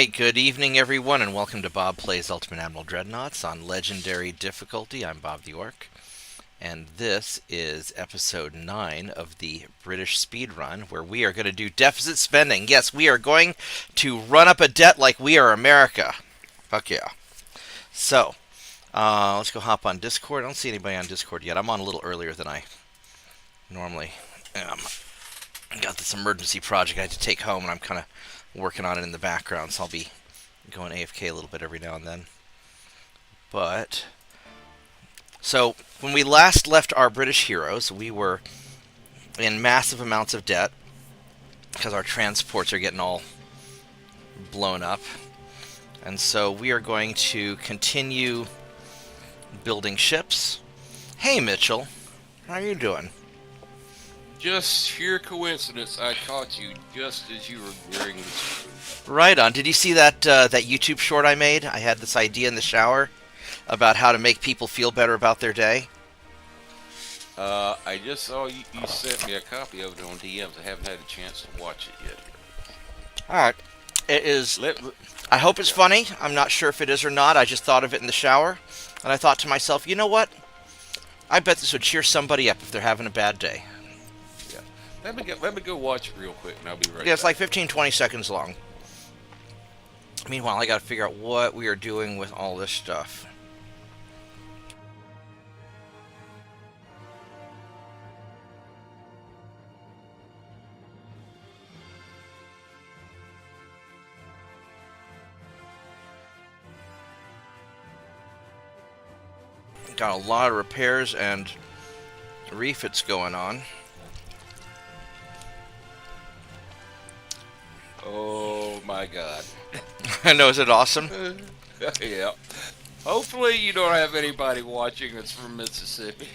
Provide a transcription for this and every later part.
Alright, good evening everyone, and welcome to Bob Plays Ultimate Admiral Dreadnoughts on Legendary Difficulty. I'm Bobtheorc, and this is episode 9 of the British speedrun, where we are going to do deficit spending. Yes, we are going to run up a debt like we are America. Fuck yeah. So, let's go hop on Discord. I don't see anybody on Discord yet. I'm on a little earlier than I normally am. I got this emergency project I had to take home, and I'm kind of working on it in the background, so I'll be going AFK a little bit every now and then. But, so, when we last left our British heroes, we were in massive amounts of debt, because our transports are getting all blown up. And so we are going to continue building ships. Hey Mitchell, how are you doing? Just sheer coincidence, I caught you just as you were gearing this. Right on. Did you see that that YouTube short I made? I had this idea in the shower about how to make people feel better about their day. I just saw you sent me a copy of it on DMs. I haven't had a chance to watch it yet. Alright. It is... Let, I hope it's funny. I'm not sure if it is or not. I just thought of it in the shower. And I thought to myself, you know what? I bet this would cheer somebody up if they're having a bad day. yeah. Let me go watch it real quick, and I'll be right Yeah, it's back. like 15, 20 seconds long. Meanwhile, I gotta figure out what we are doing with all this stuff. Got a lot of repairs and refits going on. Oh my God. I know, is it awesome? Yeah. Hopefully you don't have anybody watching that's from Mississippi.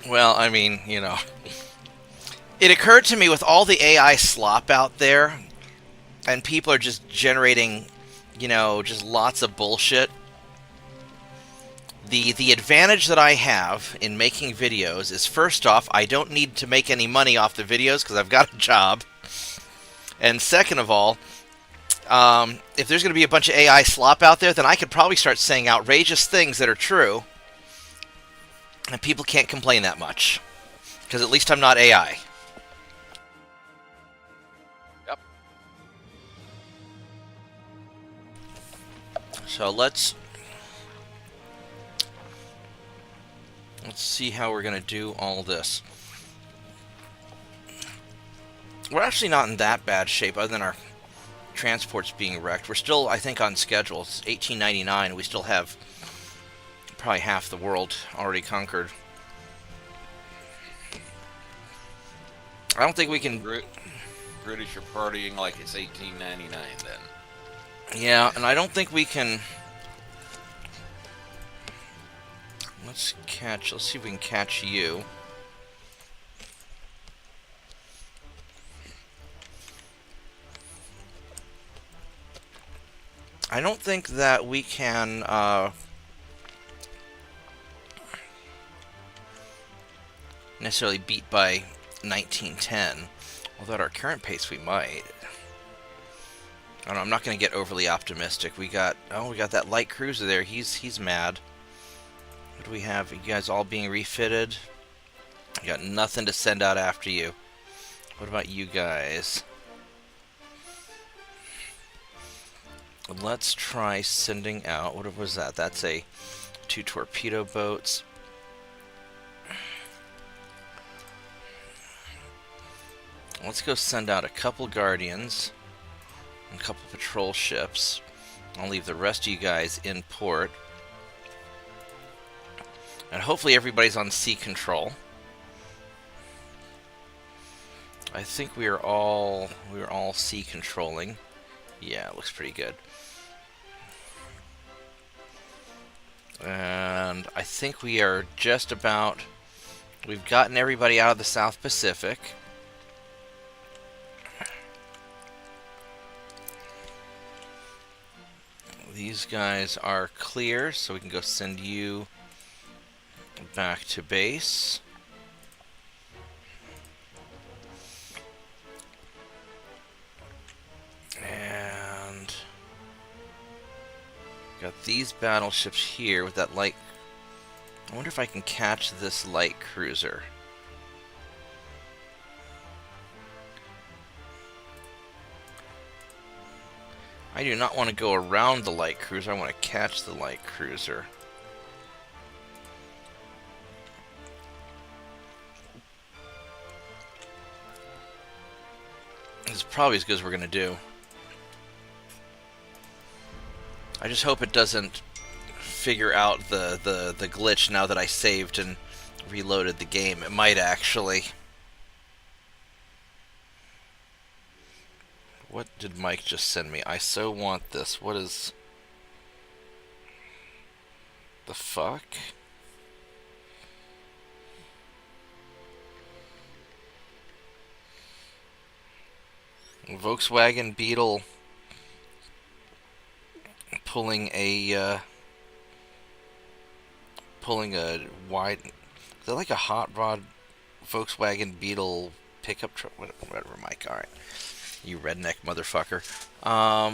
Well, I mean, you know. It occurred to me with all the AI slop out there, and people are just generating, you know, just lots of bullshit. The advantage that I have in making videos is, first off, I don't need to make any money off the videos because I've got a job. And second of all, if there's going to be a bunch of AI slop out there, then I could probably start saying outrageous things that are true, and people can't complain that much. Because at least I'm not AI. Yep. So let's see how we're going to do all this. We're actually not in that bad shape other than our transports being wrecked. We're still, I think, on schedule. It's 1899. We still have probably half the world already conquered. I don't think we can... British are partying like it's 1899 then. Yeah, and I don't think we can... Let's see if we can catch you. I don't think that we can, necessarily beat by 1910. Although at our current pace we might. I don't know, I'm not going to get overly optimistic. We got that light cruiser there. He's mad. What do we have? You guys all being refitted? I got nothing to send out after you. What about you guys? Let's try sending out... What was that? That's 2 torpedo boats. Let's go send out a couple Guardians and a couple patrol ships. I'll leave the rest of you guys in port. And hopefully everybody's on sea control. I think we are all sea controlling. Yeah, it looks pretty good. And I think we are just about... We've gotten everybody out of the South Pacific. These guys are clear, so we can go send you back to base. Got these battleships here with that light. I wonder if I can catch this light cruiser. I do not want to go around the light cruiser. I want to catch the light cruiser. This is probably as good as we're going to do. I just hope it doesn't figure out the glitch now that I saved and reloaded the game. It might actually. What did Mike just send me? I so want this. What is... the fuck? Volkswagen Beetle pulling a wide... Is that like a hot rod Volkswagen Beetle pickup truck? Whatever, Mike. Alright. You redneck motherfucker.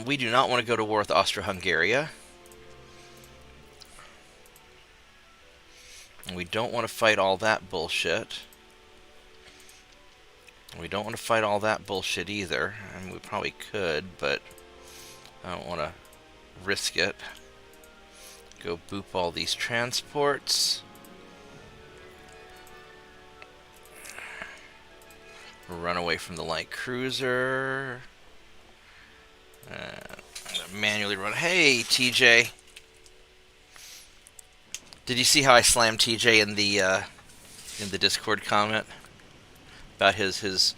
We do not want to go to war with Austro-Hungary. And we don't want to fight all that bullshit. We don't want to fight all that bullshit either. I mean, we probably could, but I don't want to risk it. Go boop all these transports. Run away from the light cruiser. Manually run. Hey, TJ. Did you see how I slammed TJ in the Discord comment about his?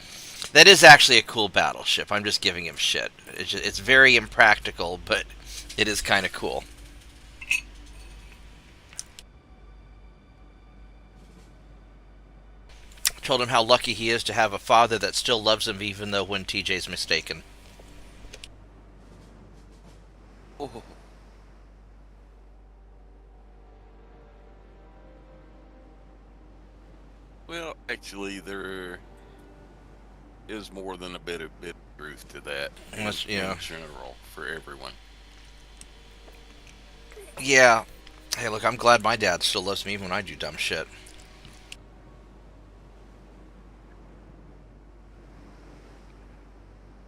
That is actually a cool battleship. I'm just giving him shit. It's very impractical, but it is kind of cool. Told him how lucky he is to have a father that still loves him even though when TJ's mistaken. Oh. Well, actually, there is more than a bit of truth to that in general for everyone. Yeah. Hey, look, I'm glad my dad still loves me even when I do dumb shit.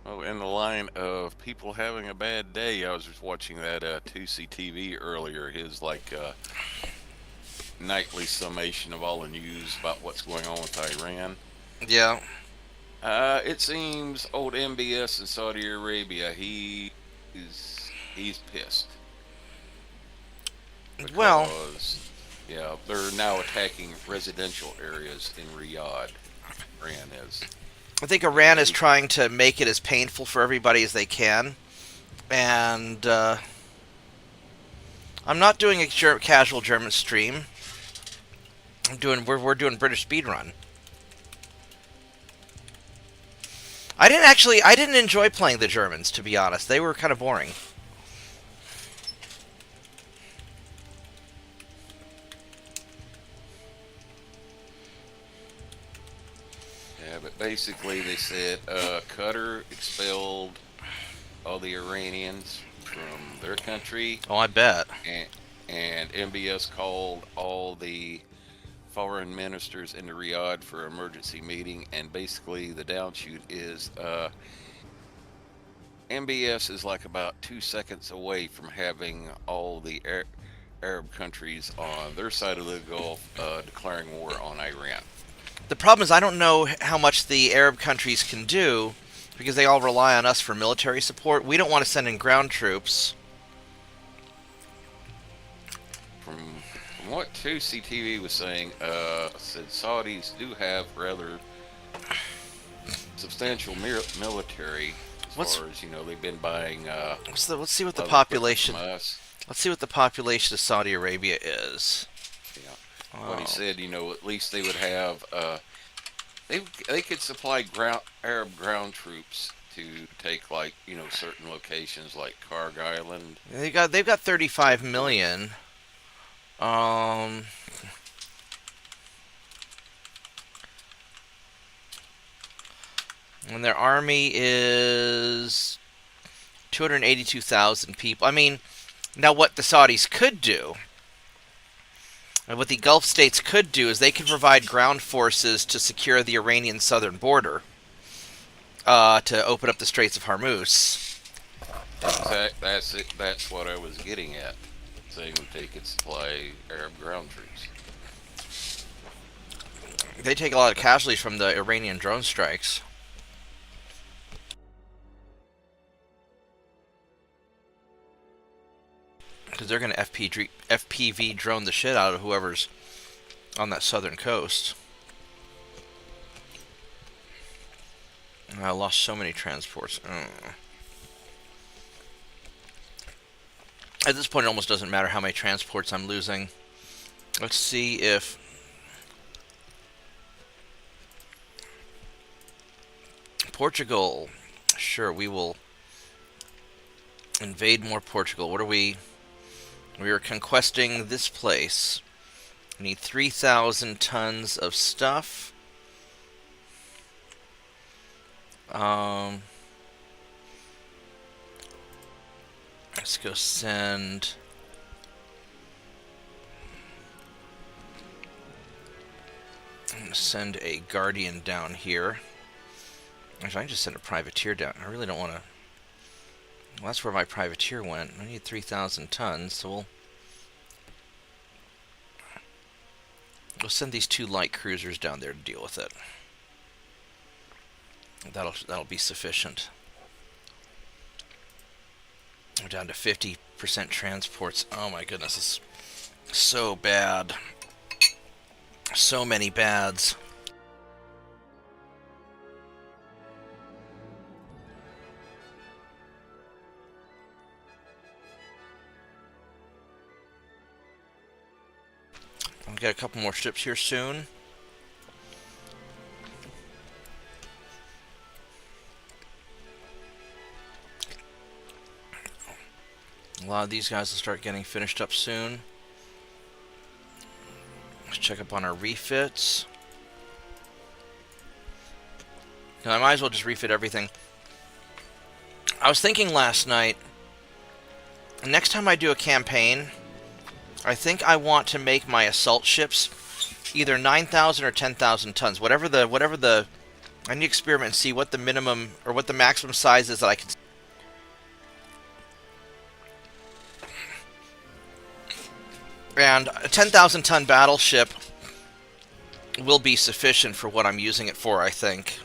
Oh, in the line of people having a bad day, I was just watching that 2C TV earlier. His nightly summation of all the news about what's going on with Iran. Yeah. It seems old MBS in Saudi Arabia, he's pissed. Because, yeah, they're now attacking residential areas in Riyadh. Iran is. I think Iran is trying to make it as painful for everybody as they can, and I'm not doing a casual German stream. We're doing British speedrun. I didn't enjoy playing the Germans, to be honest. They were kind of boring. Yeah, but basically they said Qatar expelled all the Iranians from their country. Oh, I bet. And MBS called all the foreign ministers into Riyadh for an emergency meeting, and basically the downshoot is MBS is like about 2 seconds away from having all the Arab countries on their side of the Gulf declaring war on Iran. The problem is I don't know how much the Arab countries can do because they all rely on us for military support. We don't want to send in ground troops. From what 2CTV was saying, said Saudis do have rather substantial military as far as, they've been buying let's see what the population. Let's see what the population of Saudi Arabia is. Yeah. What he said, at least they would have they could supply Arab ground troops to take certain locations like Karg Island. They've got 35 million. And their army is 282,000 people. I mean, Now, what the Saudis could do, and what the Gulf states could do, is they could provide ground forces to secure the Iranian southern border, to open up the Straits of Hormuz. That's it. That's what I was getting at, saying that they could supply Arab ground troops. They take a lot of casualties from the Iranian drone strikes. Because they're going to FPV drone the shit out of whoever's on that southern coast. I lost so many transports. At this point, it almost doesn't matter how many transports I'm losing. Let's see if... Portugal. Sure, we will invade more Portugal. What are we... We are conquesting this place. We need 3,000 tons of stuff. Let's go send... I'm going to send a Guardian down here. Actually, I can just send a Privateer down. I really don't want to... Well, that's where my Privateer went. I need 3,000 tons, so we'll send these 2 light cruisers down there to deal with it. That'll be sufficient. We're down to 50% transports. Oh my goodness, it's so bad. So many bads. I'll get a couple more ships here soon. A lot of these guys will start getting finished up soon. Let's check up on our refits. I might as well just refit everything. I was thinking last night, next time I do a campaign, I think I want to make my assault ships either 9,000 or 10,000 tons. Whatever the... I need to experiment and see what the minimum or what the maximum size is that I can... And a 10,000 ton battleship will be sufficient for what I'm using it for, I think.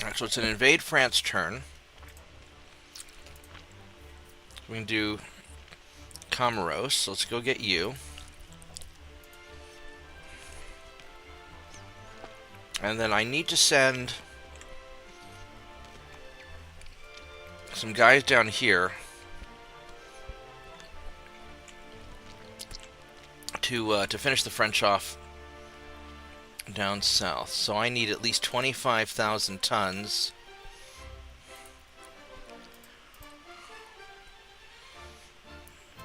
Alright, so it's an invade France turn. We can do Comoros, so let's go get you. And then I need to send some guys down here to finish the French off down south. So I need at least 25,000 tons.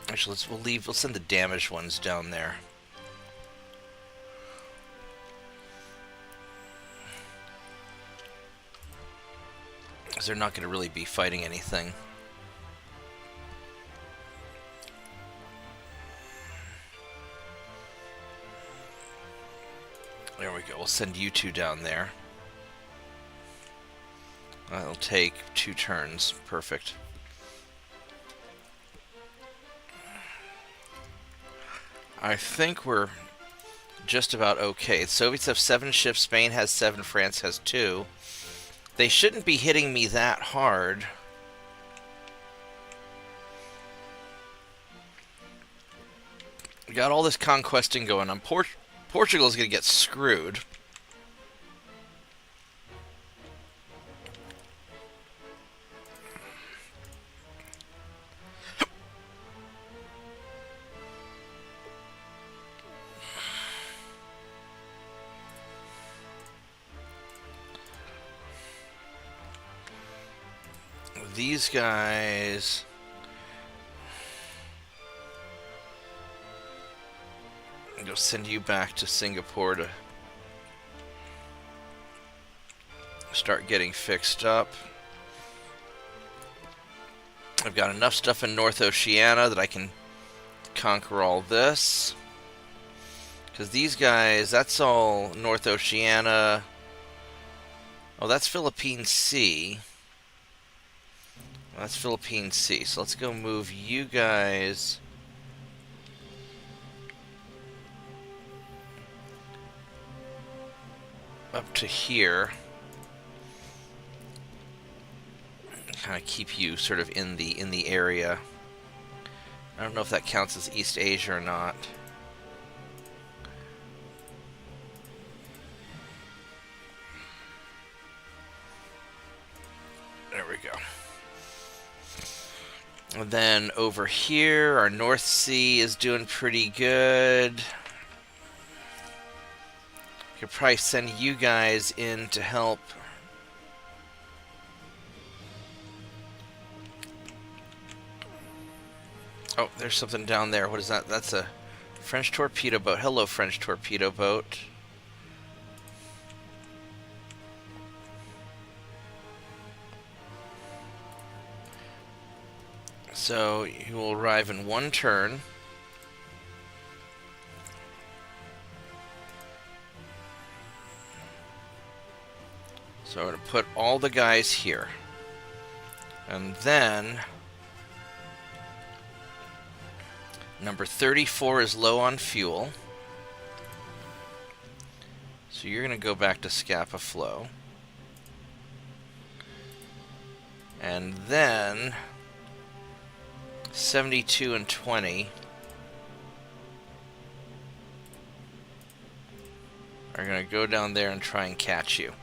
Actually, we'll send the damaged ones down there. Because they're not going to really be fighting anything. There we go. We'll send you 2 down there. That'll take 2 turns. Perfect. I think we're just about okay. The Soviets have 7 ships, Spain has 7, France has 2. They shouldn't be hitting me that hard. We got all this conquesting going on. Portugal's going to get screwed. These guys... Go send you back to Singapore to start getting fixed up. I've got enough stuff in North Oceania that I can conquer all this. Because these guys, that's all North Oceania. Oh, that's Philippine Sea. That's Philippine Sea. So let's go move you guys up to here. Kind of keep you sort of in the area. I don't know if that counts as East Asia or not. There we go. And then over here, our North Sea is doing pretty good. Could probably send you guys in to help. Oh, there's something down there. What is that? That's a French torpedo boat. Hello, French torpedo boat. So you will arrive in one turn. So I'm going to put all the guys here. And then number 34 is low on fuel. So you're going to go back to Scapa Flow. And then 72 and 20 are going to go down there and try and catch you.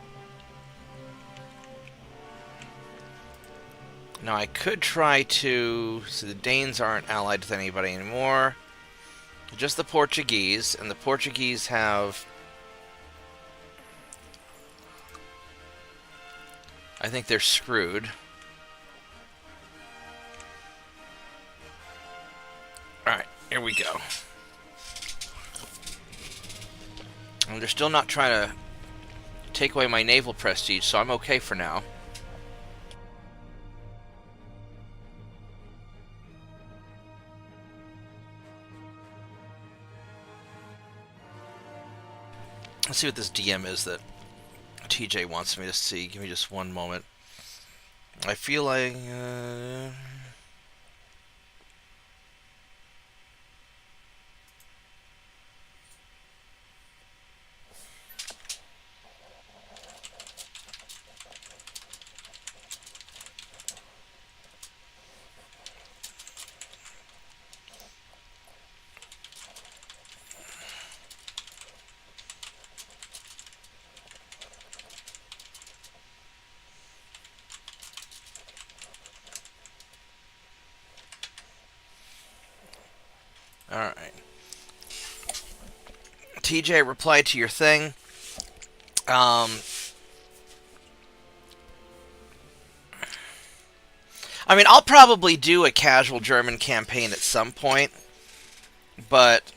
Now I could try to... So the Danes aren't allied with anybody anymore. Just the Portuguese. And the Portuguese have... I think they're screwed. Alright, here we go. And they're still not trying to take away my naval prestige, so I'm okay for now. Let's see what this DM is that TJ wants me to see. Give me just one moment. I feel like... Alright. TJ, reply to your thing. I mean, I'll probably do a casual German campaign at some point, but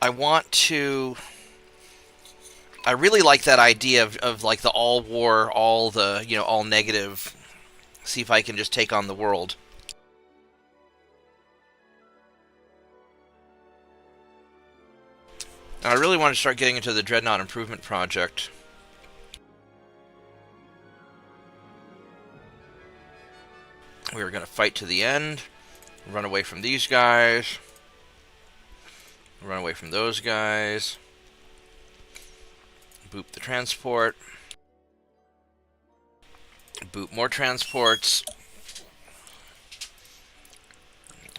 I want to... I really like that idea of like the all-war, all the, you know, all negative, see if I can just take on the world. I really want to start getting into the Dreadnought Improvement Project. We were going to fight to the end, run away from these guys, run away from those guys, boop the transport, boop more transports,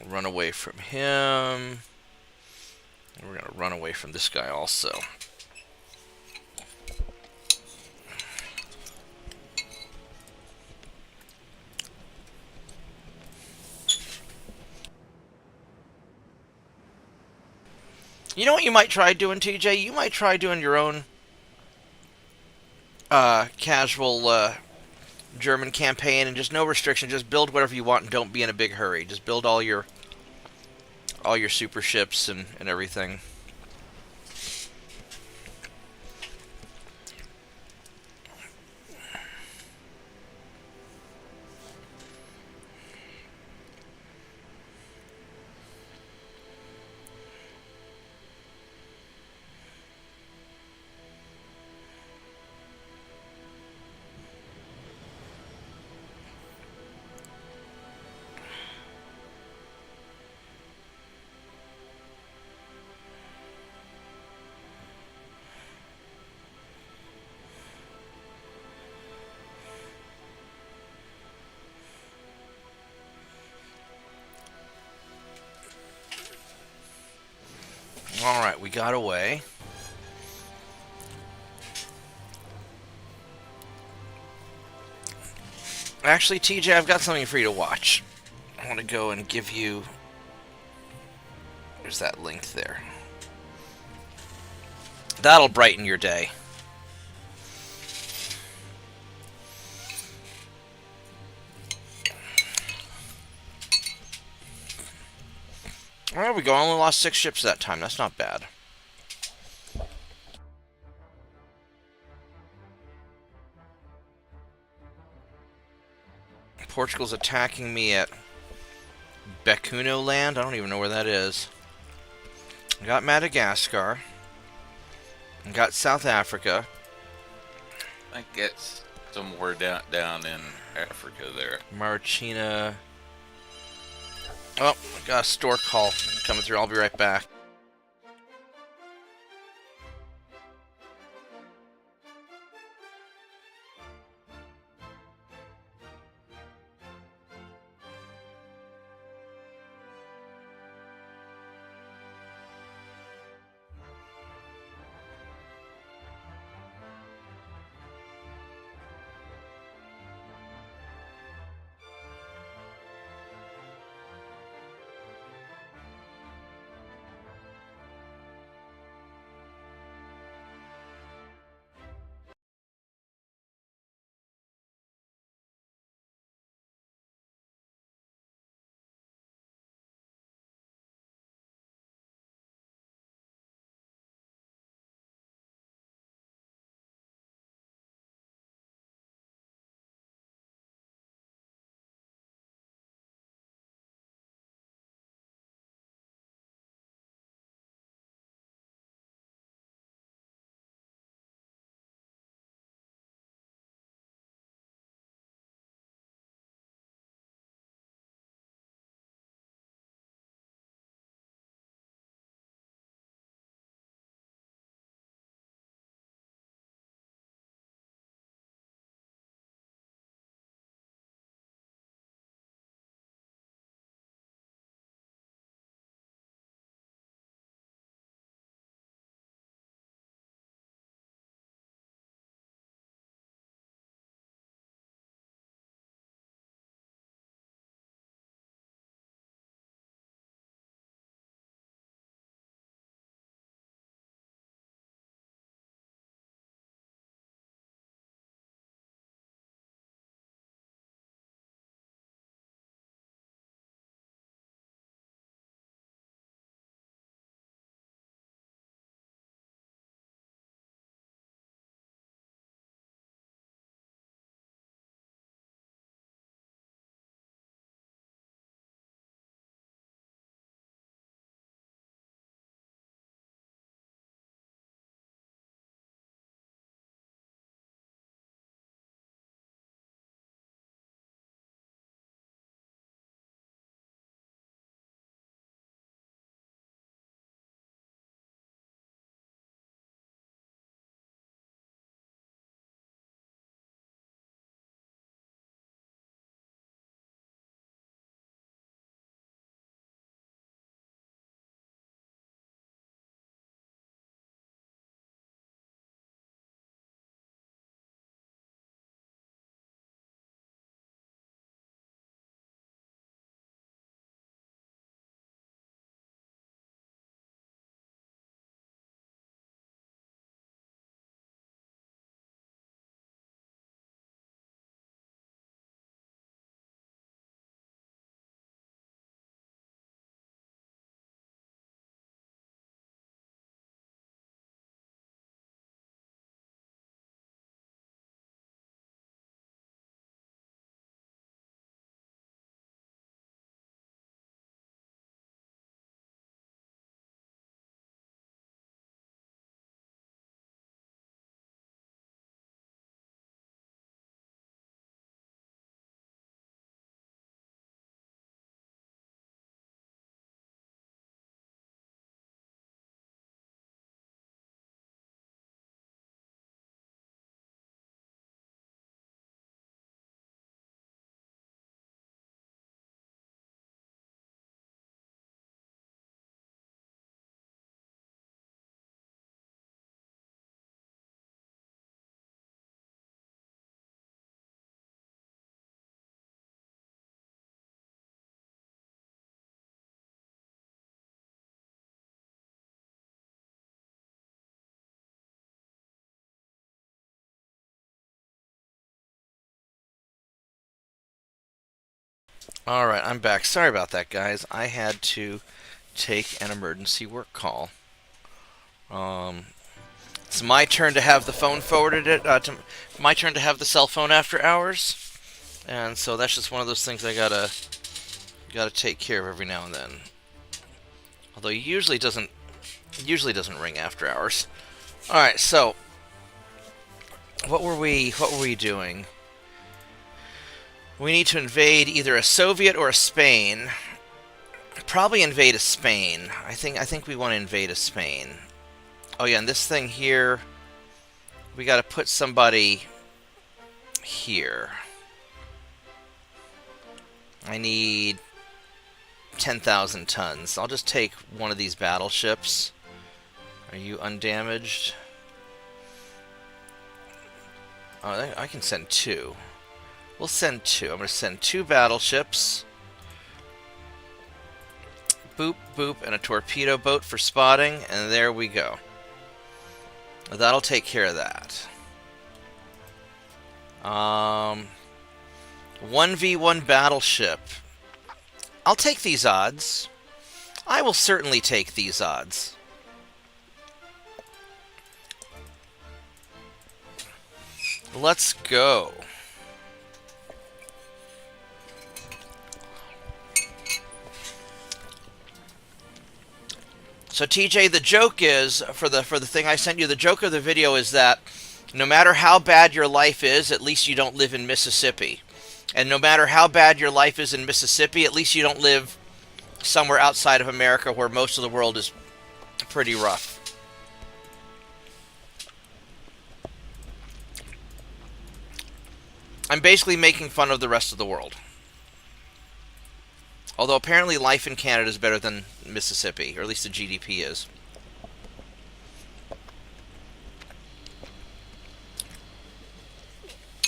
run away from him. We're going to run away from this guy also. You know what you might try doing, TJ? You might try doing your own casual German campaign and just no restriction. Just build whatever you want and don't be in a big hurry. Just build all your super ships and everything. Alright, we got away. Actually, TJ, I've got something for you to watch. I want to go and give you... There's that link there. That'll brighten your day. There we go. I only lost 6 ships that time. That's not bad. Portugal's attacking me at Becuno land. I don't even know where that is. I got Madagascar. I got South Africa. I think it's somewhere down in Africa there. Marchina. Oh, I got a store call coming through. I'll be right back. Alright, I'm back. Sorry about that, guys. I had to take an emergency work call. It's my turn to have the phone forwarded my turn to have the cell phone after hours. And so that's just one of those things I gotta take care of every now and then. Although it usually doesn't ring after hours. Alright, so what were we doing? We need to invade either a Soviet or a Spain. Probably invade a Spain. I think we want to invade a Spain. Oh yeah, and this thing here, we got to put somebody here. I need 10,000 tons. I'll just take one of these battleships. Are you undamaged? Oh, I can send two. We'll send two. I'm going to send two battleships. Boop, boop, and a torpedo boat for spotting, and there we go. That'll take care of that. 1v1 battleship. I'll take these odds. I will certainly take these odds. Let's go. So TJ, the joke is, for the thing I sent you, the joke of the video is that no matter how bad your life is, at least you don't live in Mississippi. And no matter how bad your life is in Mississippi, at least you don't live somewhere outside of America where most of the world is pretty rough. I'm basically making fun of the rest of the world. Although apparently life in Canada is better than Mississippi, or at least the GDP is.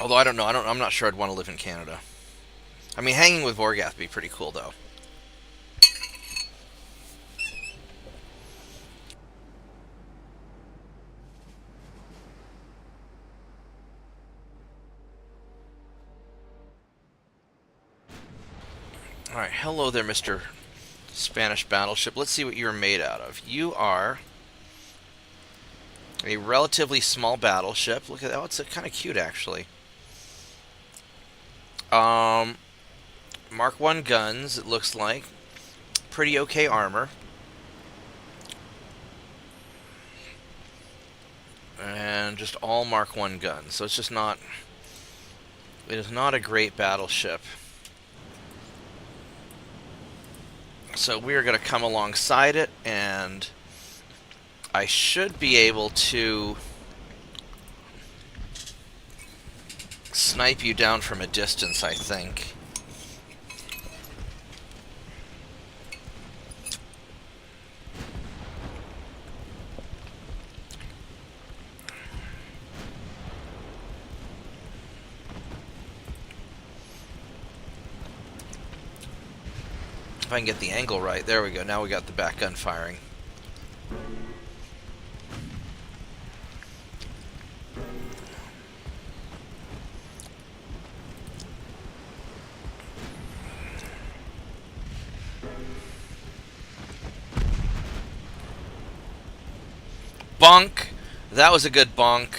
Although I don't know, I'm not sure I'd want to live in Canada. I mean, hanging with Vorgath would be pretty cool, though. Alright, hello there, Mr. Spanish battleship. Let's see what you're made out of. You are a relatively small battleship. Look at that. Oh, it's kind of cute, actually. Mark 1 guns, it looks like. Pretty okay armor. And just all Mark 1 guns. So it's just not... It is not a great battleship. So we are going to come alongside it, and I should be able to snipe you down from a distance, I think. If I can get the angle right. There we go. Now we got the back gun firing. Bonk! That was a good bonk.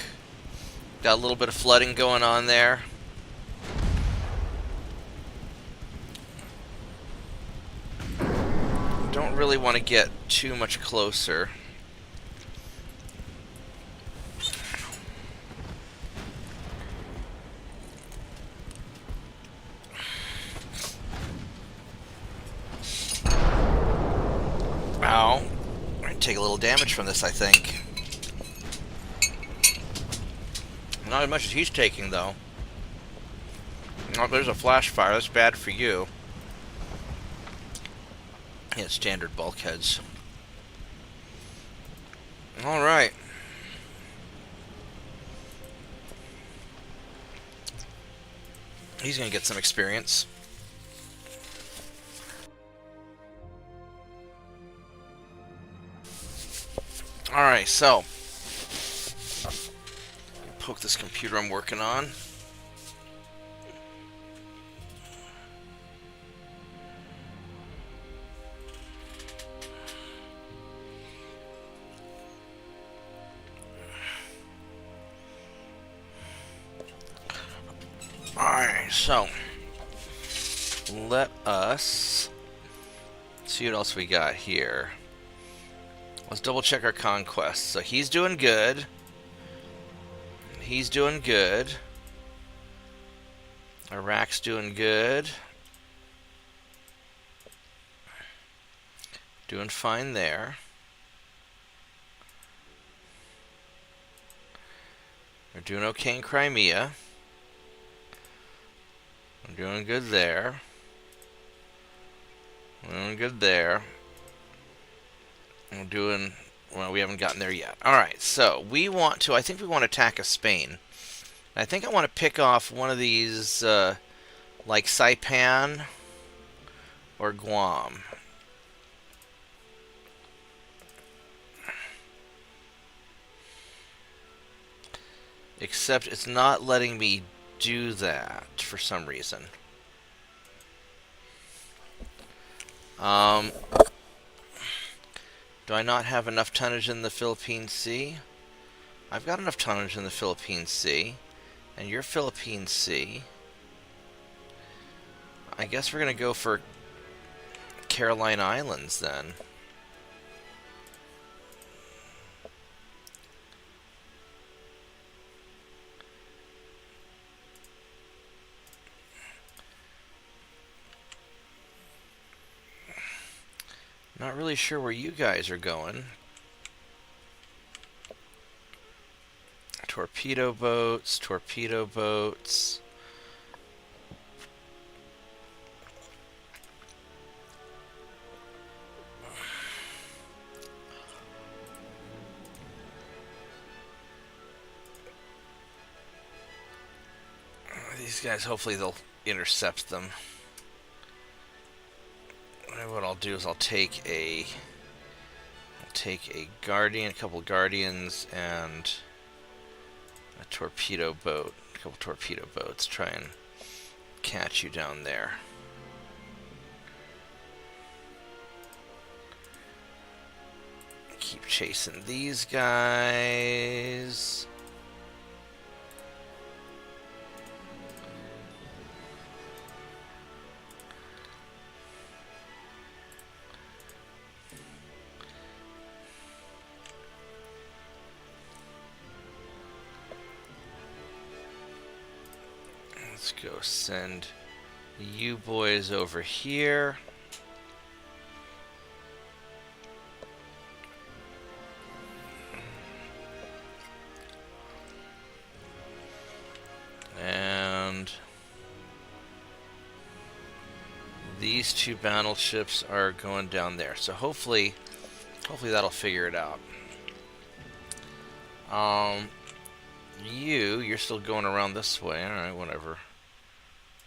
Got a little bit of flooding going on there. Don't really want to get too much closer. Ow. I'm going to take a little damage from this, I think. Not as much as he's taking, though. Oh, there's a flash fire. That's bad for you. Yeah, standard bulkheads. Alright. He's going to get some experience. Alright, so. Poke this computer I'm working on. So, let us see what else we got here. Let's double check our conquests. So he's doing good. He's doing good. Iraq's doing good. Doing fine there. We're doing okay in Crimea. We're doing good there. We're doing good there. We're doing... Well, we haven't gotten there yet. Alright, so we want to... I think we want to attack Spain. I think I want to pick off one of these, like Saipan or Guam. Except it's not letting me do that for some reason. Do I not have enough tonnage in the Philippine Sea? I've got enough tonnage in the Philippine Sea. And your Philippine Sea. I guess we're going to go for Caroline Islands then. Not really sure where you guys are going. Torpedo boats, torpedo boats. These guys, hopefully they'll intercept them. What I'll do is I'll take a guardian, a couple guardians, and a torpedo boat, a couple torpedo boats. Try and catch you down there. Keep chasing these guys. Let's go send you boys over here. And these two battleships are going down there. So hopefully that'll figure it out. You're still going around this way. Alright, whatever.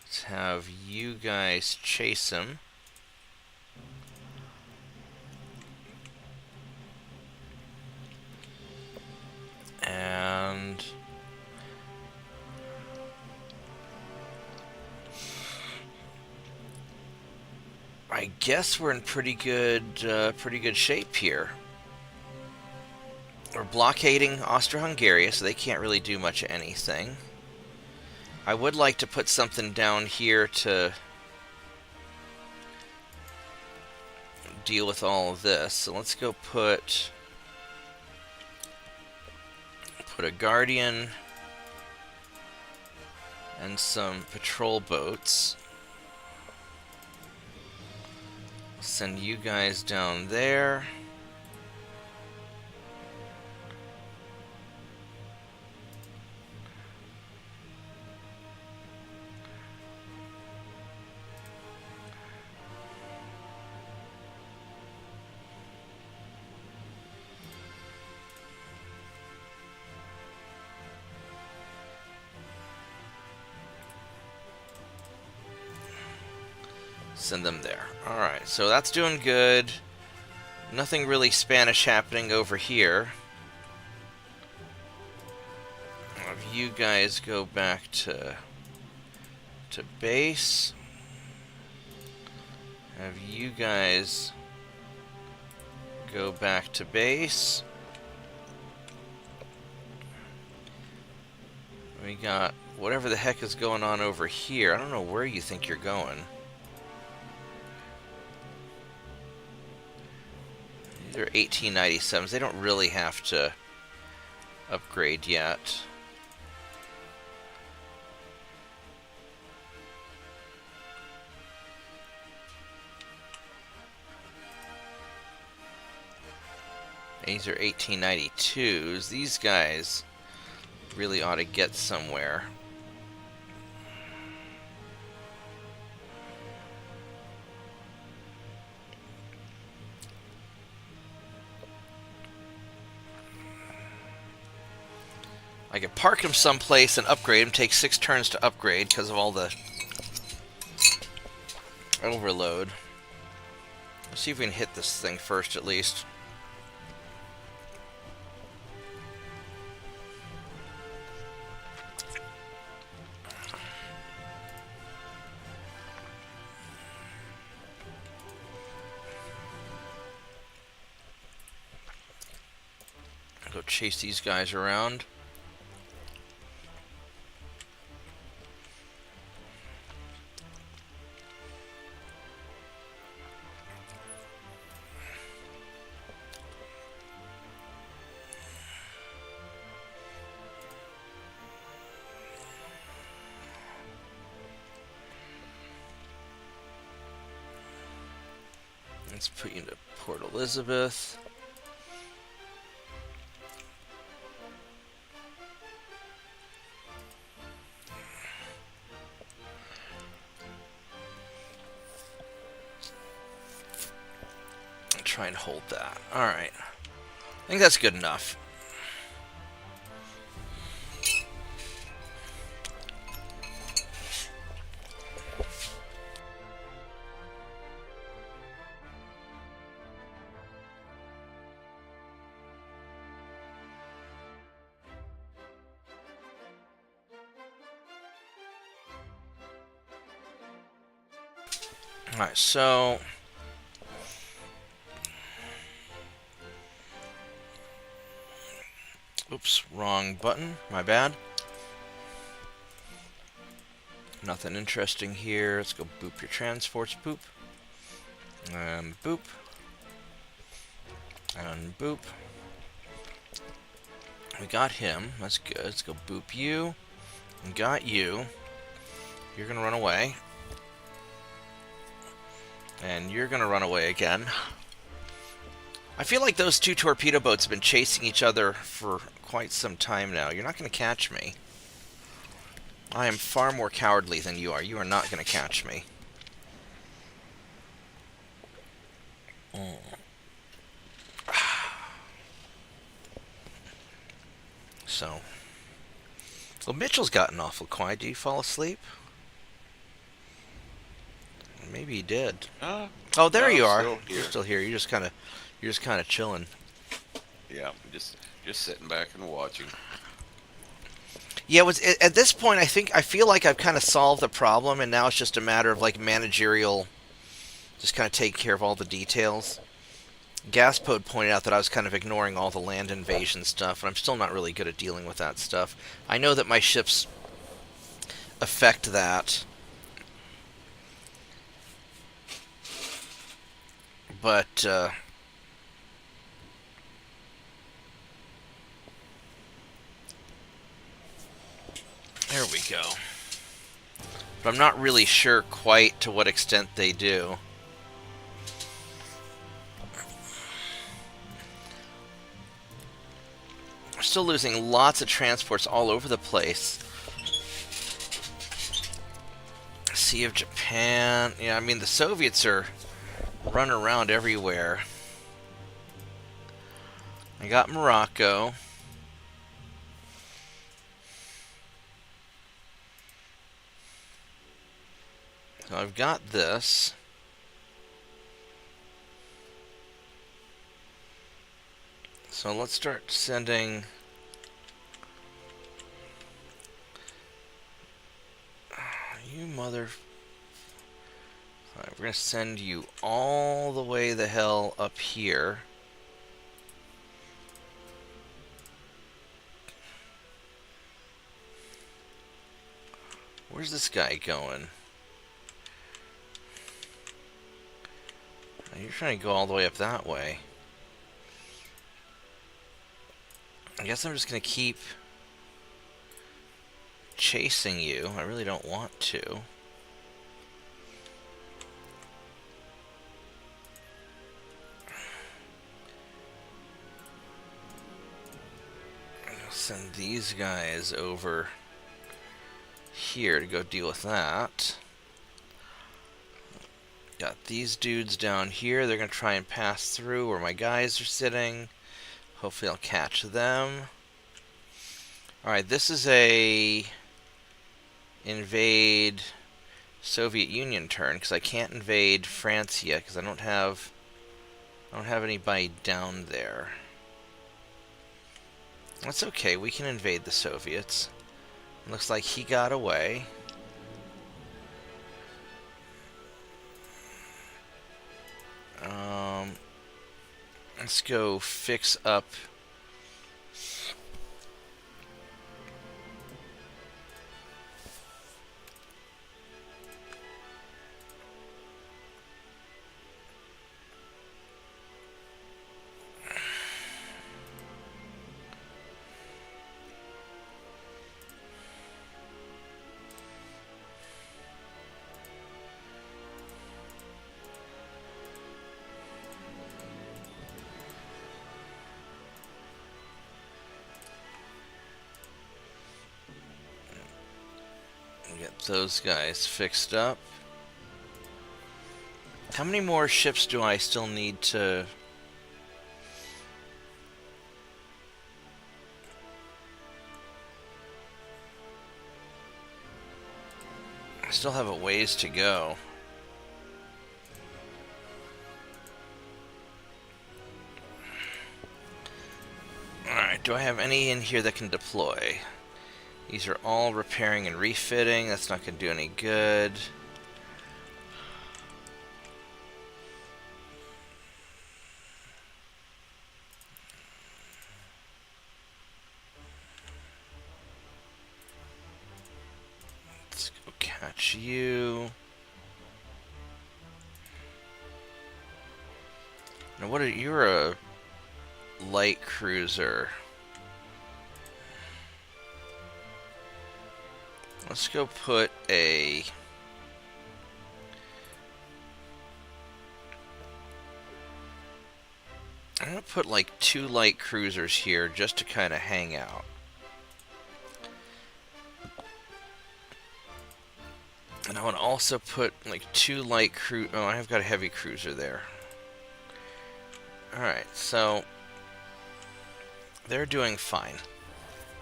Let's have you guys chase him. And I guess we're in pretty good shape here. We're blockading Austro-Hungary, so they can't really do much of anything. I would like to put something down here to deal with all of this. So let's go put a guardian and some patrol boats. Send you guys down there. Send them there. Alright, so that's doing good. Nothing really Spanish happening over here. Have you guys go back to base. Have you guys go back to base. We got whatever the heck is going on over here. I don't know where you think you're going. These are 1897s. They don't really have to upgrade yet. These are 1892s. These guys really ought to get somewhere. I could park him someplace and upgrade him. Take 6 turns to upgrade because of all the overload. Let's see if we can hit this thing first at least. Go chase these guys around. Let's put you into Port Elizabeth. Try and hold that. Alright. I think that's good enough. Alright, so oops, wrong button. My bad. Nothing interesting here. Let's go boop your transports. Boop. Boop. And boop. We got him. That's good. Let's go boop you. We got you. You're gonna run away. And you're gonna run away again. I feel like those 2 torpedo boats have been chasing each other for quite some time now. You're not gonna catch me. I am far more cowardly than you are. You are not gonna catch me. So. Well, Mitchell's gotten awful quiet. Did he fall asleep? Maybe he did. Oh, there you are. You're still here. You're just kind of chilling. Yeah, just sitting back and watching. Yeah, at this point I feel like I've kind of solved the problem, and now it's just a matter of like managerial, just kind of taking care of all the details. Gaspode pointed out that I was kind of ignoring all the land invasion stuff, and I'm still not really good at dealing with that stuff. I know that my ships affect that. But, there we go. But I'm not really sure quite to what extent they do. We're still losing lots of transports all over the place. Sea of Japan. Yeah, I mean, the Soviets are running around everywhere. I got Morocco. So I've got this. So let's start sending... You mother... Alright, we're going to send you all the way the hell up here. Where's this guy going? You're trying to go all the way up that way. I guess I'm just going to keep chasing you. I really don't want to. I'll send these guys over here to go deal with that. Got these dudes down here. They're going to try and pass through where my guys are sitting. Hopefully I'll catch them. Alright, this is a invade Soviet Union turn, because I can't invade France yet, because I don't have anybody down there. That's okay, we can invade the Soviets. Looks like he got away. Let's go fix up. Get those guys fixed up. How many more ships do I still need to... I still have a ways to go. Alright, do I have any in here that can deploy? These are all repairing and refitting. That's not going to do any good. Let's go catch you. Now, what are you're a light cruiser. Let's go put a... I'm going to put like 2 light cruisers here just to kind of hang out. And I want to also put like 2 light oh, I've got a heavy cruiser there. Alright, so they're doing fine.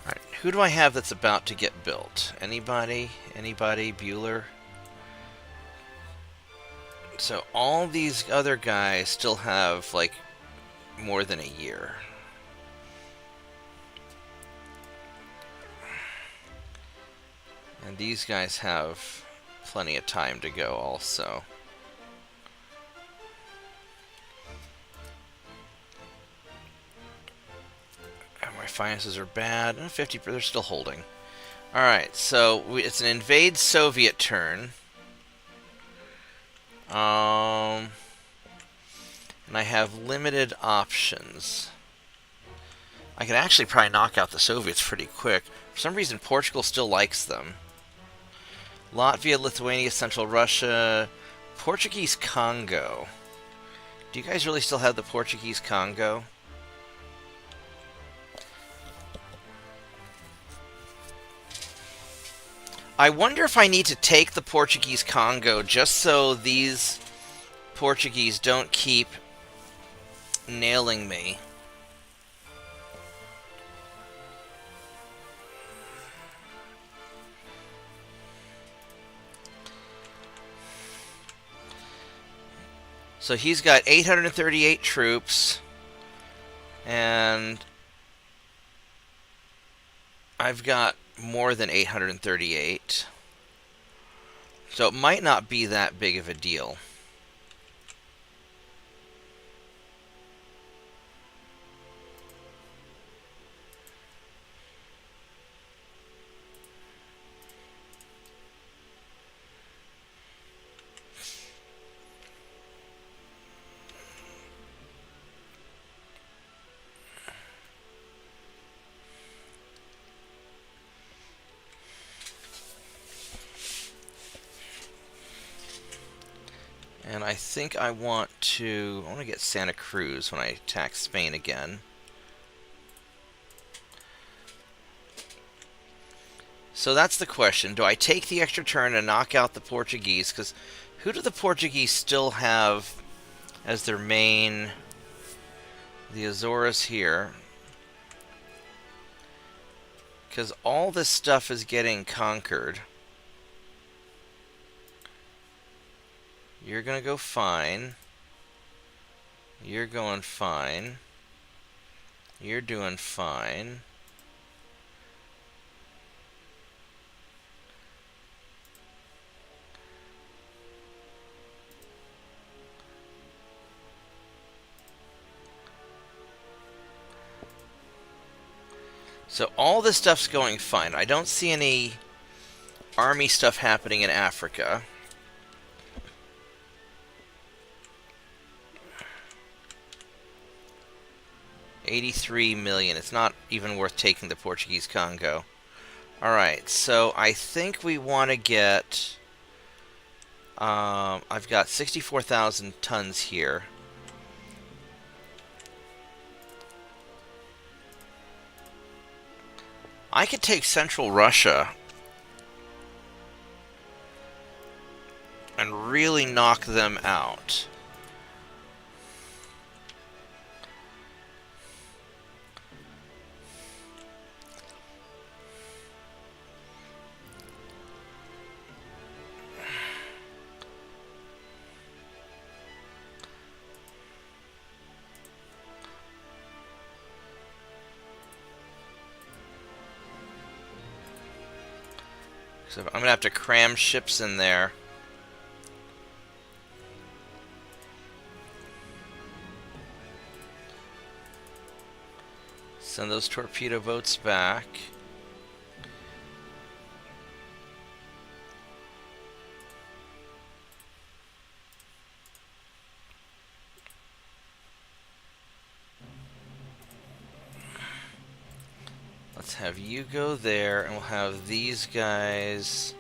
Alright, who do I have that's about to get built? Anybody? Anybody? Bueller? So all these other guys still have, like, more than a year. And these guys have plenty of time to go also. Finances are bad. 50%, they're still holding. Alright, so it's an invade Soviet turn. And I have limited options. I could actually probably knock out the Soviets pretty quick. For some reason, Portugal still likes them. Latvia, Lithuania, Central Russia, Portuguese Congo. Do you guys really still have the Portuguese Congo? I wonder if I need to take the Portuguese Congo just so these Portuguese don't keep nailing me. So he's got 838 troops, and I've got more than 838. So it might not be that big of a deal. And I think I want to get Santa Cruz when I attack Spain again. So that's the question. Do I take the extra turn and knock out the Portuguese? Because who do the Portuguese still have as their main? The Azores here. Because all this stuff is getting conquered. You're going to go fine. You're going fine. You're doing fine. So all this stuff's going fine. I don't see any army stuff happening in Africa. $83 million. It's not even worth taking the Portuguese Congo. Alright, so I think we want to get... I've got 64,000 tons here. I could take Central Russia and really knock them out. So I'm going to have to cram ships in there. Send those torpedo boats back. Let's have you go there, and we'll have these guys...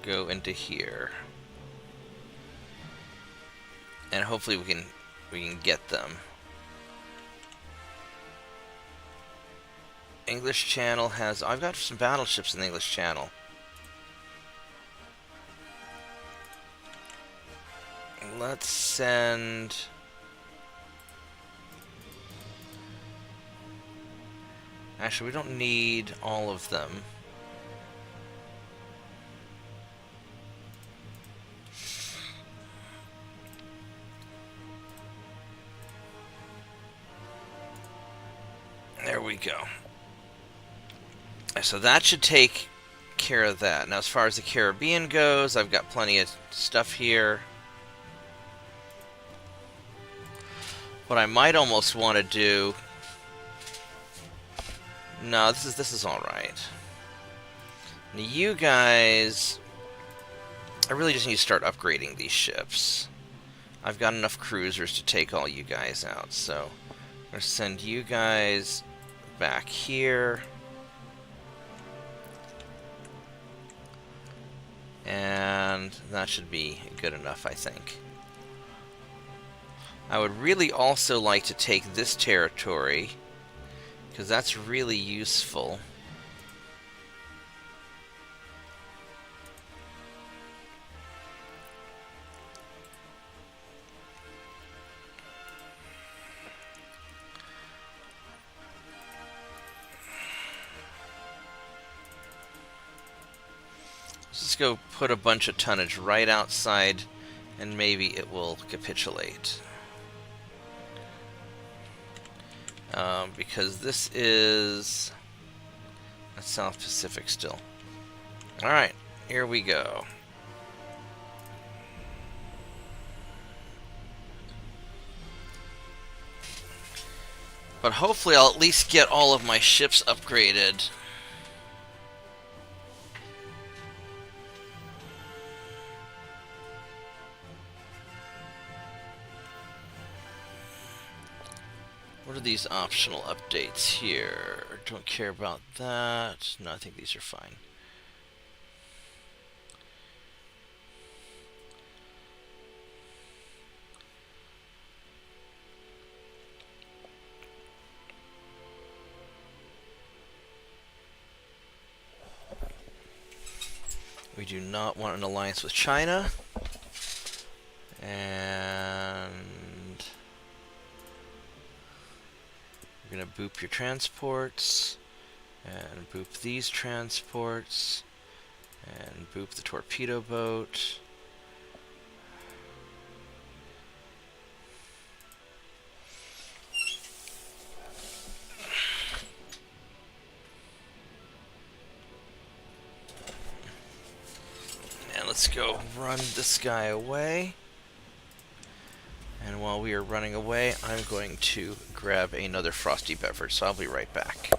go into here. And hopefully we can get them. English Channel has... I've got some battleships in the English Channel. Let's send... Actually, we don't need all of them. There we go. So that should take care of that. Now, as far as the Caribbean goes, I've got plenty of stuff here. What I might almost want to do... No, this is all right. Now, you guys... I really just need to start upgrading these ships. I've got enough cruisers to take all you guys out, so... I'm going to send you guys back here. And that should be good enough, I think. I would really also like to take this territory, because that's really useful. Let's just go put a bunch of tonnage right outside, and maybe it will capitulate. Because this is... That's South Pacific still. Alright, here we go. But hopefully I'll at least get all of my ships upgraded. What are these optional updates here? Don't care about that. No, I think these are fine. We do not want an alliance with China. And we're going to boop your transports. And boop these transports. And boop the torpedo boat. And let's go run this guy away. And while we are running away, I'm going to grab another frosty beverage, so I'll be right back.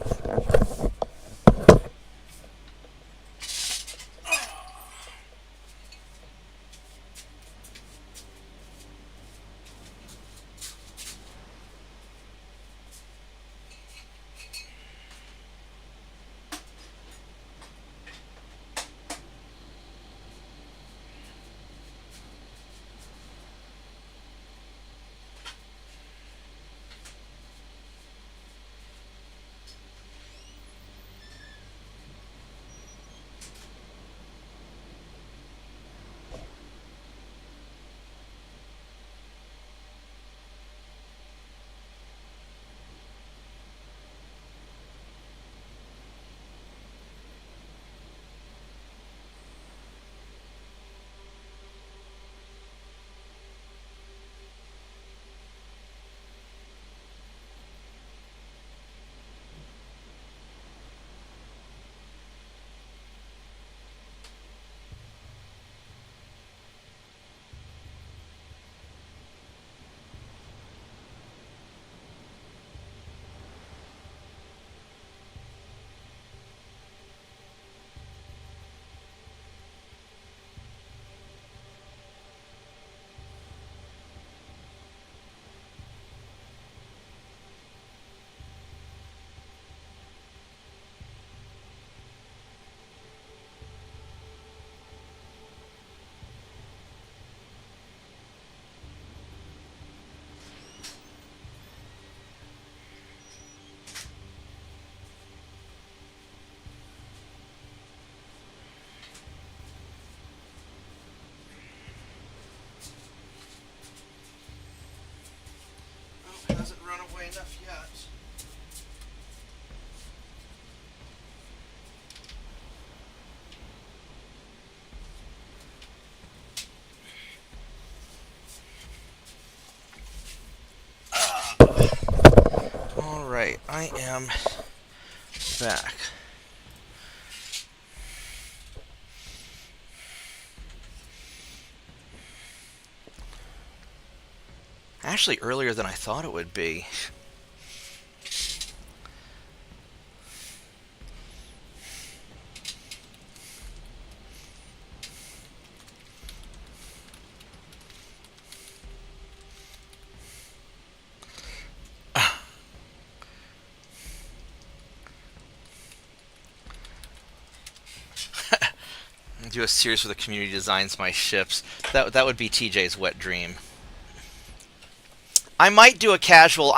Hasn't run away enough yet. Alright, I am back. Actually, earlier than I thought it would be. Do a series where the community designs my ships. That would be TJ's wet dream. I might do a casual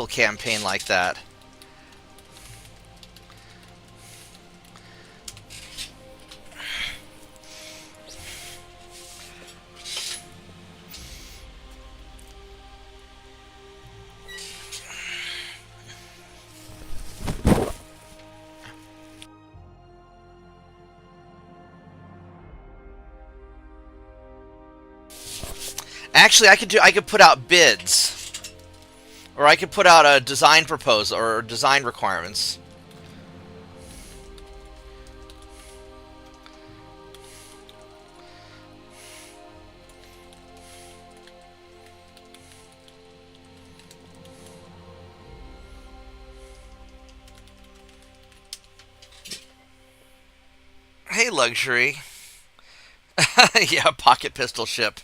campaign like that. Actually, I could put out bids, or I could put out a design proposal or design requirements. Hey, luxury. Yeah, pocket pistol ship.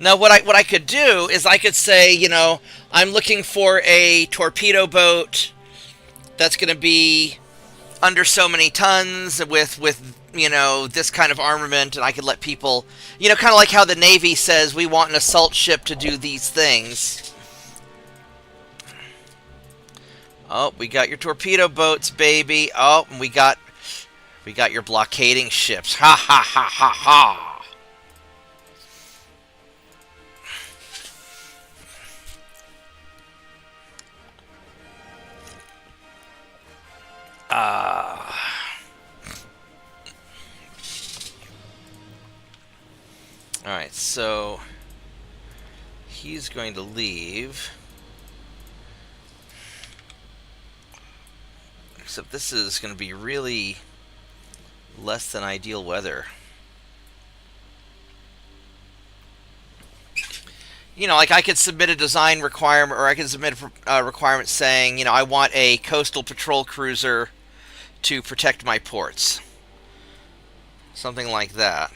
Now, what I could do is I could say, I'm looking for a torpedo boat that's going to be under so many tons with this kind of armament, and I could let people, kind of like how the Navy says we want an assault ship to do these things. Oh, we got your torpedo boats, baby. Oh, and we got your blockading ships. Ha ha ha ha ha. Alright, so he's going to leave. Except this is going to be really less than ideal weather. Like I could submit a design requirement, or I could submit a requirement saying, I want a coastal patrol cruiser to protect my ports. Something like that.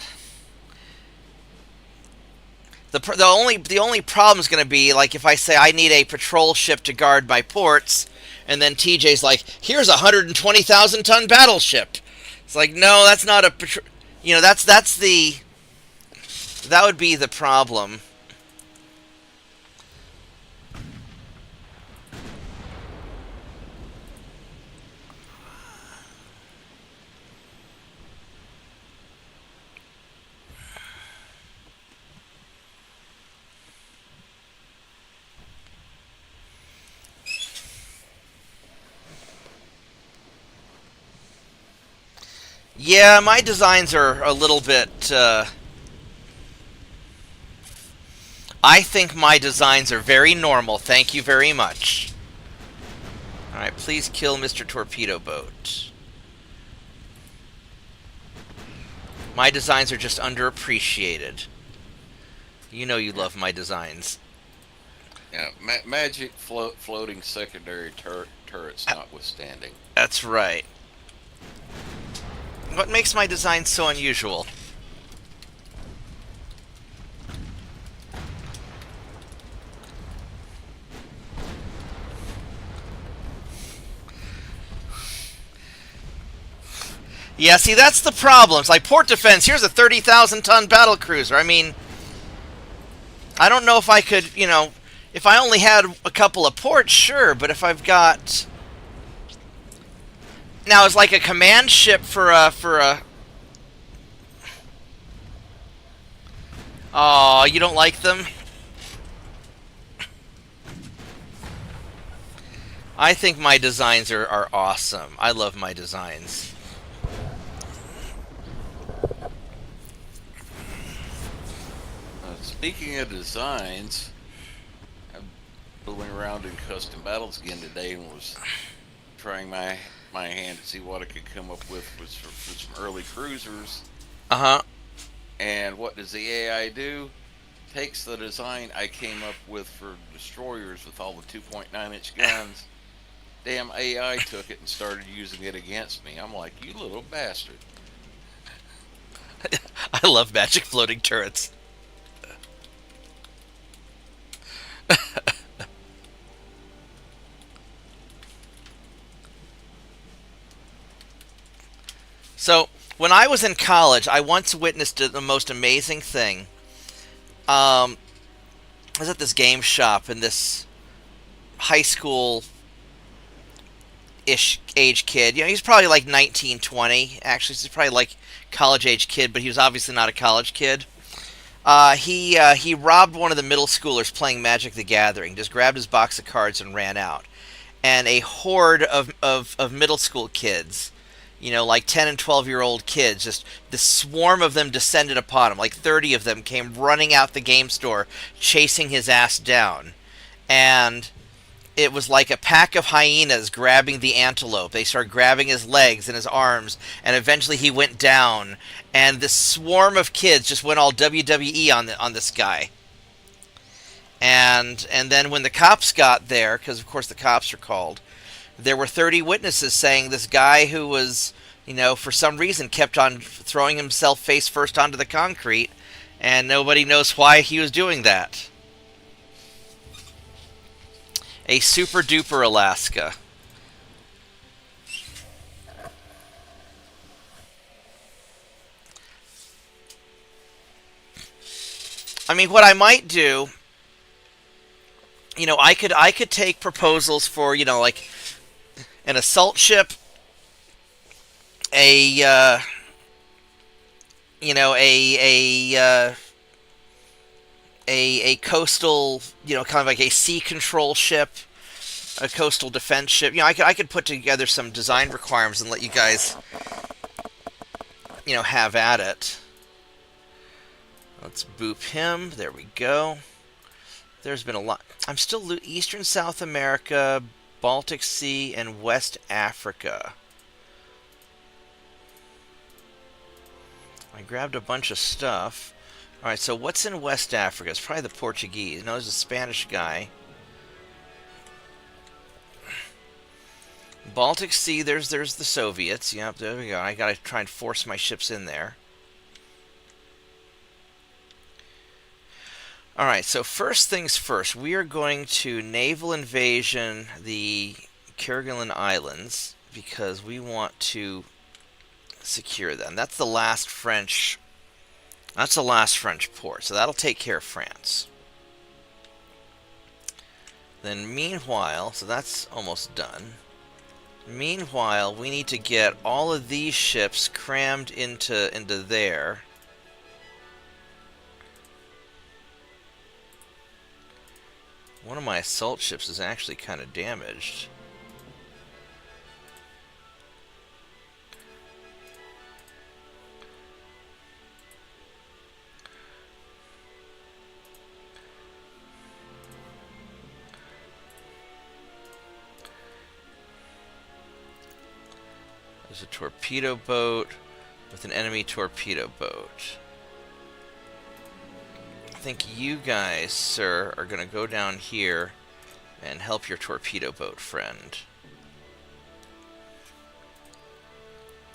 The only problem is going to be, like, if I say I need a patrol ship to guard my ports, and then TJ's like, here's a 120,000 ton battleship. It's like, no, that's not a patrol. That would be the problem. Yeah, my designs are a little bit... I think my designs are very normal. Thank you very much. Alright, please kill Mr. Torpedo Boat. My designs are just underappreciated. You know you love my designs. Yeah, magic floating secondary turrets notwithstanding. That's right. What makes my design so unusual? Yeah, see, that's the problem. It's like port defense, here's a 30,000 ton battle cruiser. I mean, I don't know if I could, if I only had a couple of ports, sure, but if I've got... Now, it's like a command ship for a... Oh, you don't like them? I think my designs are awesome. I love my designs. Speaking of designs, I'm fooling around in custom battles again today and was trying my hand to see what I could come up with some early cruisers. Uh-huh. And what does the AI do? Takes the design I came up with for destroyers with all the 2.9-inch guns. Damn AI took it and started using it against me. I'm like, you little bastard. I love magic floating turrets. So, when I was in college, I once witnessed the most amazing thing. I was at this game shop, and this high school-ish age kid, he's probably like 19, 20. Actually, he's probably like college-age kid, but he was obviously not a college kid. He robbed one of the middle schoolers playing Magic the Gathering, just grabbed his box of cards and ran out. And a horde of middle school kids, like 10 and 12-year-old kids, just the swarm of them descended upon him. Like 30 of them came running out the game store, chasing his ass down. And it was like a pack of hyenas grabbing the antelope. They started grabbing his legs and his arms, and eventually he went down. And this swarm of kids just went all WWE on this guy. And then when the cops got there, because of course the cops are called, there were 30 witnesses saying this guy who was, for some reason kept on throwing himself face first onto the concrete, And nobody knows why he was doing that. A super duper Alaska. I mean, what I might do, I could take proposals for, like an assault ship, a a coastal, kind of like a sea control ship, a coastal defense ship. I could put together some design requirements and let you guys, have at it. Let's boop him. There we go. There's been a lot. I'm still Eastern South America, Baltic Sea, and West Africa. I grabbed a bunch of stuff. Alright, so what's in West Africa? It's probably the Portuguese. No, there's a Spanish guy. Baltic Sea, there's the Soviets. Yep, there we go. I gotta try and force my ships in there. Alright, so first things first. We are going to naval invasion the Kerguelen Islands because we want to secure them. That's the last French port, so that'll take care of France. Then meanwhile, so that's almost done. Meanwhile, we need to get all of these ships crammed into there. One of my assault ships is actually kind of damaged. There's a torpedo boat with an enemy torpedo boat. I think you guys, sir, are going to go down here and help your torpedo boat friend.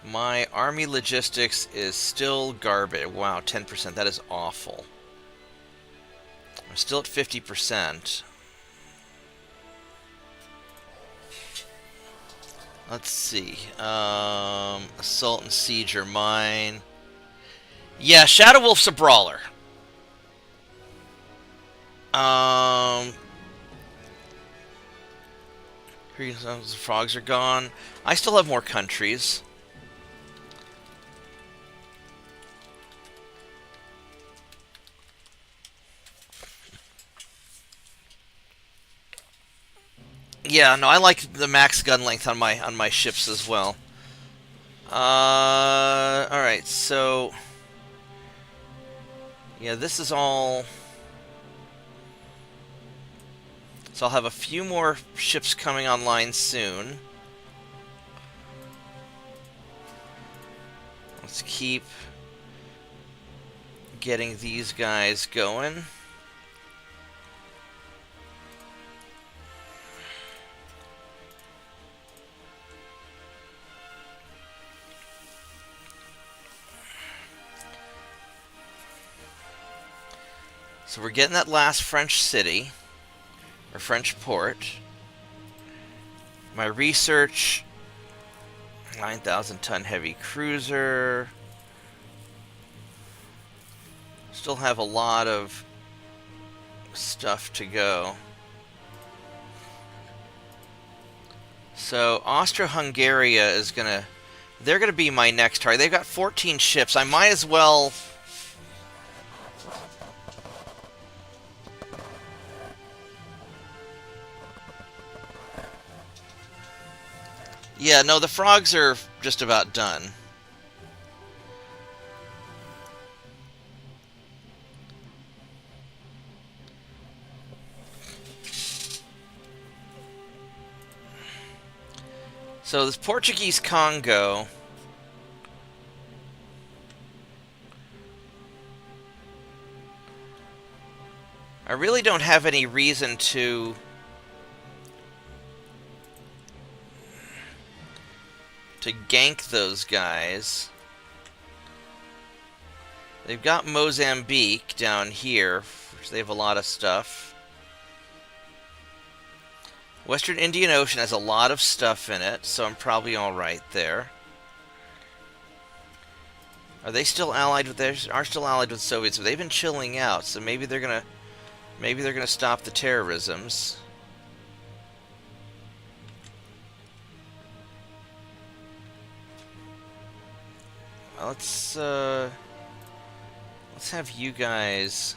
My army logistics is still garbage. Wow, 10%. That is awful. I'm still at 50%. Let's see. Assault and siege are mine. Yeah, Shadow Wolf's a brawler. The frogs are gone. I still have more countries. Yeah, no, I like the max gun length on my ships as well. All right, so yeah, this is all. So I'll have a few more ships coming online soon. Let's keep getting these guys going. So we're getting that last French city, or French port. My research, 9,000 ton heavy cruiser. Still have a lot of stuff to go. So Austro-Hungary is they're gonna be my next target. They've got 14 ships. I might as well. Yeah, no, the frogs are just about done. So this Portuguese Congo. I really don't have any reason to gank those guys. They've got Mozambique down here. They have a lot of stuff. Western Indian Ocean has a lot of stuff in it, so I'm probably alright there. Are they still allied with? They are still allied with Soviets, but they've been chilling out. So maybe they're gonna stop the terrorisms. Let's have you guys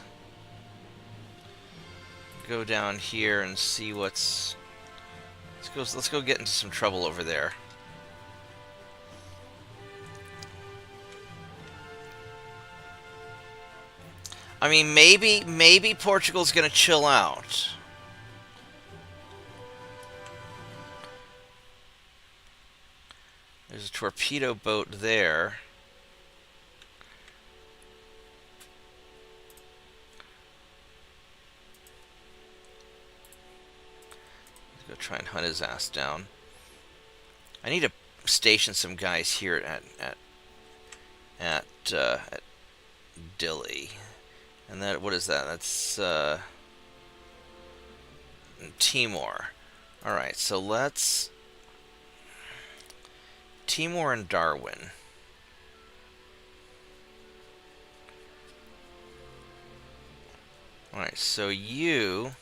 go down here and see what's. Let's go get into some trouble over there. I mean, maybe Portugal's gonna chill out. There's a torpedo boat there. Let's go try and hunt his ass down. I need to station some guys here at Dili. And that, what is that? That's Timor. Alright, so let's Timor and Darwin. Alright, so you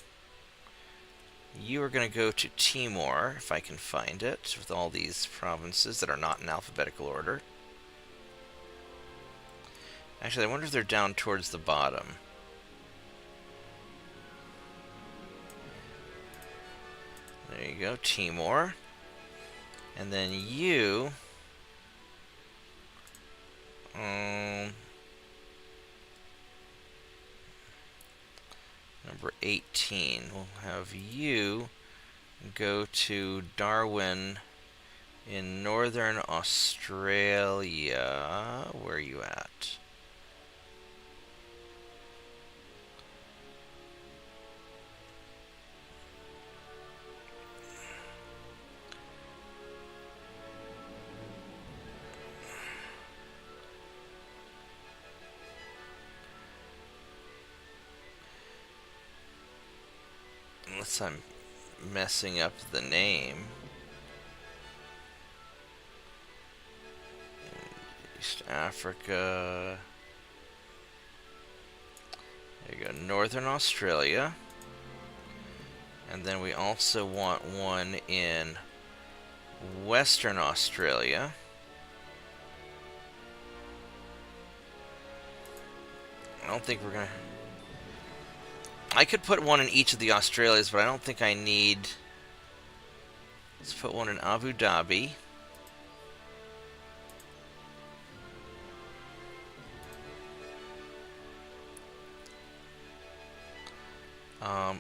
are going to go to Timor, if I can find it, with all these provinces that are not in alphabetical order. Actually, I wonder if they're down towards the bottom. There you go, Timor. And then you... number 18. We'll have you go to Darwin in northern Australia. Where are you at? Unless I'm messing up the name. East Africa. There you go, Northern Australia. And then we also want one in Western Australia. I don't think we're gonna... I could put one in each of the Australias, but I don't think I need... Let's put one in Abu Dhabi.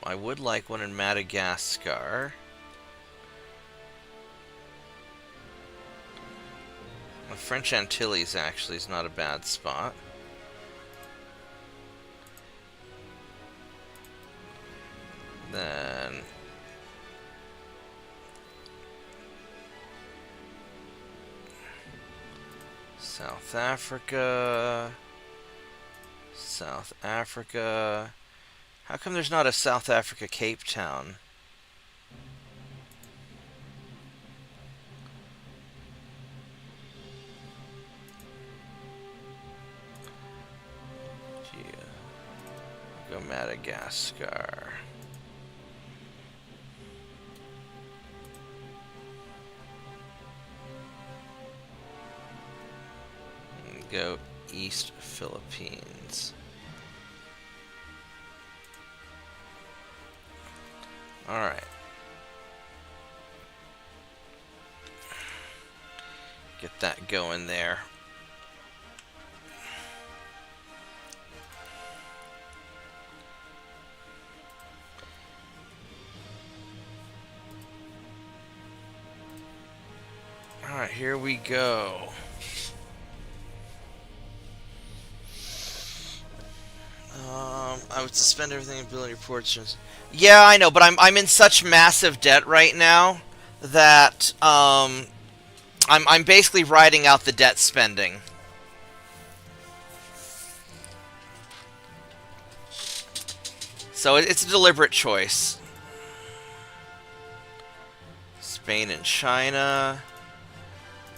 I would like one in Madagascar. The French Antilles actually is not a bad spot. Then South Africa. South Africa. How come there's not a South Africa Cape Town? Go Madagascar. Go East Philippines. Alright. Get that going there. Alright, here we go. I would suspend everything and ability reports. Yeah, I know, but I'm in such massive debt right now that I'm basically riding out the debt spending. So it's a deliberate choice. Spain and China.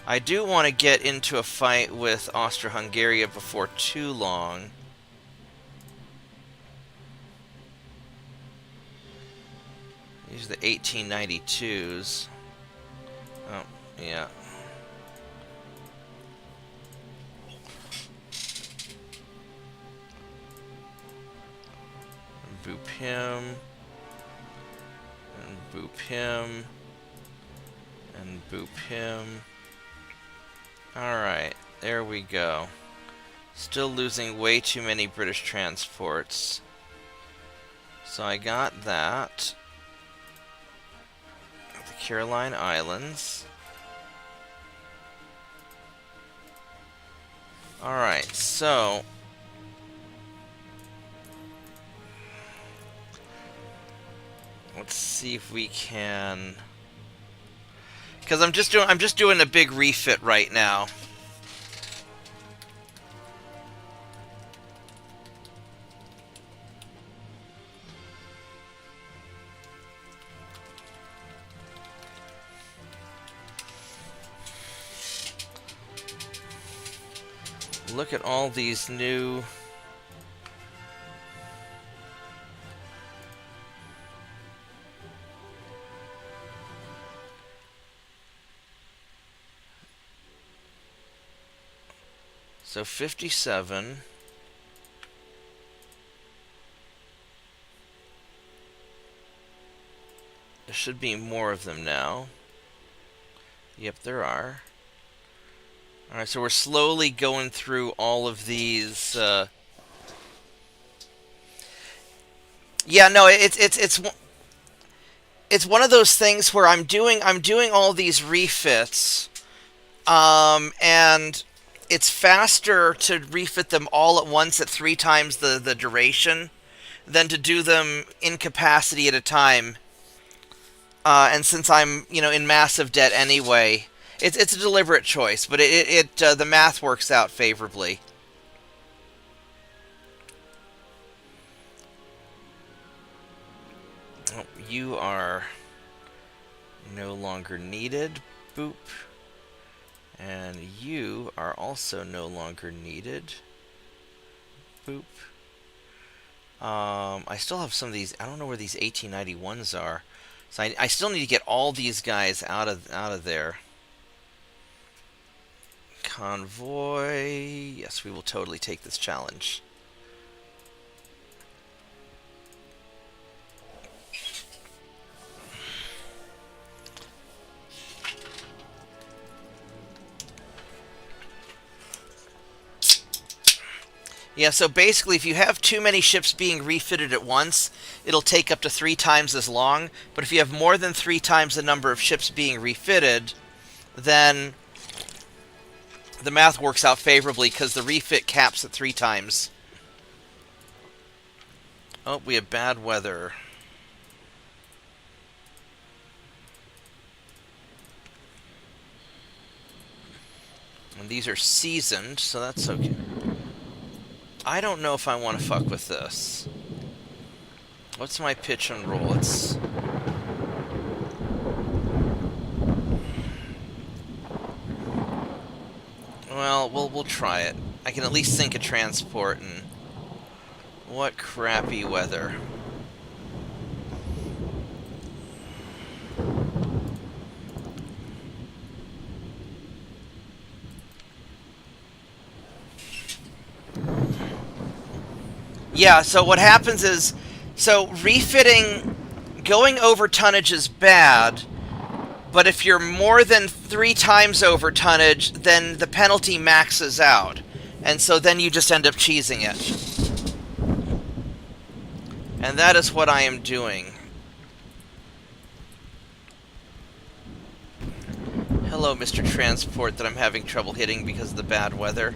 I do want to get into a fight with Austro-Hungary before too long. These are the 1892s. Oh, yeah. Boop him. And boop him. And boop him. Alright, there we go. Still losing way too many British transports. So I got that. The Caroline Islands. Alright, so let's see if we can, because I'm just doing a big refit right now. Look at all these new so 57. There should be more of them now. Yep, there are. Alright, so we're slowly going through all of these. Yeah, no, it's one of those things where I'm doing all these refits, and it's faster to refit them all at once at 3 times the duration than to do them in capacity at a time. And since I'm in massive debt anyway, it's a deliberate choice, but the math works out favorably. Oh, you are no longer needed. Boop. And you are also no longer needed. Boop. I still have some of these. I don't know where these 1891s are. So I still need to get all these guys out of there. Convoy. Yes, we will totally take this challenge. Yeah, so basically, if you have too many ships being refitted at once, it'll take up to 3 times as long. But if you have more than 3 times the number of ships being refitted, then the math works out favorably because the refit caps at 3 times. Oh, we have bad weather. And these are seasoned, so that's okay. I don't know if I want to fuck with this. What's my pitch and roll? It's... Well, we'll try it. I can at least sink a transport, and... What crappy weather. Yeah, so what happens is, so refitting, going over tonnage is bad, but if you're more than 3 times over tonnage, then the penalty maxes out. And so then you just end up cheesing it. And that is what I am doing. Hello, Mr. Transport that I'm having trouble hitting because of the bad weather.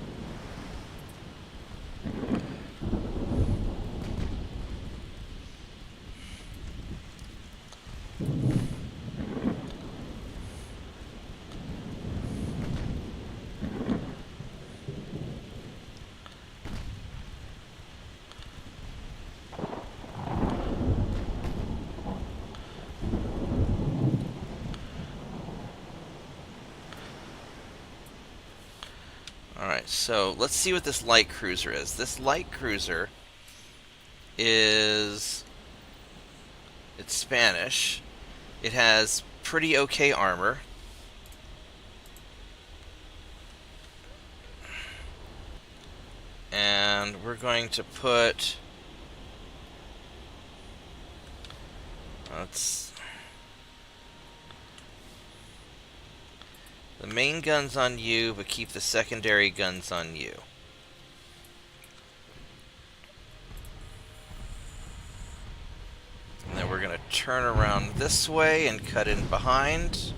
So let's see what this light cruiser is. This light cruiser is... it's Spanish. It has pretty okay armor. And we're going to put... let's... the main gun's on you, but keep the secondary guns on you. And then we're going to turn around this way and cut in behind.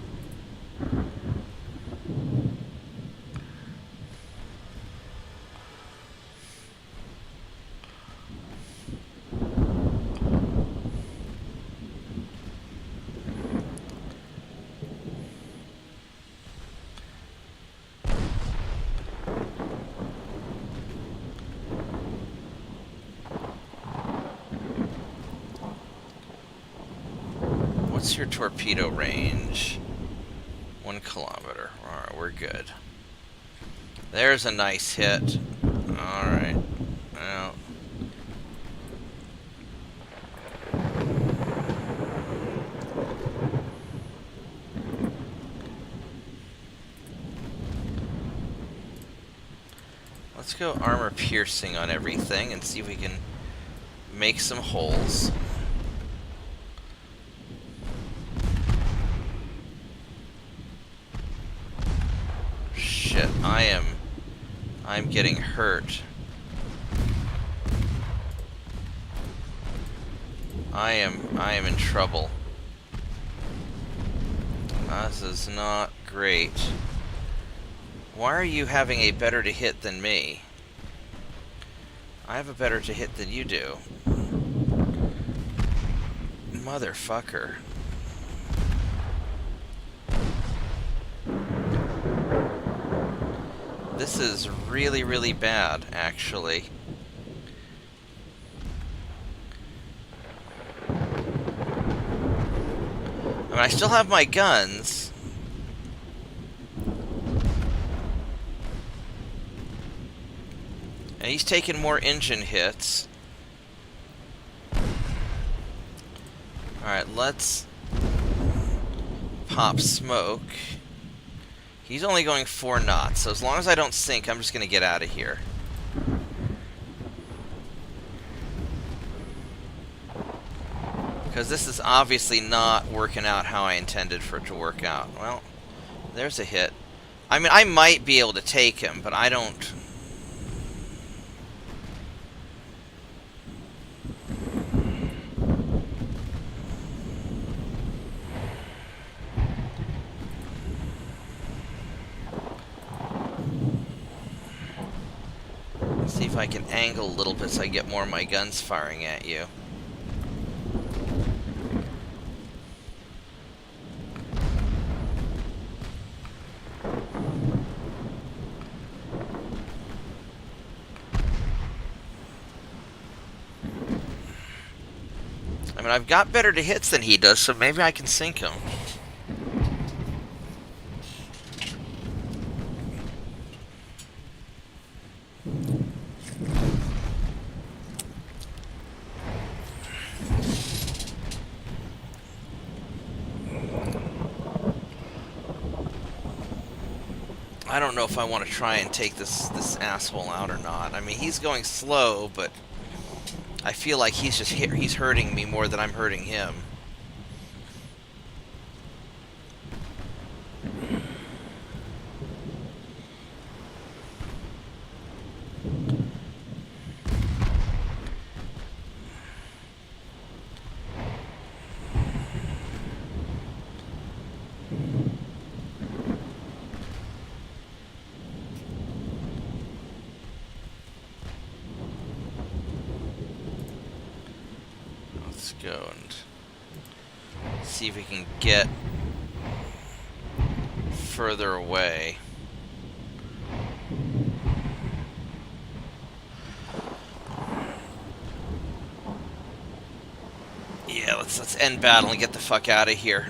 What's your torpedo range? 1 kilometer. Alright, we're good. There's a nice hit. Alright. Well. Let's go armor piercing on everything and see if we can make some holes. Shit, I'm getting hurt. I am in trouble. This is not great. Why are you having a better to hit than me? I have a better to hit than you do. Motherfucker. This is really, really bad, actually. I mean, I still have my guns. And he's taking more engine hits. Alright, let's pop smoke. He's only going 4 knots, so as long as I don't sink, I'm just going to get out of here. Because this is obviously not working out how I intended for it to work out. Well, there's a hit. I mean, I might be able to take him, but I don't... see if I can angle a little bit so I get more of my guns firing at you. I mean, I've got better to hits than he does, so maybe I can sink him. I don't know if I want to try and take this asshole out or not. I mean, he's going slow, but I feel like he's hurting me more than I'm hurting him. Let's go and see if we can get further away. Yeah, let's end battle and get the fuck out of here.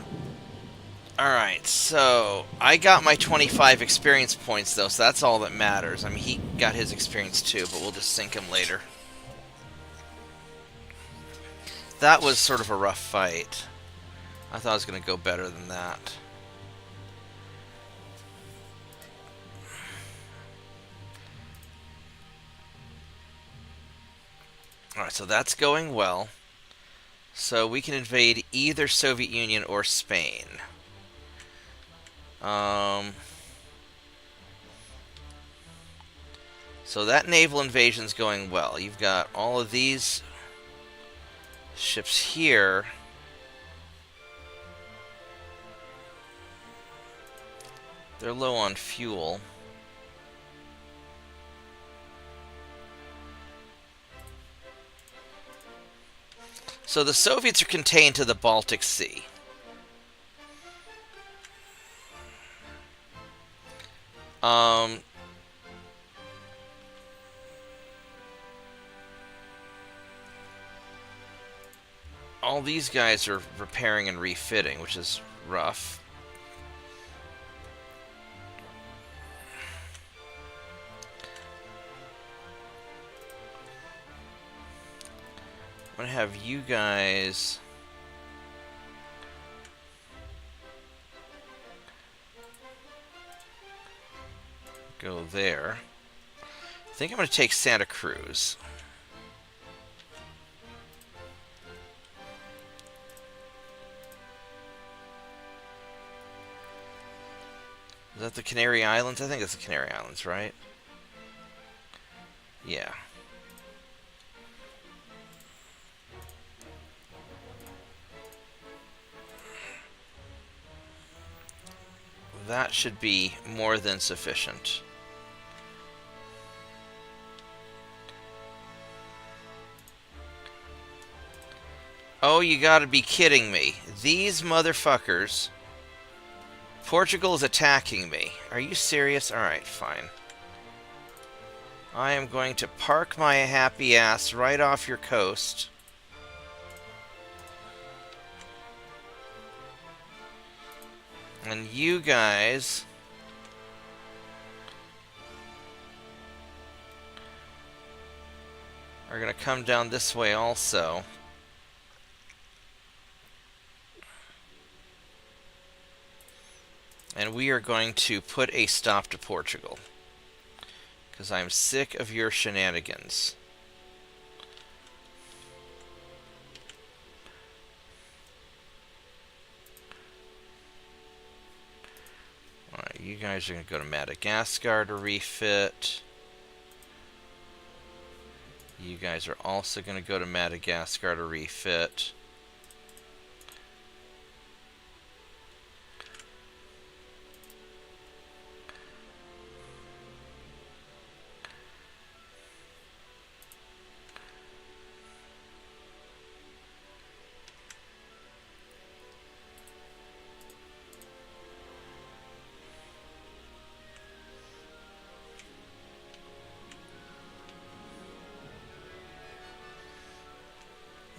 Alright, so I got my 25 experience points though, so that's all that matters. I mean, he got his experience too, but we'll just sink him later. That was sort of a rough fight. I thought it was going to go better than that. Alright, so that's going well. So we can invade either Soviet Union or Spain. So that naval invasion's going well. You've got all of these ships here. They're low on fuel. So the Soviets are contained to the Baltic Sea. All these guys are repairing and refitting, which is rough. I'm gonna have you guys go there. I think I'm gonna take Santa Cruz. Is that the Canary Islands? I think it's the Canary Islands, right? Yeah. That should be more than sufficient. Oh, you gotta be kidding me. These motherfuckers... Portugal is attacking me. Are you serious? Alright, fine. I am going to park my happy ass right off your coast. And you guys... are going to come down this way also. And we are going to put a stop to Portugal. Because I'm sick of your shenanigans. Alright, you guys are going to go to Madagascar to refit. You guys are also going to go to Madagascar to refit.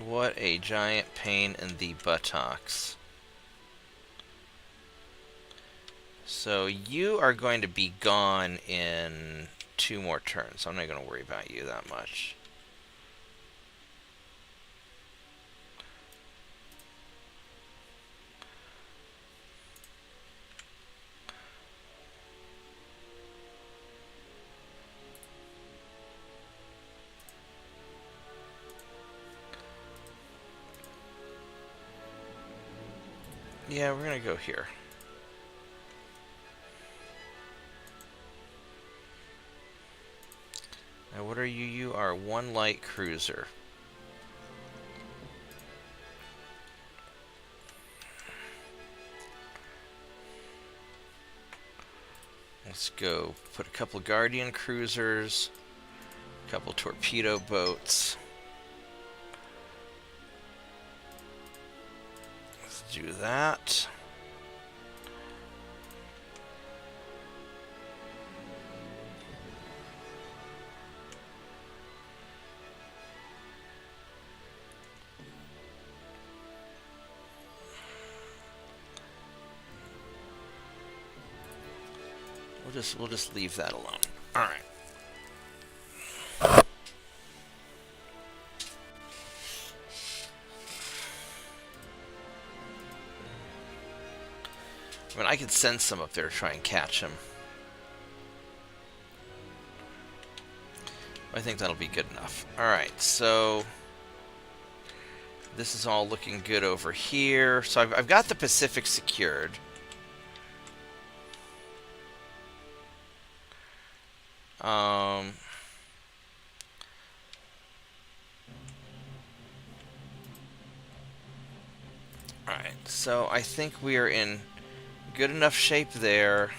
What a giant pain in the buttocks. So you are going to be gone in 2 more turns. I'm not going to worry about you that much. Yeah, we're going to go here. Now, what are you? You are 1 light cruiser. Let's go put a couple Guardian cruisers, a couple torpedo boats. Let's do that. We'll just leave that alone. All right. I mean, I could send some up there to try and catch him. I think that'll be good enough. Alright, so this is all looking good over here. So I've got the Pacific secured. Alright, so I think we are in good enough shape there.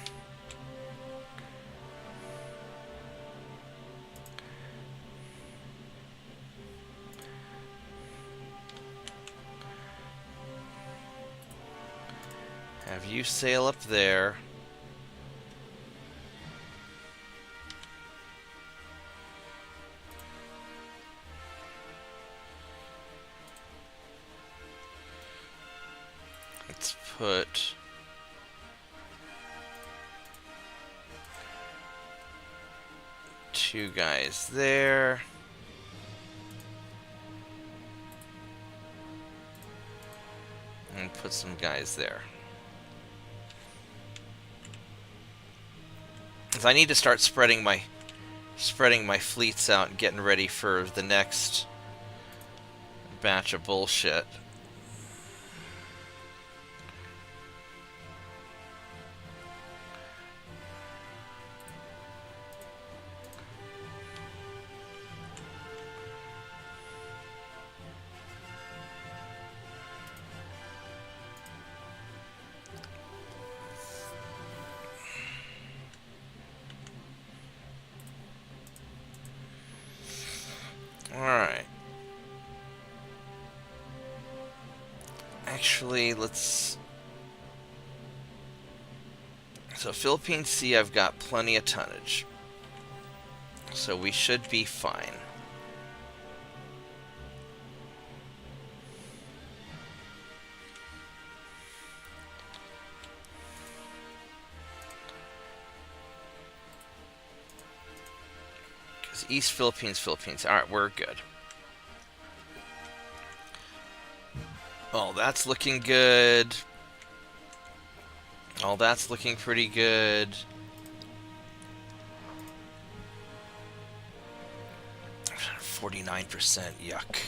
Have you sail up there. Let's put two guys there. And put some guys there. I need to start spreading my fleets out and getting ready for the next batch of bullshit. Alright. Actually, let's... So, Philippine Sea, I've got plenty of tonnage. So, we should be fine. East Philippines. Alright, we're good. Oh, that's looking good. Oh, that's looking pretty good. %, yuck.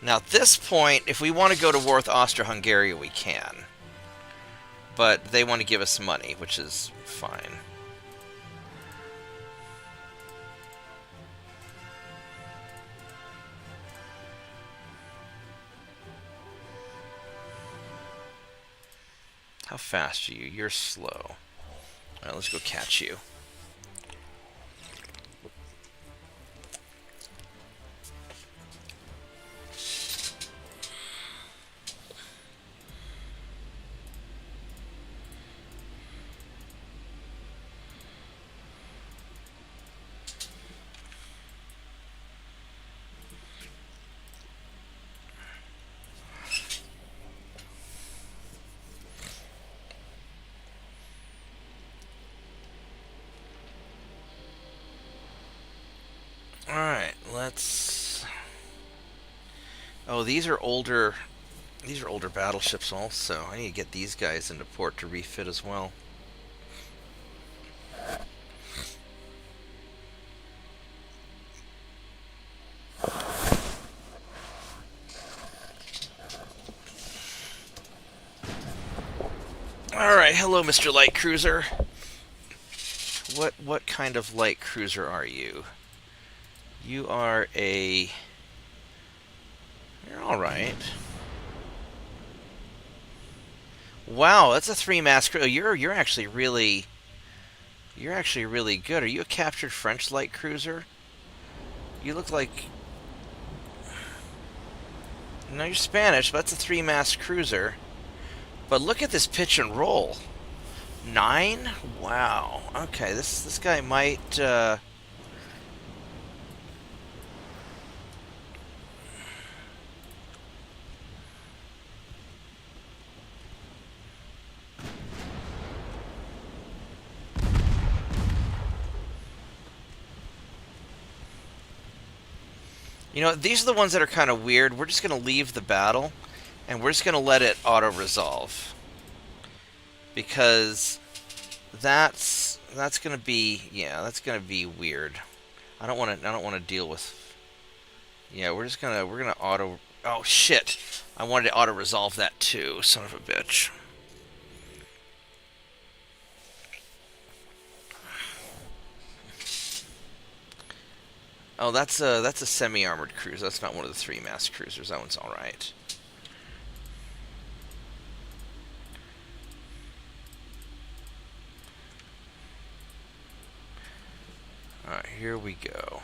Now, at this point, if we want to go to war with Austria-Hungary, we can. But they want to give us money, which is fine. How fast are you? You're slow. Alright, let's go catch you. Alright, let's... Oh, these are older battleships also. I need to get these guys into port to refit as well. Alright, hello Mr. Light Cruiser. What kind of light cruiser are you? You are a... You're alright. Wow, that's a 3-mast cruiser. You're actually really... You're actually really good. Are you a captured French light cruiser? You look like... No, you're Spanish, but that's a 3-mast cruiser. But look at this pitch and roll. 9? Wow. Okay, this guy might... You know, these are the ones that are kind of weird. We're just going to leave the battle, and we're just going to let it auto-resolve. Because that's going to be, yeah, that's going to be weird. I don't want to deal with. Yeah, we're gonna auto. Oh shit! I wanted to auto resolve that too. Son of a bitch. Oh, that's a semi-armored cruiser. That's not one of the three mass cruisers. That one's all right. All right, here we go.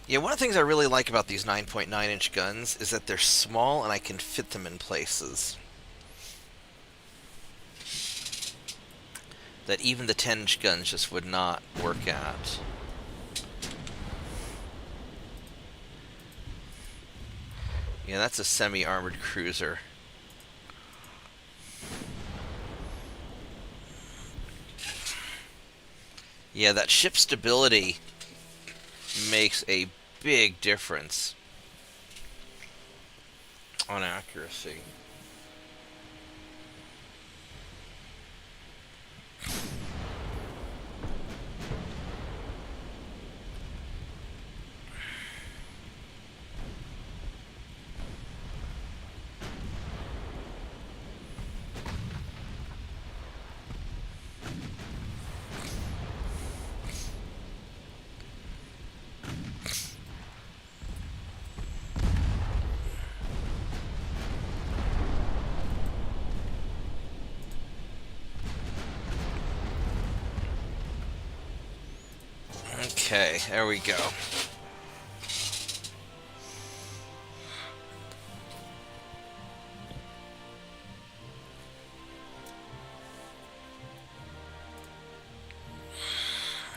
Yeah, one of the things I really like about these 9.9-inch guns is that they're small and I can fit them in places that even the 10-inch guns just would not work at. Yeah, that's a semi-armored cruiser. Yeah, that ship stability makes a big difference on accuracy. Okay, there we go.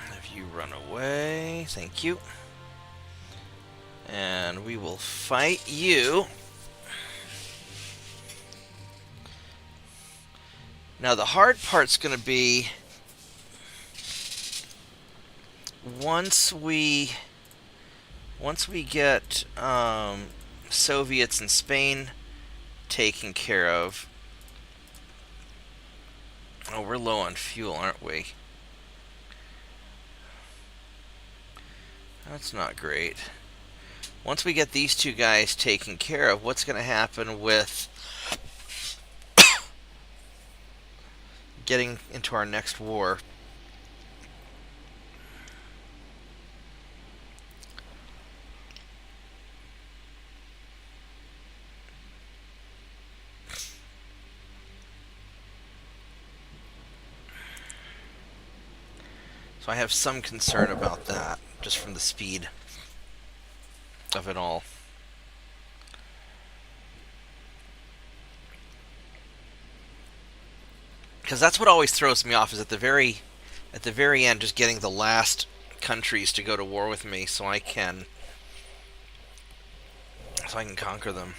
Have you run away? Thank you. And we will fight you. Now the hard part's going to be once we get Soviets and Spain taken care of. Oh, we're low on fuel, aren't we? That's not great. Once we get these two guys taken care of, what's going to happen with getting into our next war? So I have some concern about that, just from the speed of it all. Because that's what always throws me off, is at the very end, just getting the last countries to go to war with me so I can conquer them.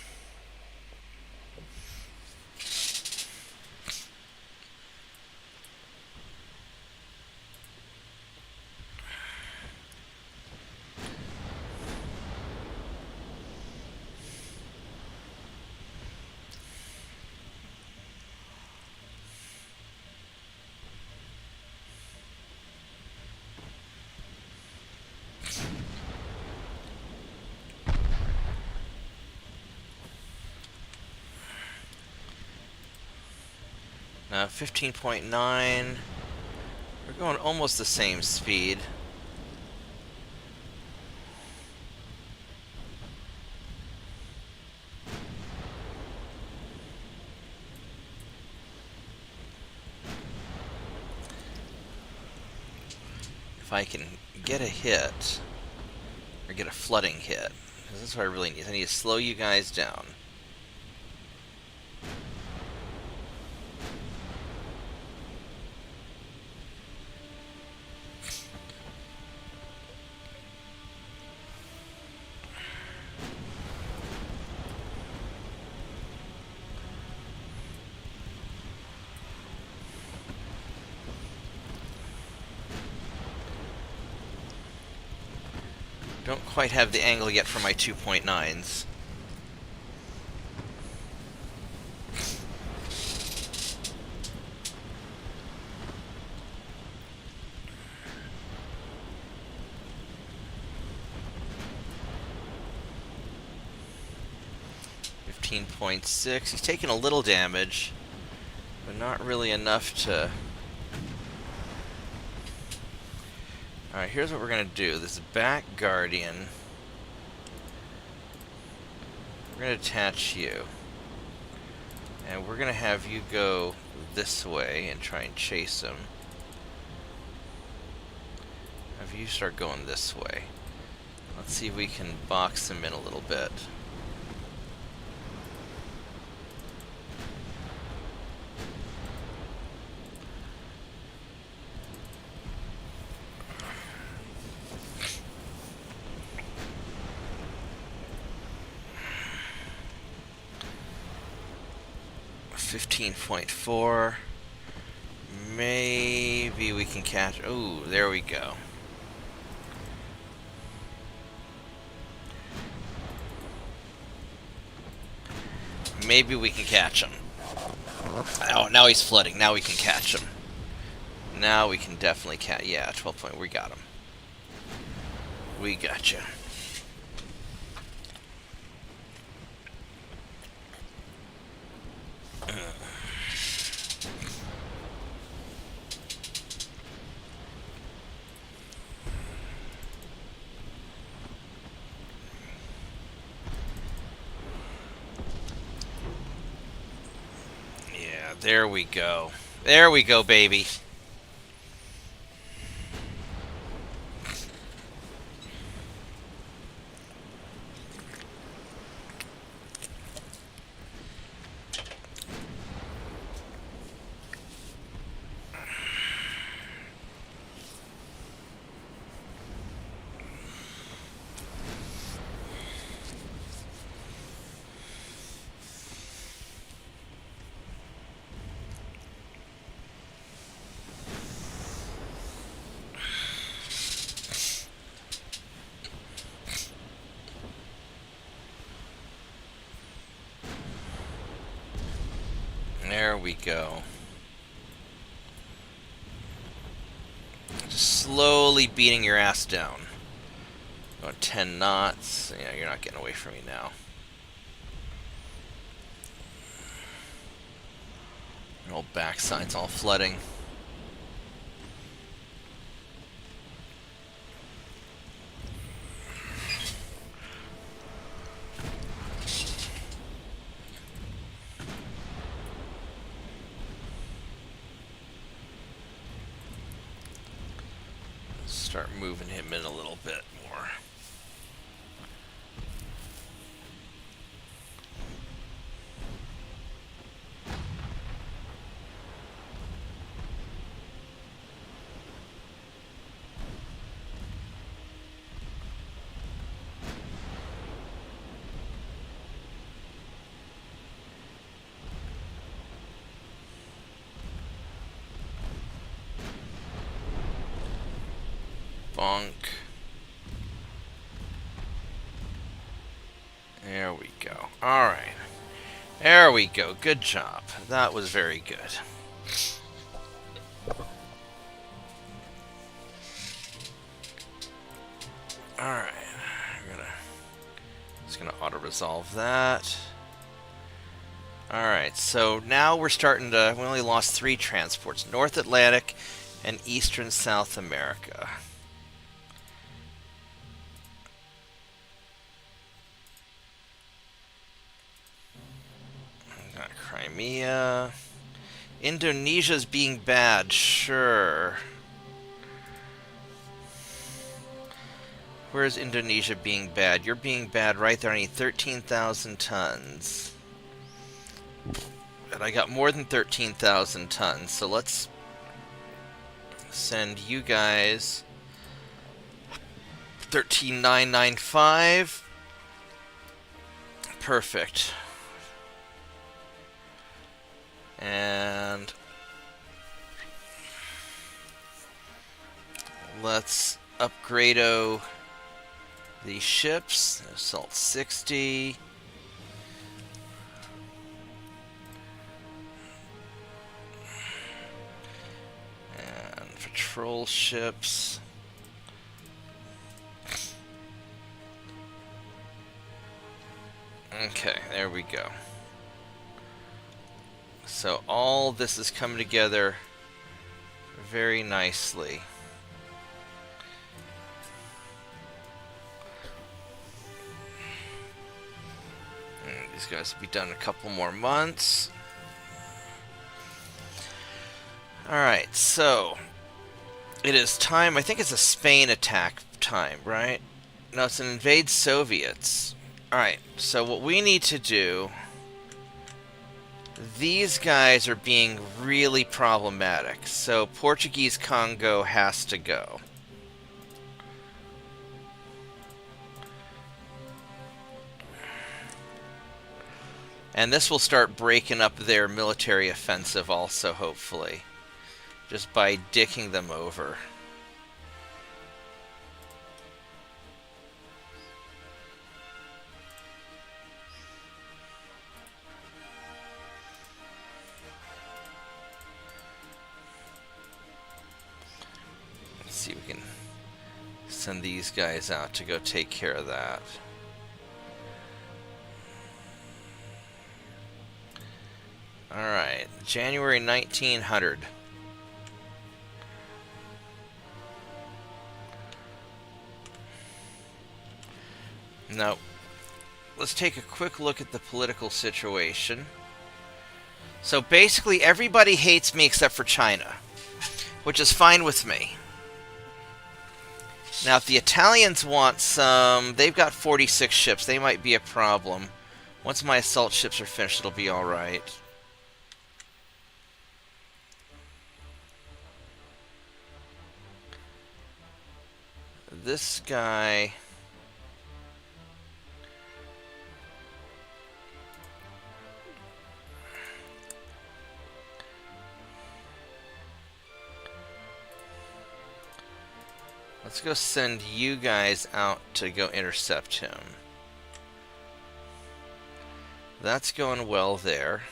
Now 15.9. We're going almost the same speed. If I can get a hit, or get a flooding hit, because that's what I really need. I need to slow you guys down. Don't quite have the angle yet for my 2.9s. .6. He's taking a little damage, but not really enough to... Alright, here's what we're going to do. This back guardian, we're going to attach you. And we're going to have you go this way and try and chase him. Have you start going this way. Let's see if we can box him in a little bit. .4. Maybe we can catch... Oh, there we go. Maybe we can catch him. Oh, now he's flooding. Now we can catch him. Now we can definitely catch... Yeah, 12 point. We got him. We got you. There we go. There we go, baby. There we go. Just slowly beating your ass down. Going 10 knots. Yeah, you're not getting away from me now. Your old backside's all flooding. Start moving him in a little bit more. Bonk. There we go. Alright. There we go. Good job. That was very good. Alright. Just gonna auto-resolve that. Alright, so now we're starting to... We only lost 3 transports. North Atlantic and Eastern South America. Crimea. Indonesia's being bad, sure. Where's Indonesia being bad? You're being bad right there. I need 13,000 tons. And I got more than 13,000 tons, so let's send you guys 13,995. Perfect. And let's upgrade these ships. Assault 60. And patrol ships. Okay, there we go. So all this is coming together very nicely. And these guys will be done in a couple more months. Alright, so it is time. I think it's a Spain attack time, right? No, it's an invade Soviets. Alright, so what we need to do... These guys are being really problematic, so Portuguese Congo has to go. And this will start breaking up their military offensive also, hopefully. Just by dicking them over. See if we can send these guys out to go take care of that. Alright, January 1900. Now, let's take a quick look at the political situation. So basically everybody hates me except for China, which is fine with me. Now, if the Italians want some... They've got 46 ships. They might be a problem. Once my assault ships are finished, it'll be alright. This guy... Let's go send you guys out to go intercept him. That's going well there.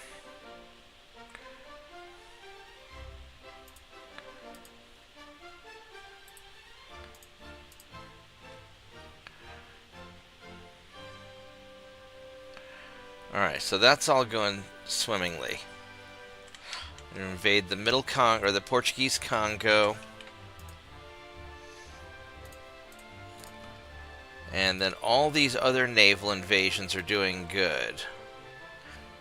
Alright, so that's all going swimmingly. Invade the middle Congo, or the Portuguese Congo. And then all these other naval invasions are doing good.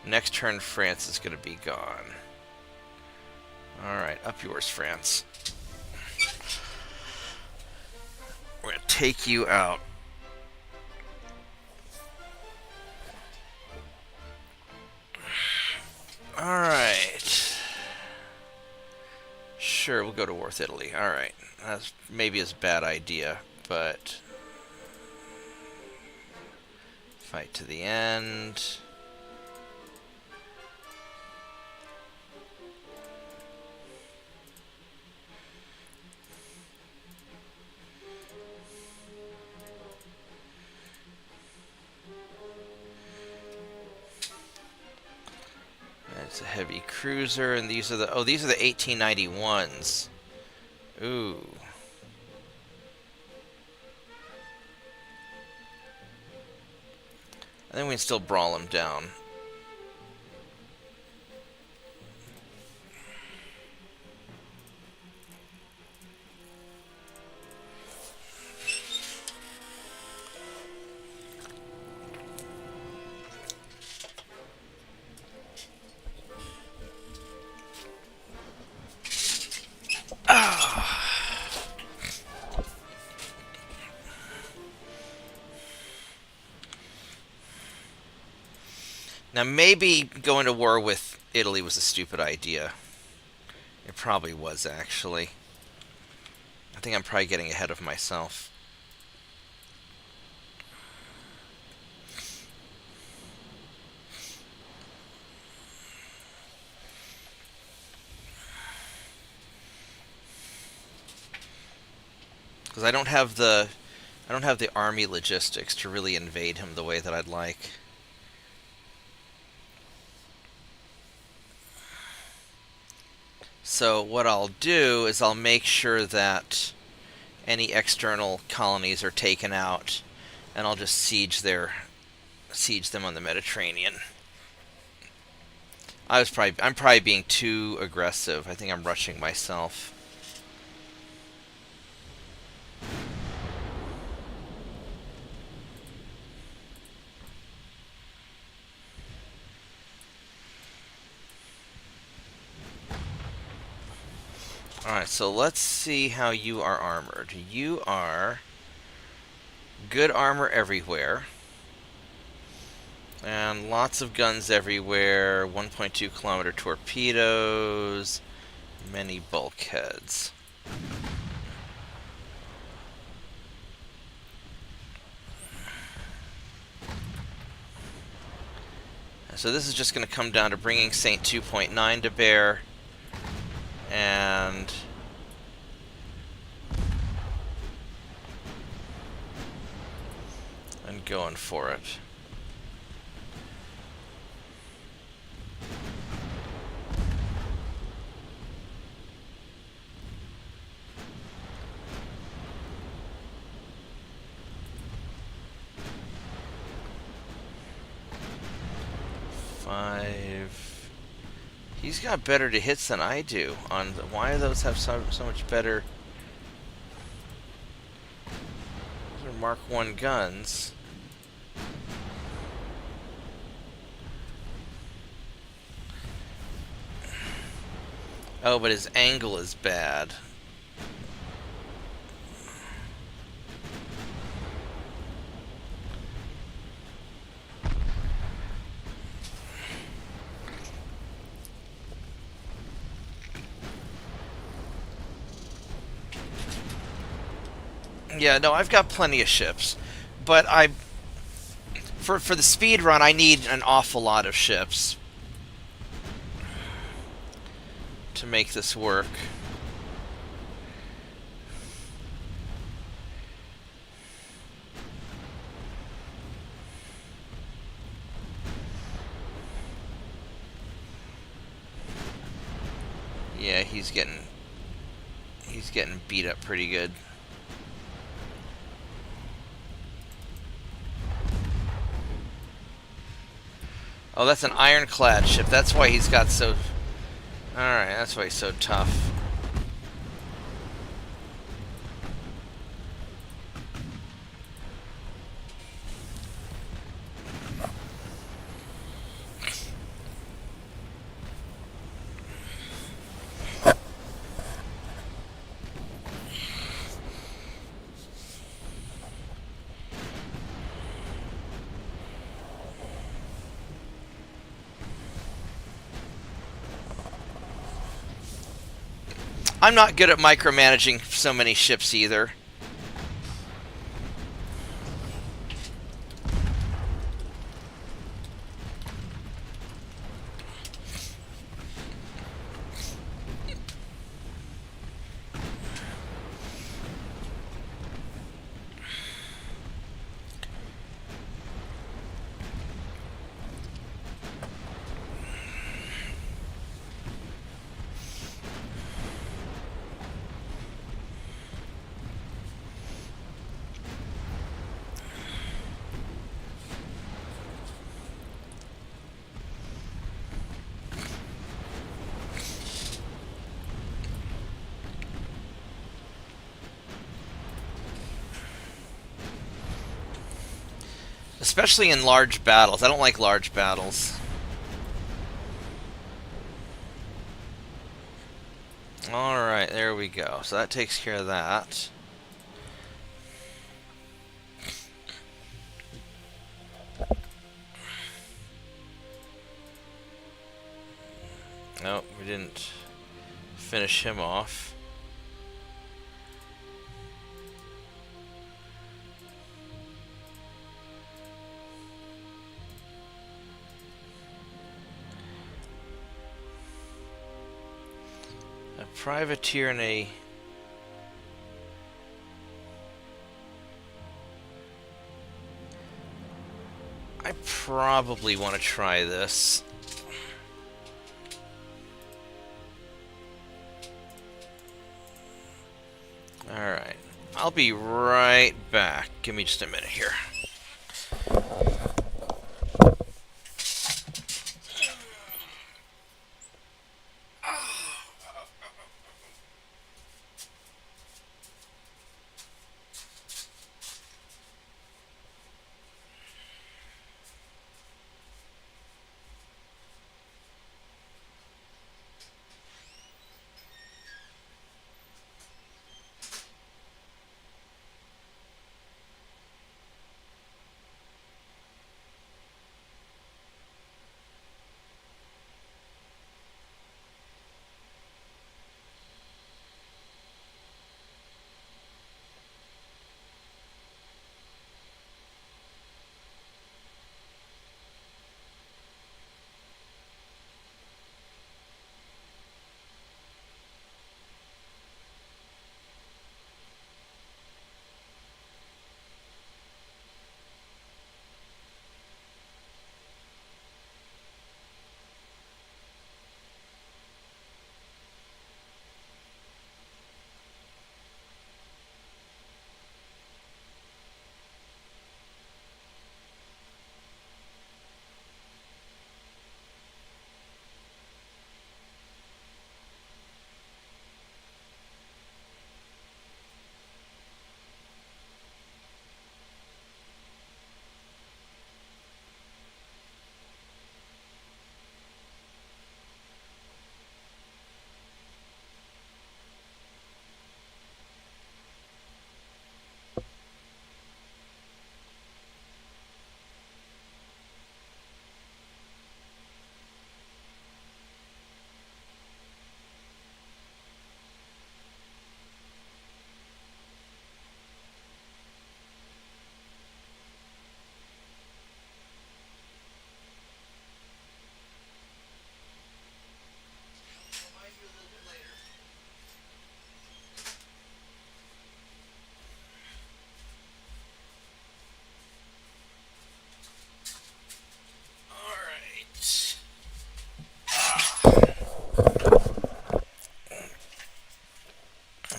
Next turn, France is going to be gone. Alright, up yours, France. We're going to take you out. Alright. Sure, we'll go to war with Italy. Alright. That's maybe a bad idea, but... Fight to the end. That's a heavy cruiser, and these are the... Oh, these are the 1891s. Ooh. I think we can still brawl him down. Now, maybe going to war with Italy was a stupid idea. It probably was, actually. I think I'm probably getting ahead of myself. Because I don't have the I don't have the army logistics to really invade him the way that I'd like. So what I'll do is I'll make sure that any external colonies are taken out, and I'll just siege them on the Mediterranean. I'm probably being too aggressive. I think I'm rushing myself. Alright, so let's see how you are armored. You are good armor everywhere. And lots of guns everywhere. 1.2 kilometer torpedoes. Many bulkheads. So this is just going to come down to bringing Saint 2.9 to bear. And going for it. He's got better to hits than I do. Why do those have so much better? Those are Mark 1 guns. Oh, but his angle is bad. Yeah, no, I've got plenty of ships, but for the speed run, I need an awful lot of ships to make this work. Yeah, he's getting beat up pretty good. Oh, that's an ironclad ship. That's why he's got so... Alright, that's why he's so tough. I'm not good at micromanaging so many ships either. Especially in large battles. I don't like large battles. Alright, there we go. So that takes care of that. Nope, we didn't finish him off. A privateer and a... probably want to try this. Alright. I'll be right back. Give me just a minute here.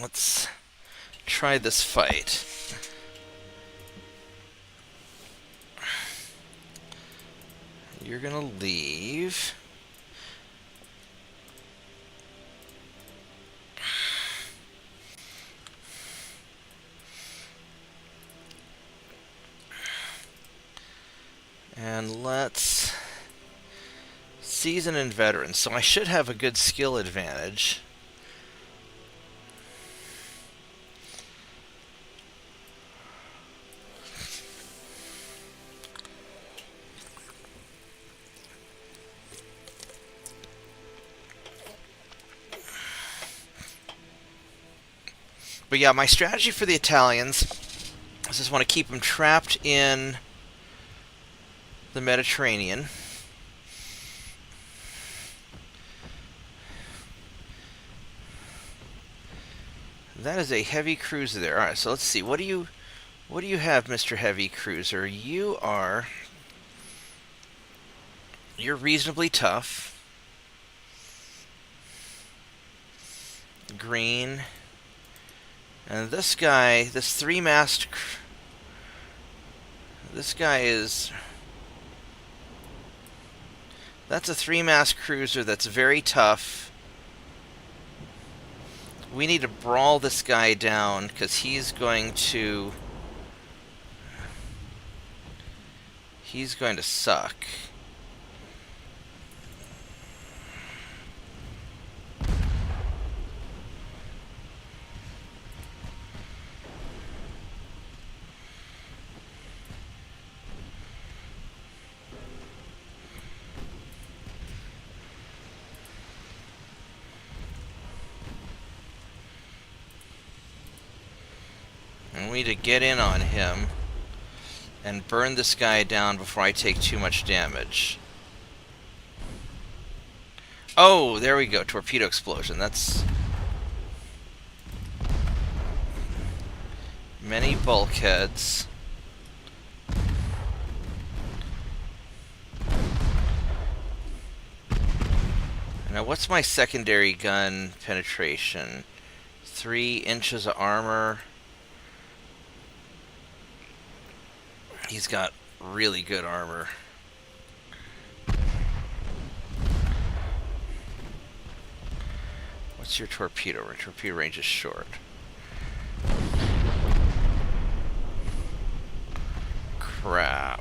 Let's try this fight. You're gonna leave. And let's season and veteran. So I should have a good skill advantage. But yeah, my strategy for the Italians is just want to keep them trapped in the Mediterranean. That is a heavy cruiser there. All right, so let's see. What do you have, Mr. Heavy Cruiser? You're reasonably tough. Green. And this guy, this three-mast, this guy is, that's a three-mast cruiser that's very tough. We need to brawl this guy down because he's going to suck. And we need to get in on him and burn this guy down before I take too much damage. Oh, there we go. Torpedo explosion. That's many bulkheads. Now, what's my secondary gun penetration? 3 inches of armor. He's got really good armor. What's your torpedo range? Torpedo range is short. Crap.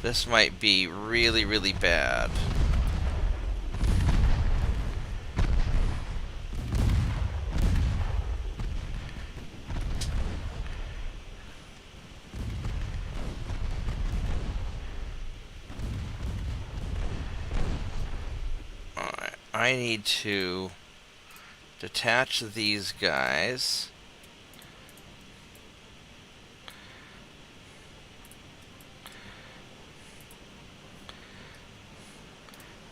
This might be really, really bad. Alright, I need to detach these guys.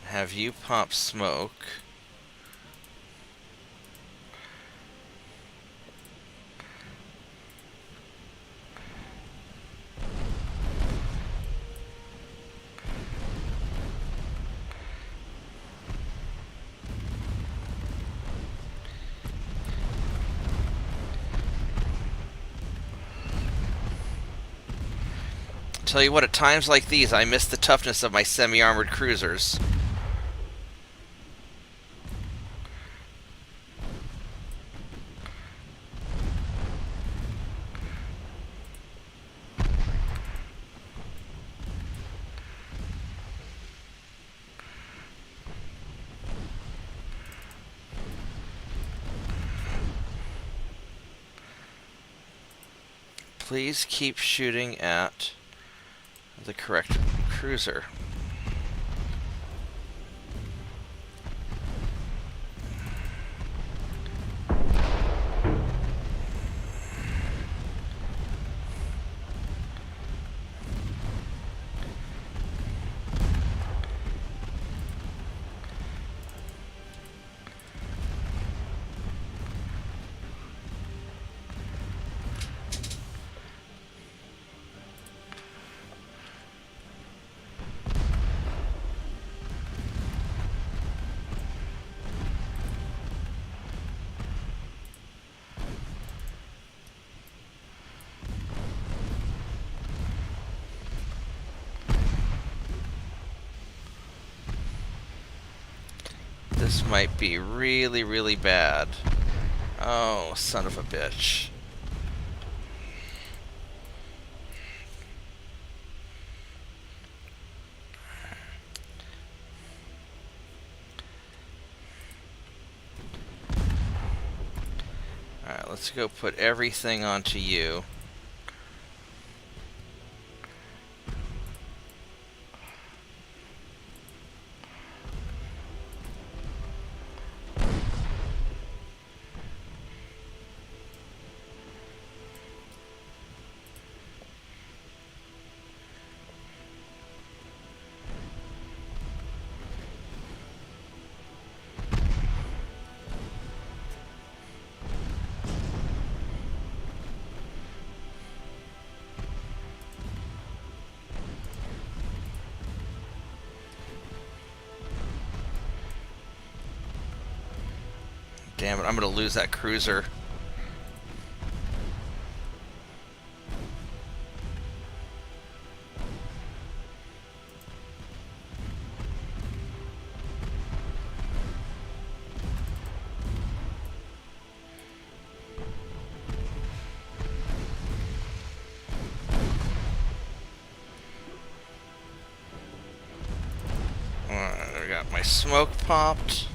Have you pump smoke. Tell you what, at times like these, I miss the toughness of my semi-armored cruisers. Please keep shooting at the correct cruiser. This might be really, really bad. Oh, son of a bitch. Alright, let's go put everything onto you. Damn it, I'm gonna lose that cruiser. I got my smoke popped.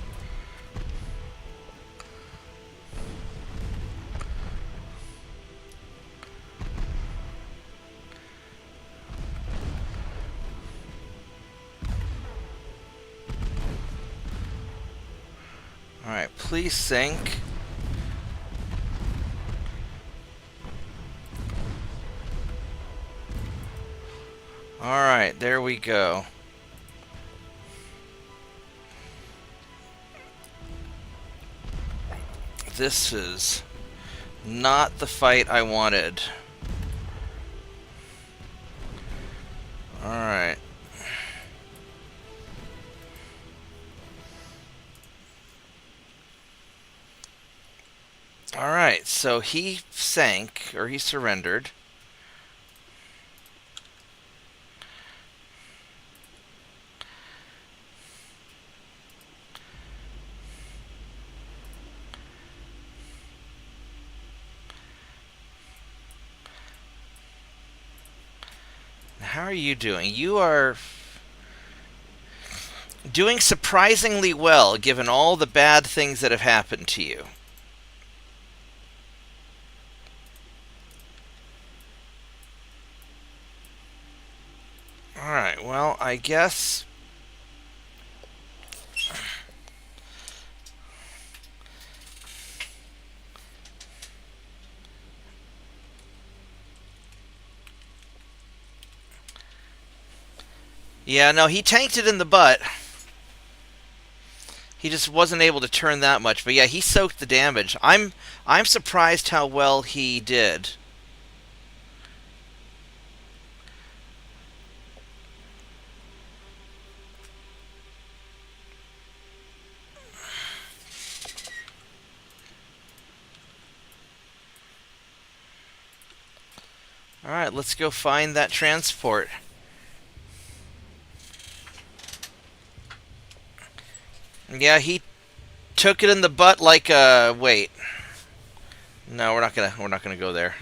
Alright, please sink. Alright, there we go. This is not the fight I wanted. Alright. so he sank, or he surrendered. How are you doing? You are doing surprisingly well, given all the bad things that have happened to you. Alright, well, I guess... Yeah, no, he tanked it in the butt. He just wasn't able to turn that much. But yeah, he soaked the damage. I'm surprised how well he did. Alright, let's go find that transport. Yeah, he took it in the butt like wait. No, we're not gonna go there.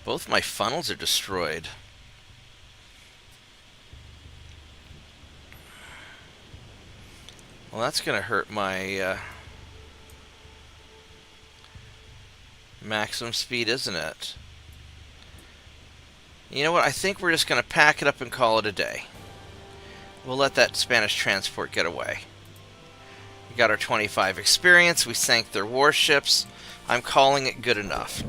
Both my funnels are destroyed. Well, that's gonna hurt my maximum speed, isn't it? You know what? I think we're just gonna pack it up and call it a day. We'll let that Spanish transport get away. We got our 25 experience. We sank their warships. I'm calling it good enough.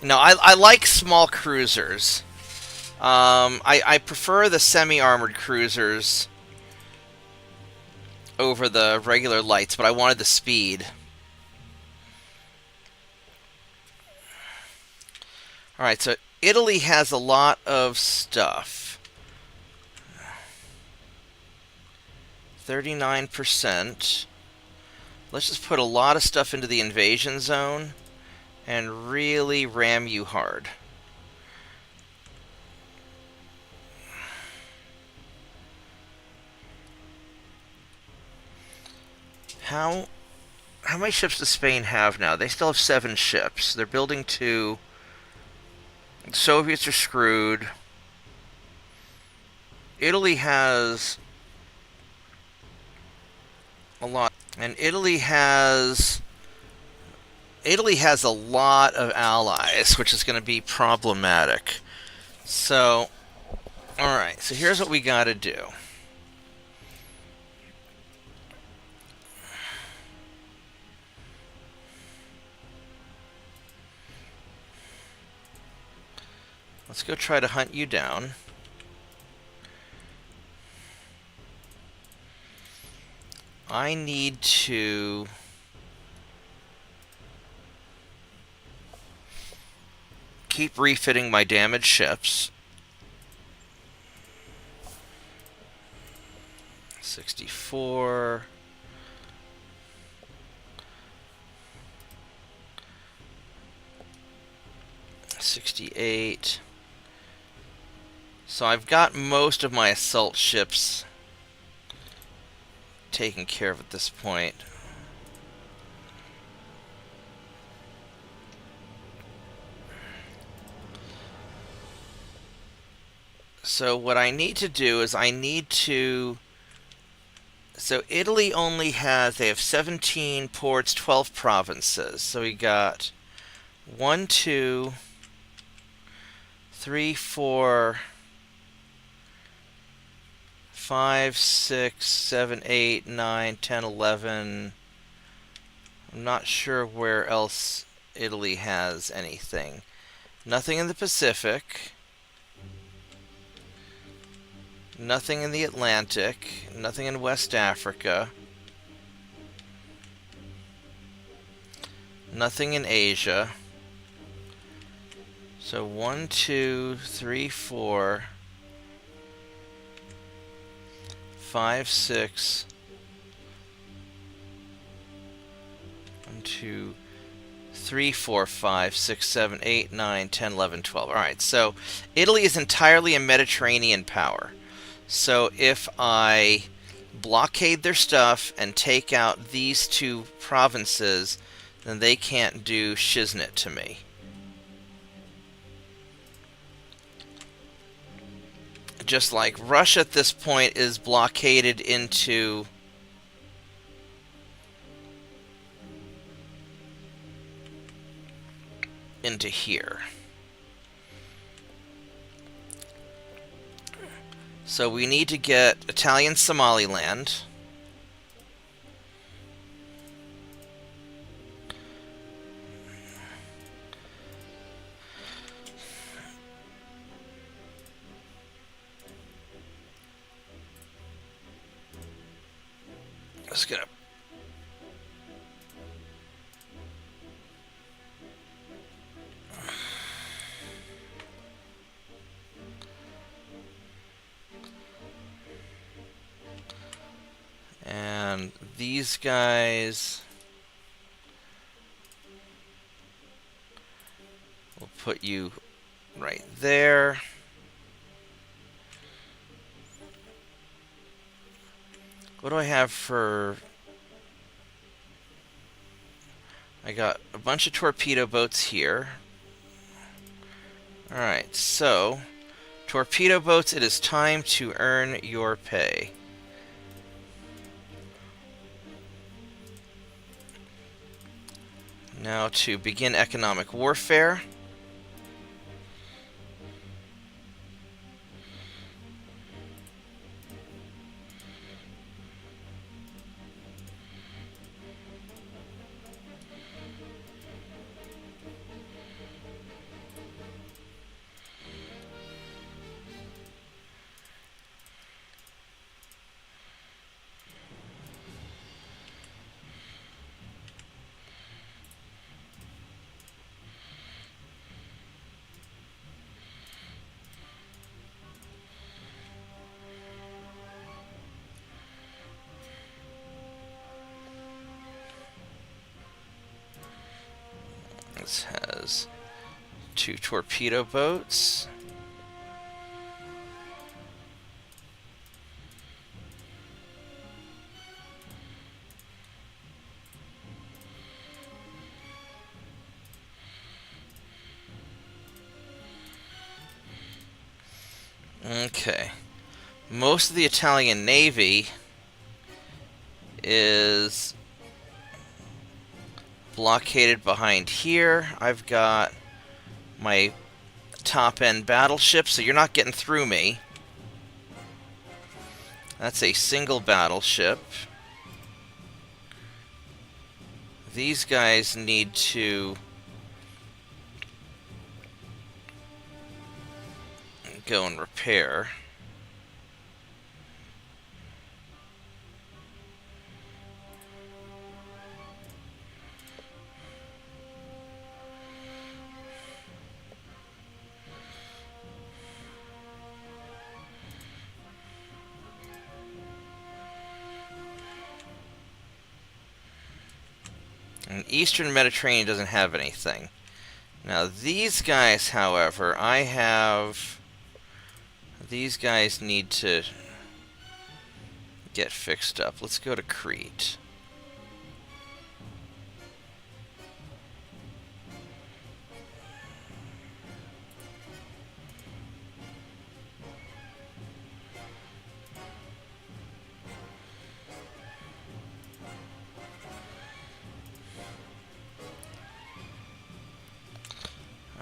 No, I like small cruisers. I prefer the semi-armored cruisers over the regular lights, but I wanted the speed. Alright, so Italy has a lot of stuff. 39%. Let's just put a lot of stuff into the invasion zone and really ram you hard. How many ships does Spain have now? They still have 7 ships. They're building 2. The Soviets are screwed. Italy has a lot, and Italy has a lot of allies, which is going to be problematic. So, alright, so here's what we got to do. Let's go try to hunt you down. I need to keep refitting my damaged ships. 64. $68. So I've got most of my assault ships taken care of at this point. So what I need to do is so Italy only has, they have 17 ports, 12 provinces. So we got 1, 2, 3, 4, 5, 6, 7, 8, 9, 10, 11. I'm not sure where else Italy has anything. Nothing in the Pacific. Nothing in the Atlantic. Nothing in West Africa. Nothing in Asia. So 1, 2, 3, 4, 5, 6. 1, 2, 3, 4, 5, 6, 7, 8, 9, 10, 11, 12. All right, so Italy is entirely a Mediterranean power. So if I blockade their stuff and take out these two provinces, then they can't do shiznit to me. Just like Russia at this point is blockaded into here. So we need to get Italian Somaliland. Let's get up. And these guys, we'll put you right there. What do I have for... I got a bunch of torpedo boats here. Alright, so torpedo boats, it is time to earn your pay. Now to begin economic warfare. This has 2 torpedo boats. Okay. Most of the Italian Navy is blockaded behind here. I've got my top-end battleship, so you're not getting through me. That's a single battleship. These guys need to go and repair. And Eastern Mediterranean doesn't have anything. Now these guys, however, these guys need to get fixed up. Let's go to Crete.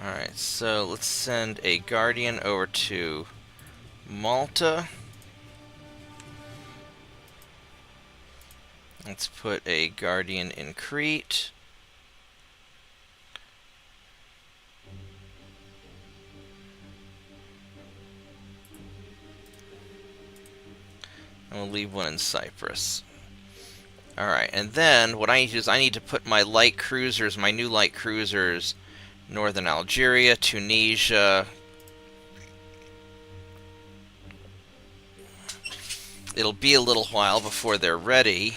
Alright, so let's send a Guardian over to Malta. Let's put a Guardian in Crete. And we'll leave one in Cyprus. Alright, and then what I need to do is I need to put my light cruisers, my new light cruisers, northern Algeria, Tunisia, It'll be a little while before they're ready.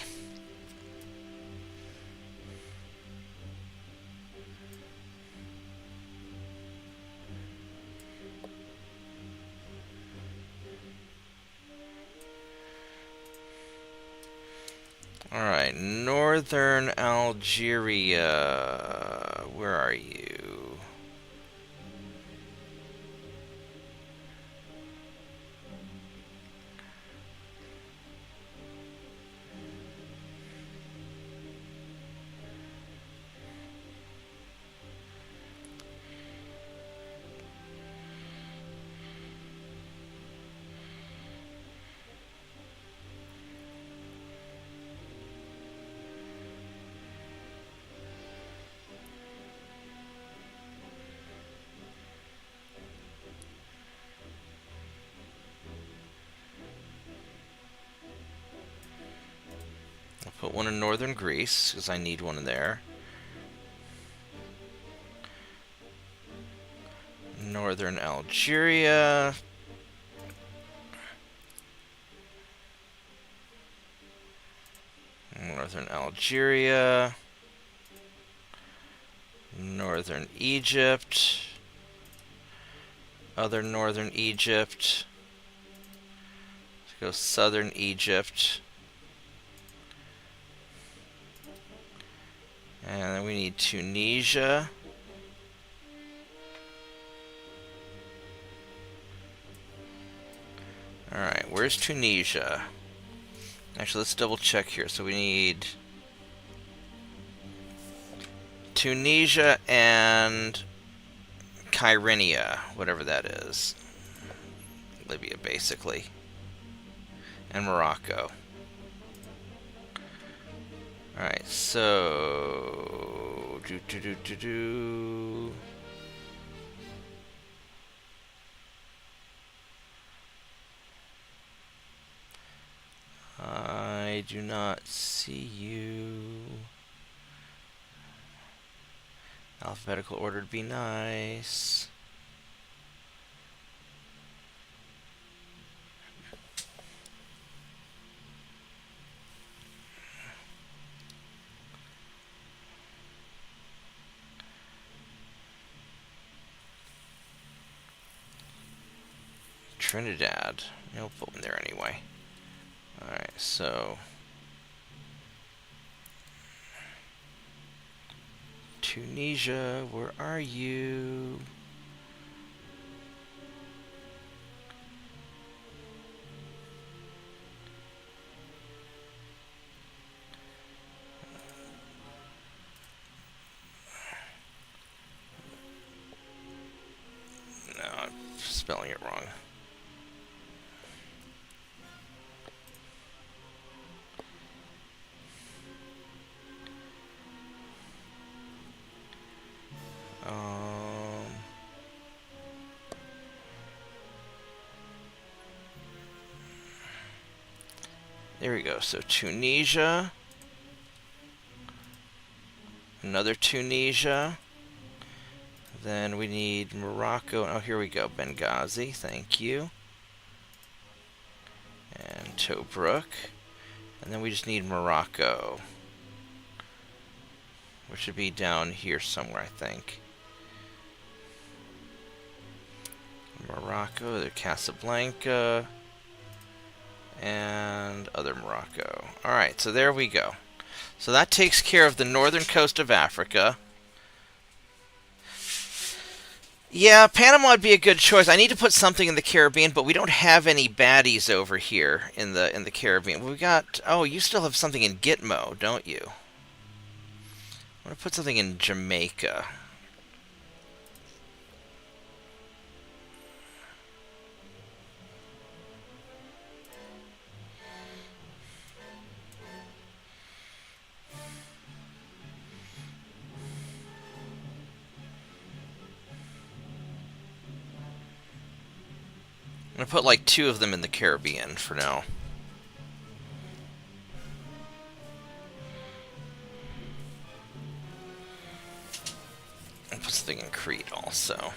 Alright, Northern Algeria. Where are you? I'll put one in northern Greece, because I need one in there. Northern Algeria. Northern Algeria. Northern Egypt. Other northern Egypt. Let's go southern Egypt. And then we need Tunisia. Alright, where's Tunisia? Actually, let's double check here. So we need Tunisia and Kyrenia, whatever that is. Libya, basically. And Morocco. Alright, so... I do not see you. Alphabetical order would be nice. Trinidad. I'll put one there anyway. Alright, so... Tunisia, where are you? No, I'm spelling it wrong. There we go. So Tunisia, another Tunisia. Then we need Morocco. Oh, here we go. Benghazi. Thank you. And Tobruk. And then we just need Morocco, which should be down here somewhere, I think. Morocco, the Casablanca, and other Morocco. Alright, so there we go. So that takes care of the northern coast of Africa. Yeah, Panama would be a good choice. I need to put something in the Caribbean, but we don't have any baddies over here in the Caribbean. We got... Oh, you still have something in Gitmo, don't you? I'm going to put something in Jamaica. I'm going to put like 2 of them in the Caribbean for now. I'll put something in Crete also.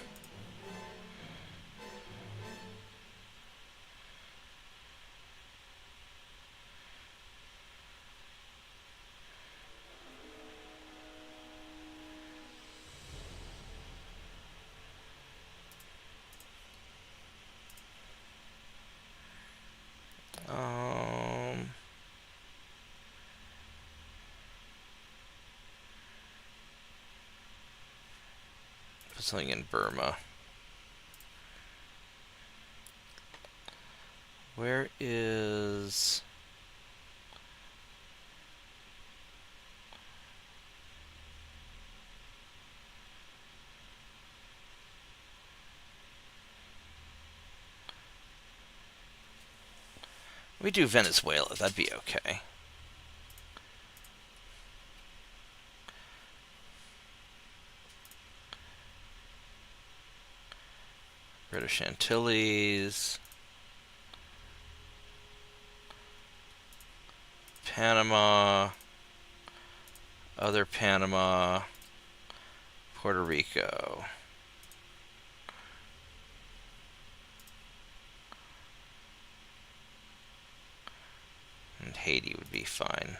something in Burma. Where is... We do Venezuela, that'd be okay. British Antilles. Panama. Other Panama. Puerto Rico. And Haiti would be fine.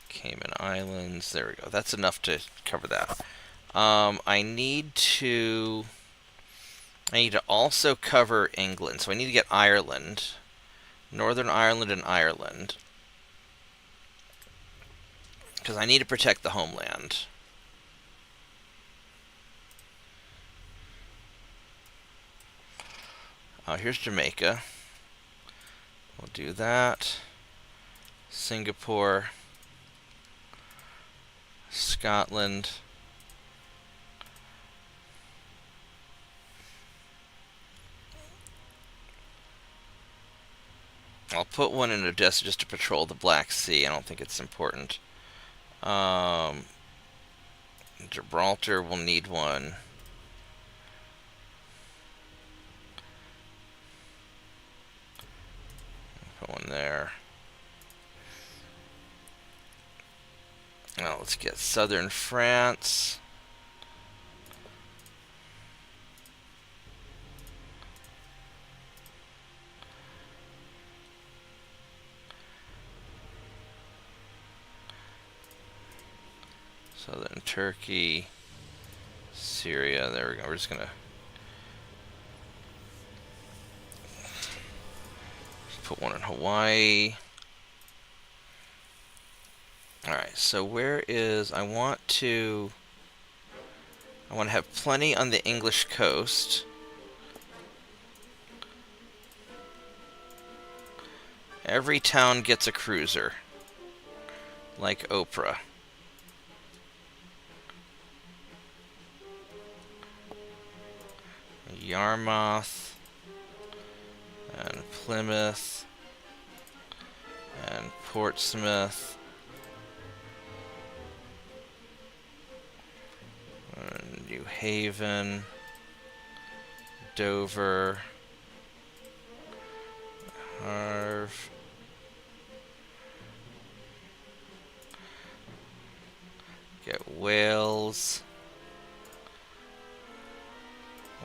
Cayman Islands. There we go. That's enough to cover that. I need to also cover England. So I need to get Ireland. Northern Ireland and Ireland. Because I need to protect the homeland. Here's Jamaica. We'll do that. Singapore. Scotland. I'll put one in Odessa just to patrol the Black Sea. I don't think it's important. Gibraltar will need one. Put one there. Now let's get southern France. Southern Turkey. Syria. There we go. We're just going to put one in Hawaii. Alright, so where is... I want to have plenty on the English coast. Every town gets a cruiser. Like Oprah. Yarmouth. And Plymouth. And Portsmouth. New Haven, Dover, Havre, get Wales,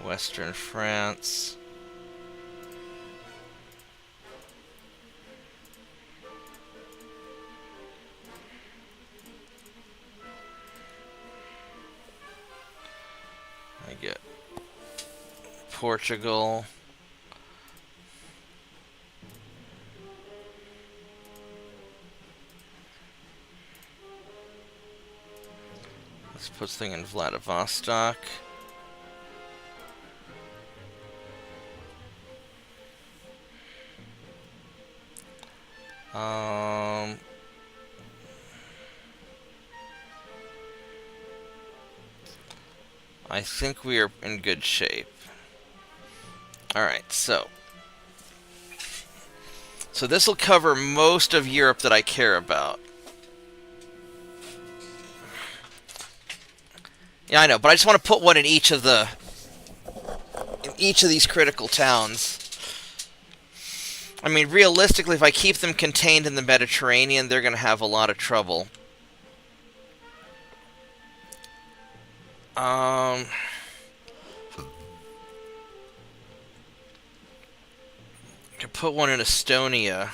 Western France, I get Portugal. Let's put this thing in Vladivostok. I think we are in good shape. Alright, so this will cover most of Europe that I care about. Yeah, I know, but I just want to put one in each of these critical towns. I mean, realistically, if I keep them contained in the Mediterranean, they're going to have a lot of trouble. Could put one in Estonia.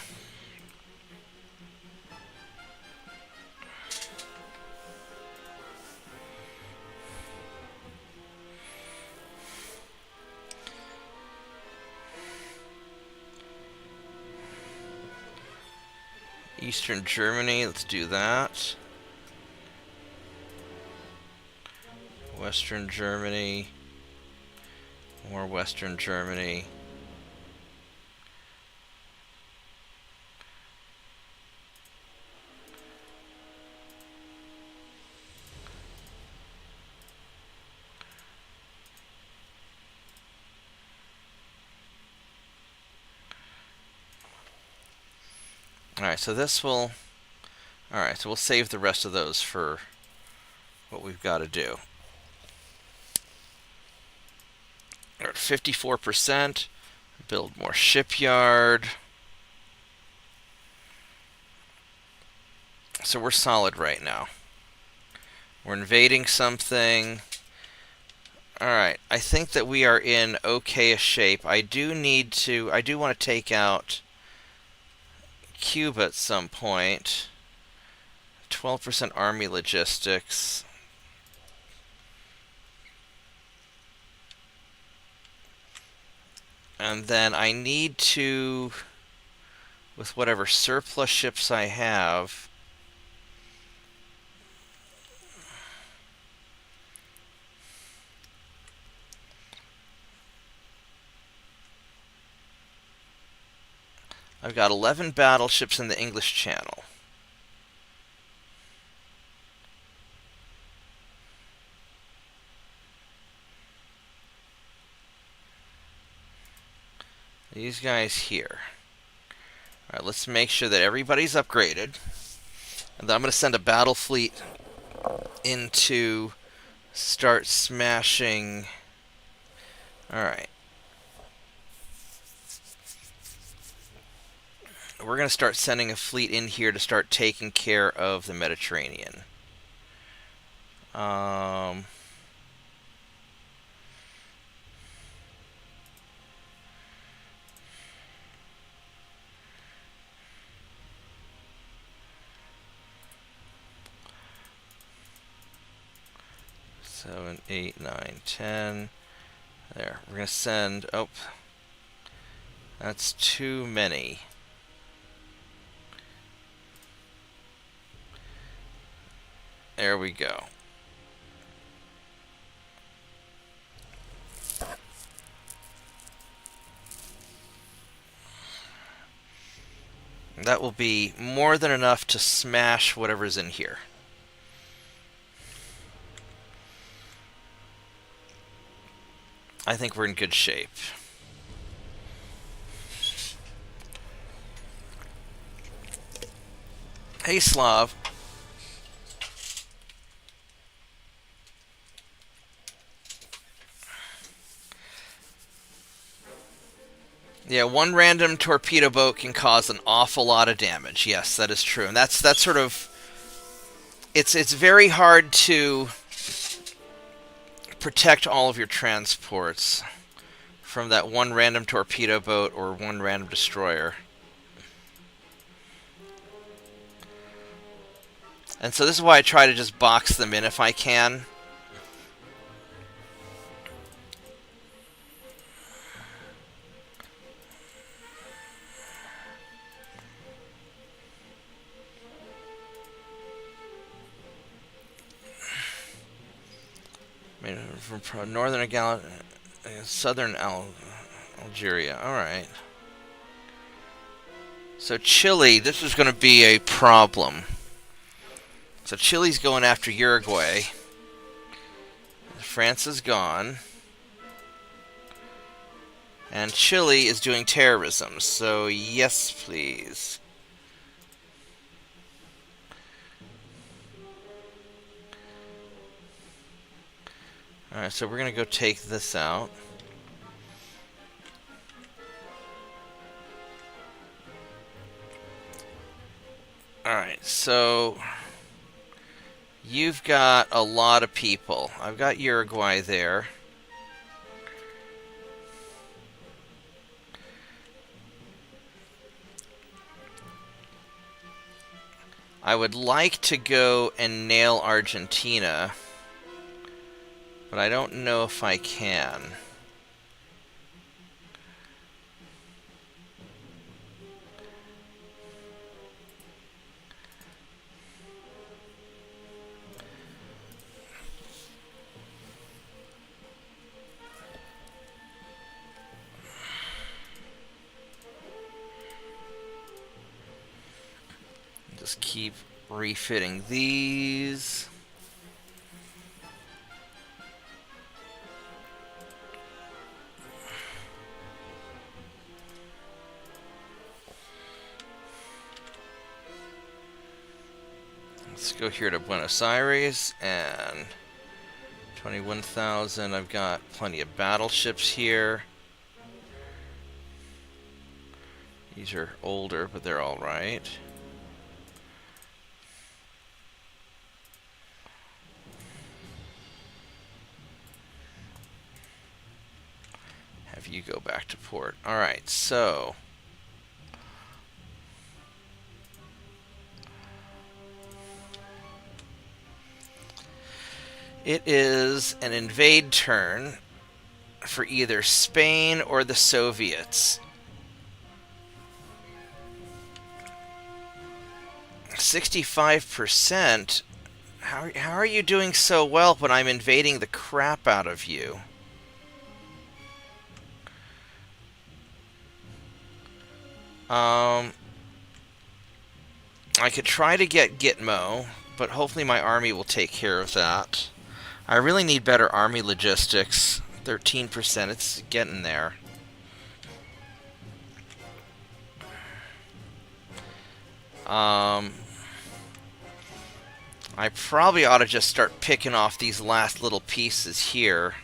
Eastern Germany, let's do that. Western Germany. More Western Germany. Alright, so this will... Alright, so we'll save the rest of those for what we've got to do. We're at 54%. Build more shipyard. So we're solid right now. We're invading something. Alright, I think that we are in okay-ish shape. I do want to take out Cuba at some point. 12% army logistics. And then I need to, with whatever surplus ships I have, I've got 11 battleships in the English Channel. These guys here. Alright, let's make sure that everybody's upgraded. And then I'm going to send a battle fleet in to start smashing. Alright. We're going to start sending a fleet in here to start taking care of the Mediterranean. 7, 8, 9, 10. There. We're going to send... Oh. That's too many. There we go. That will be more than enough to smash whatever's in here. I think we're in good shape. Hey, Slav. Yeah, one random torpedo boat can cause an awful lot of damage. Yes, that is true. And that's sort of... It's very hard to protect all of your transports from that one random torpedo boat or one random destroyer. And so this is why I try to just box them in if I can. From northern southern Algeria. All right. So Chile, this is going to be a problem. So Chile's going after Uruguay. France is gone. And Chile is doing terrorism. So yes, please. Alright, so we're going to go take this out. Alright, so you've got a lot of people. I've got Uruguay there. I would like to go and nail Argentina, but I don't know if I can. Just keep refitting these. Let's go here to Buenos Aires and 21,000. I've got plenty of battleships here. These are older, but they're all right. Have you go back to port. All right, so it is an invade turn for either Spain or the Soviets. 65%? How are you doing so well when I'm invading the crap out of you? I could try to get Gitmo, but hopefully my army will take care of that. I really need better army logistics. 13%, it's getting there. I probably ought to just start picking off these last little pieces here.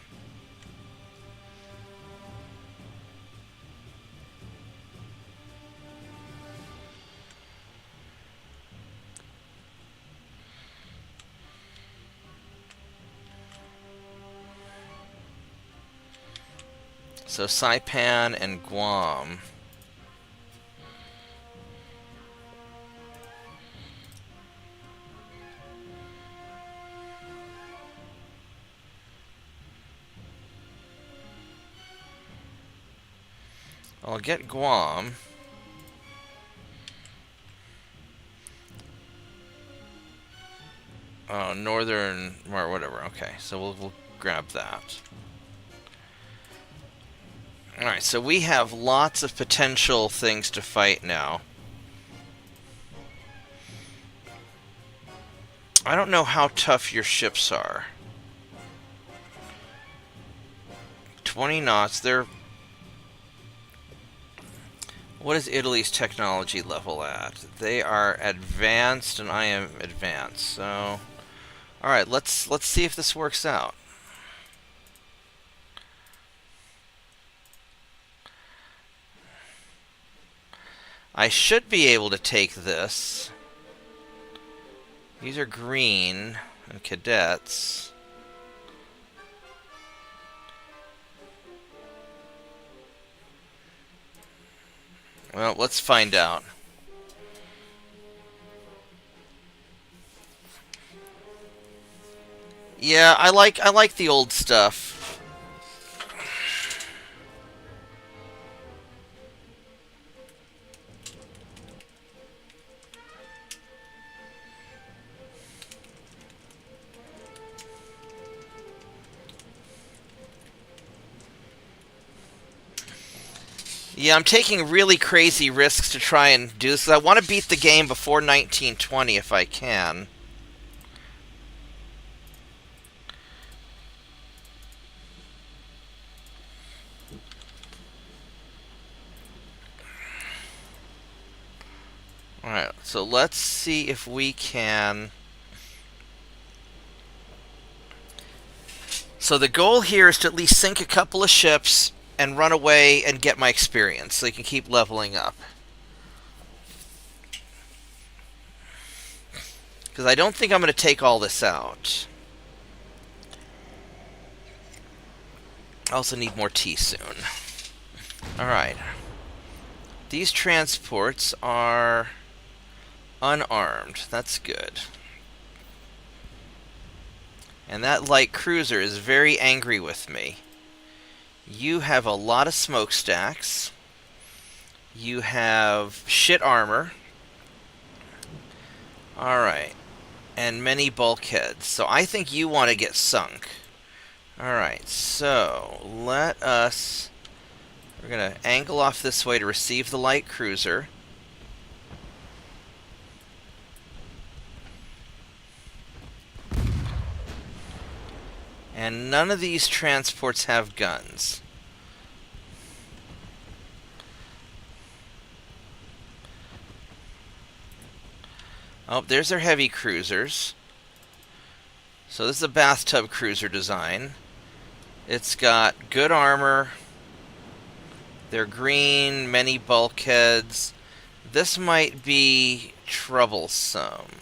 So Saipan and Guam. I'll get Guam. Oh, northern, or whatever. Okay, so we'll grab that. Alright, so we have lots of potential things to fight now. I don't know how tough your ships are. 20 knots, they're... What is Italy's technology level at? They are advanced and I am advanced, so... Alright, let's see if this works out. I should be able to take this. These are green and cadets. Well, let's find out. Yeah, I like the old stuff. Yeah, I'm taking really crazy risks to try and do this. I want to beat the game before 1920 if I can. Alright, so let's see if we can... So the goal here is to at least sink a couple of ships and run away and get my experience so you can keep leveling up. Because I don't think I'm going to take all this out. I also need more tea soon. Alright. These transports are unarmed. That's good. And that light cruiser is very angry with me. You have a lot of smokestacks. You have shit armor. Alright. And many bulkheads. So I think you want to get sunk. Alright, so let us... We're going to angle off this way to receive the light cruiser. And none of these transports have guns. Oh, there's their heavy cruisers. So this is a bathtub cruiser design. It's got good armor. They're green, many bulkheads. This might be troublesome.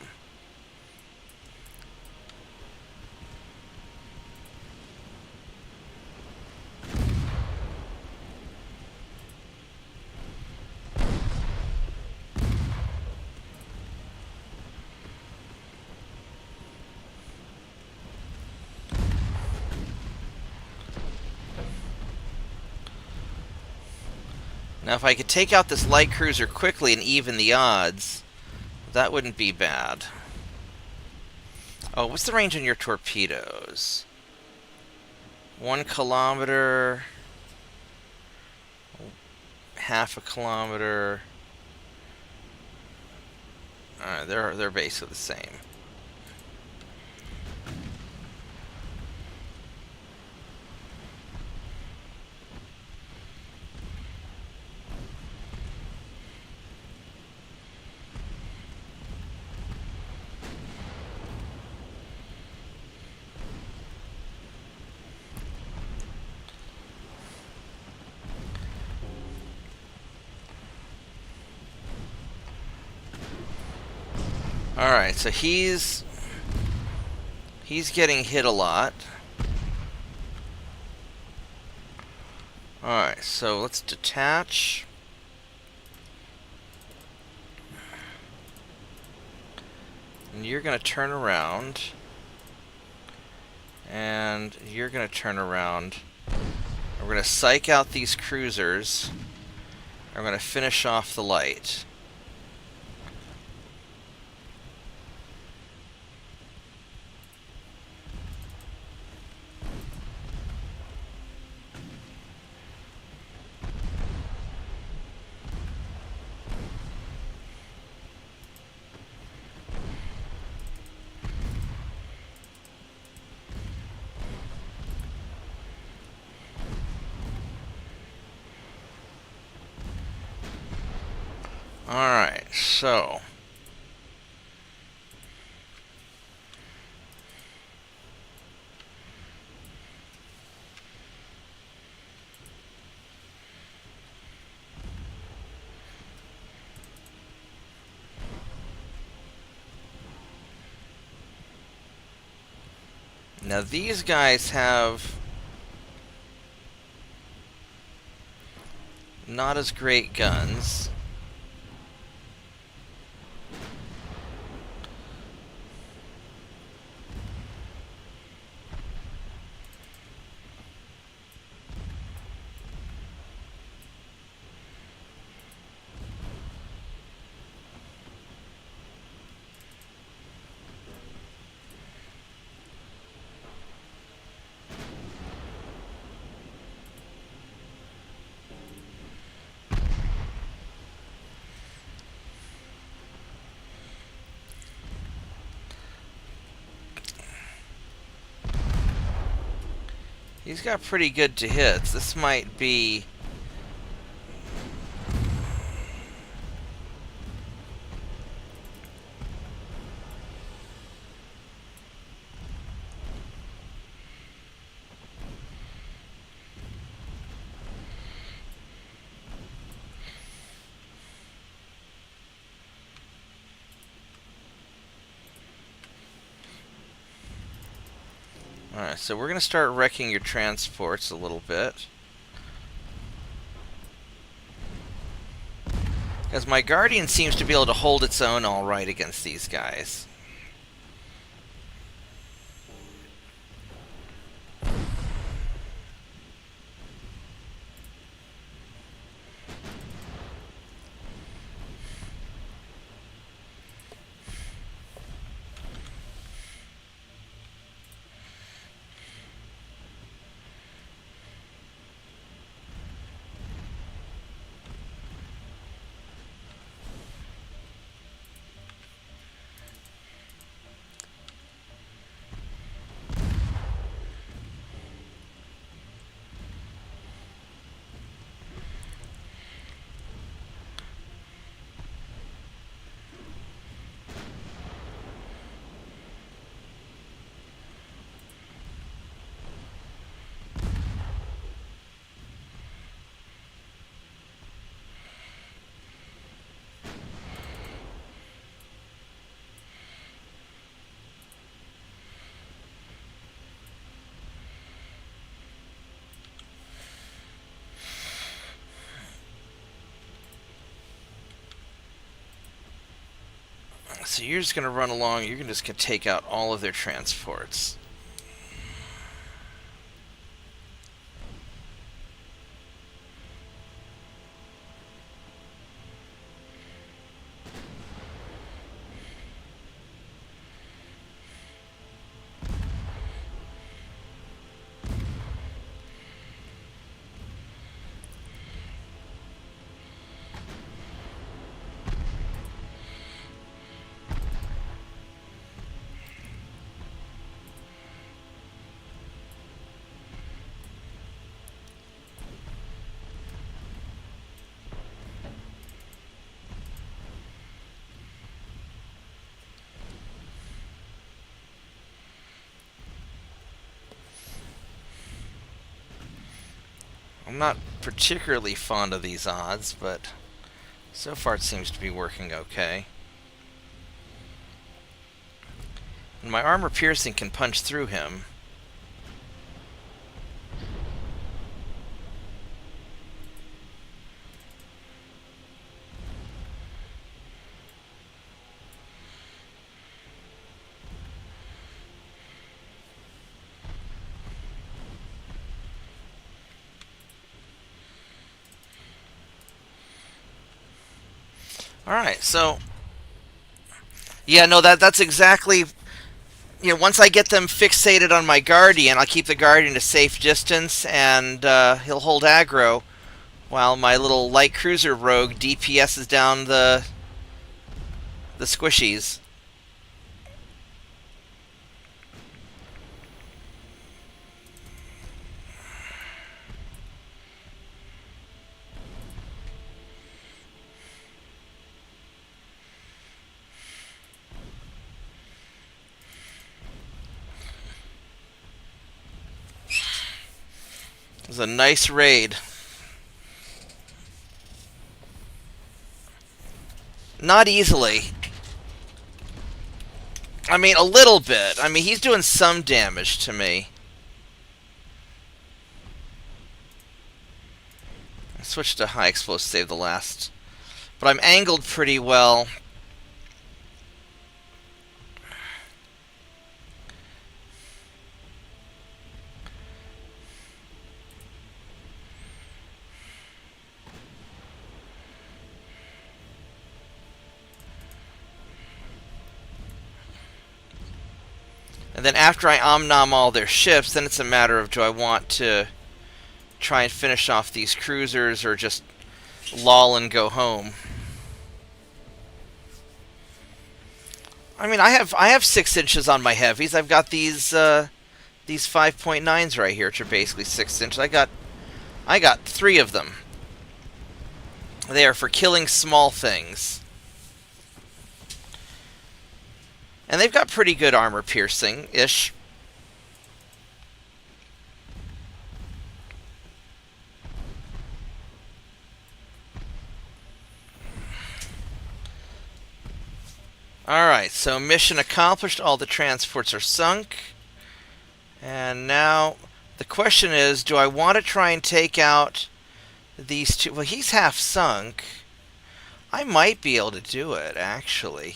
Now, if I could take out this light cruiser quickly and even the odds, that wouldn't be bad. Oh, what's the range on your torpedoes? 1 kilometer, half a kilometer. Alright, they're basically the same. Alright, so he's getting hit a lot. Alright, so let's detach. And you're going to turn around. And you're going to turn around. We're going to psych out these cruisers. And we're going to finish off the light. Alright, so now these guys have not as great guns. He's got pretty good to hits. This might be... Alright, so we're going to start wrecking your transports a little bit. Because my Guardian seems to be able to hold its own alright against these guys. So you're just going to run along. You're just going to take out all of their transports. I'm not particularly fond of these odds, but so far it seems to be working okay. And my armor piercing can punch through him. Alright, so yeah, no, that's exactly, once I get them fixated on my Guardian, I'll keep the Guardian a safe distance, and he'll hold aggro, while my little light cruiser rogue DPSs down the squishies. It was a nice raid. Not easily. I mean, a little bit. I mean, he's doing some damage to me. I switched to high explosive, save the last. But I'm angled pretty well. And then after I omnom all their ships, then it's a matter of, do I want to try and finish off these cruisers or just lull and go home? I mean, I have 6 inches on my heavies. I've got these 5.9s right here, which are basically 6 inches. I got 3 of them. They are for killing small things. And they've got pretty good armor piercing-ish. Alright, so mission accomplished. All the transports are sunk. And now the question is, do I want to try and take out these two? Well, he's half sunk. I might be able to do it, actually.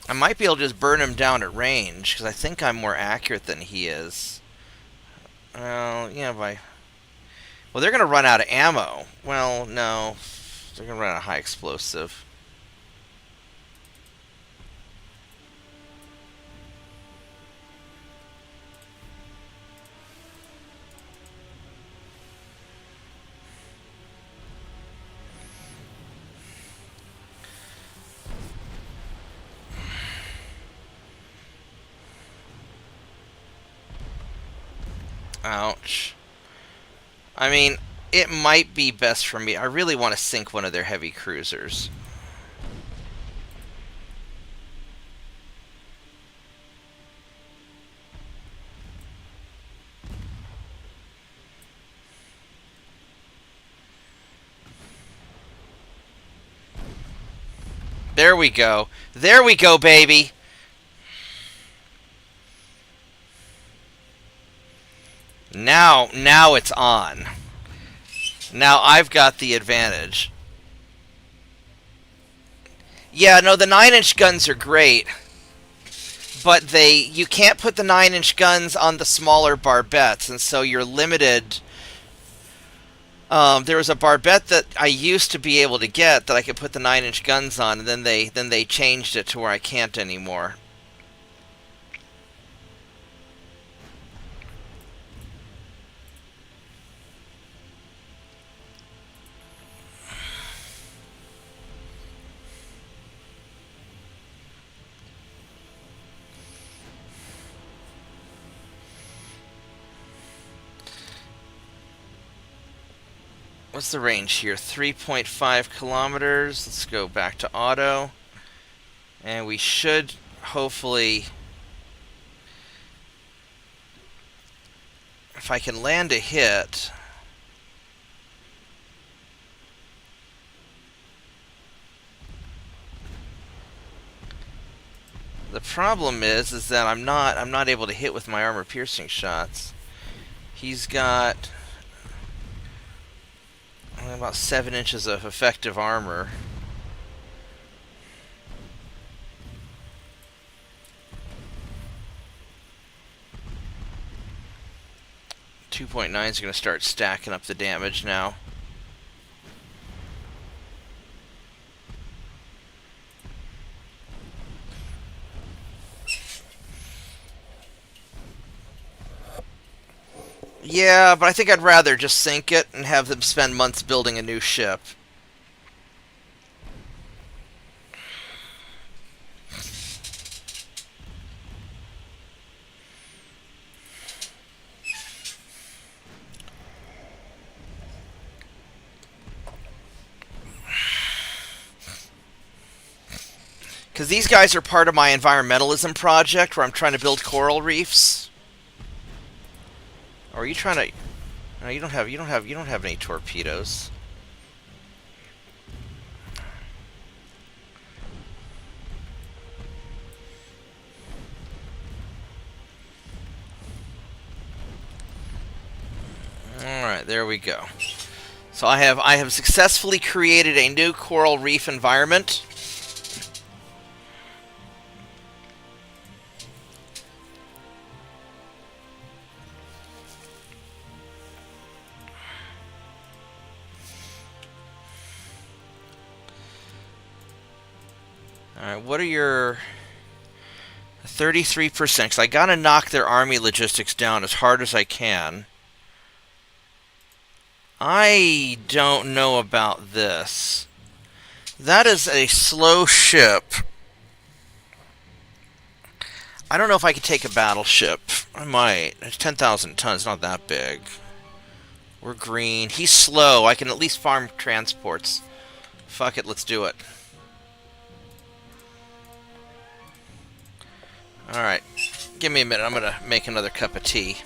I might be able to just burn him down at range, because I think I'm more accurate than he is. Well, yeah, well, they're going to run out of ammo. Well, no. They're going to run out of high explosive. Ouch. I mean, it might be best for me. I really want to sink one of their heavy cruisers. There we go. There we go, baby. Now it's on. Now I've got the advantage. Yeah, no, the 9-inch guns are great, but you can't put the 9-inch guns on the smaller barbettes, and so you're limited. There was a barbette that I used to be able to get that I could put the 9-inch guns on, and then they changed it to where I can't anymore. What's the range here? 3.5 kilometers. Let's go back to auto. And we should hopefully, if I can land a hit. The problem is that I'm not able to hit with my armor piercing shots. He's got about 7 inches of effective armor. .9 is going to start stacking up the damage now. Yeah, but I think I'd rather just sink it and have them spend months building a new ship. Because these guys are part of my environmentalism project where I'm trying to build coral reefs. Or are you trying to? No, you don't have any torpedoes. All right, there we go. So I have successfully created a new coral reef environment. Alright, what are your 33%? Because I gotta knock their army logistics down as hard as I can. I don't know about this. That is a slow ship. I don't know if I could take a battleship. I might. It's 10,000 tons, not that big. We're green. He's slow. I can at least farm transports. Fuck it, let's do it. Alright. Give me a minute. I'm gonna make another cup of tea.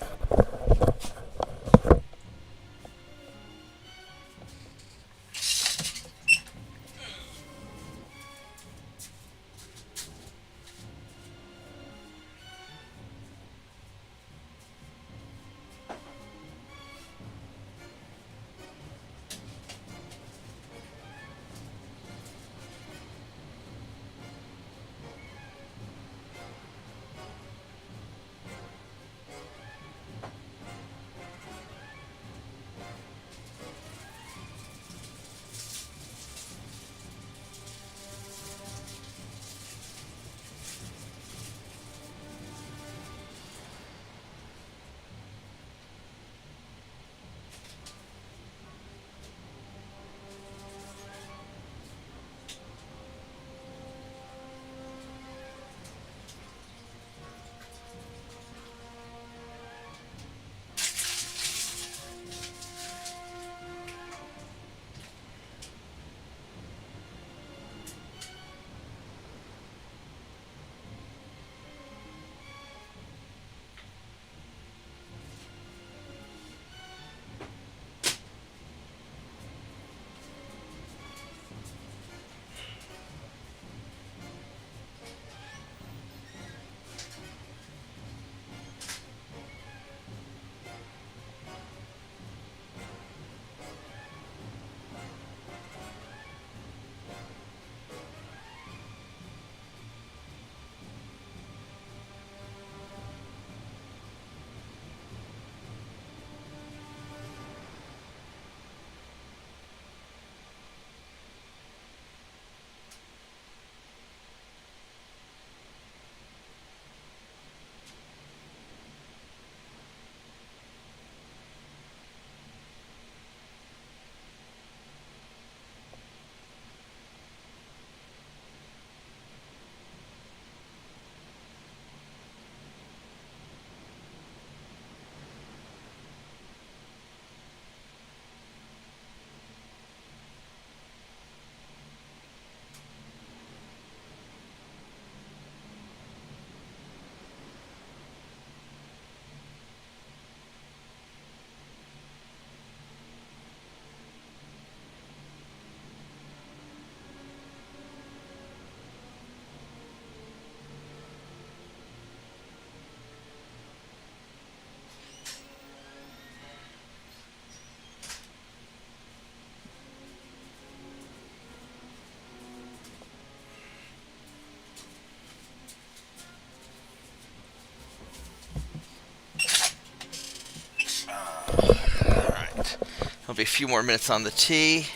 There'll be a few more minutes on the T.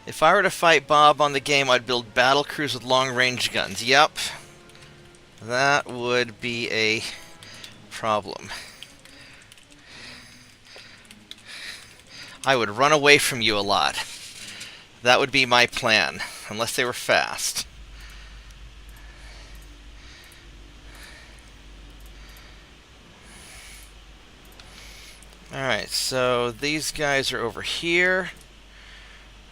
If I were to fight Bob on the game, I'd build battle crews with long-range guns. Yep. That would be a problem. I would run away from you a lot. That would be my plan, unless they were fast. Alright, so these guys are over here.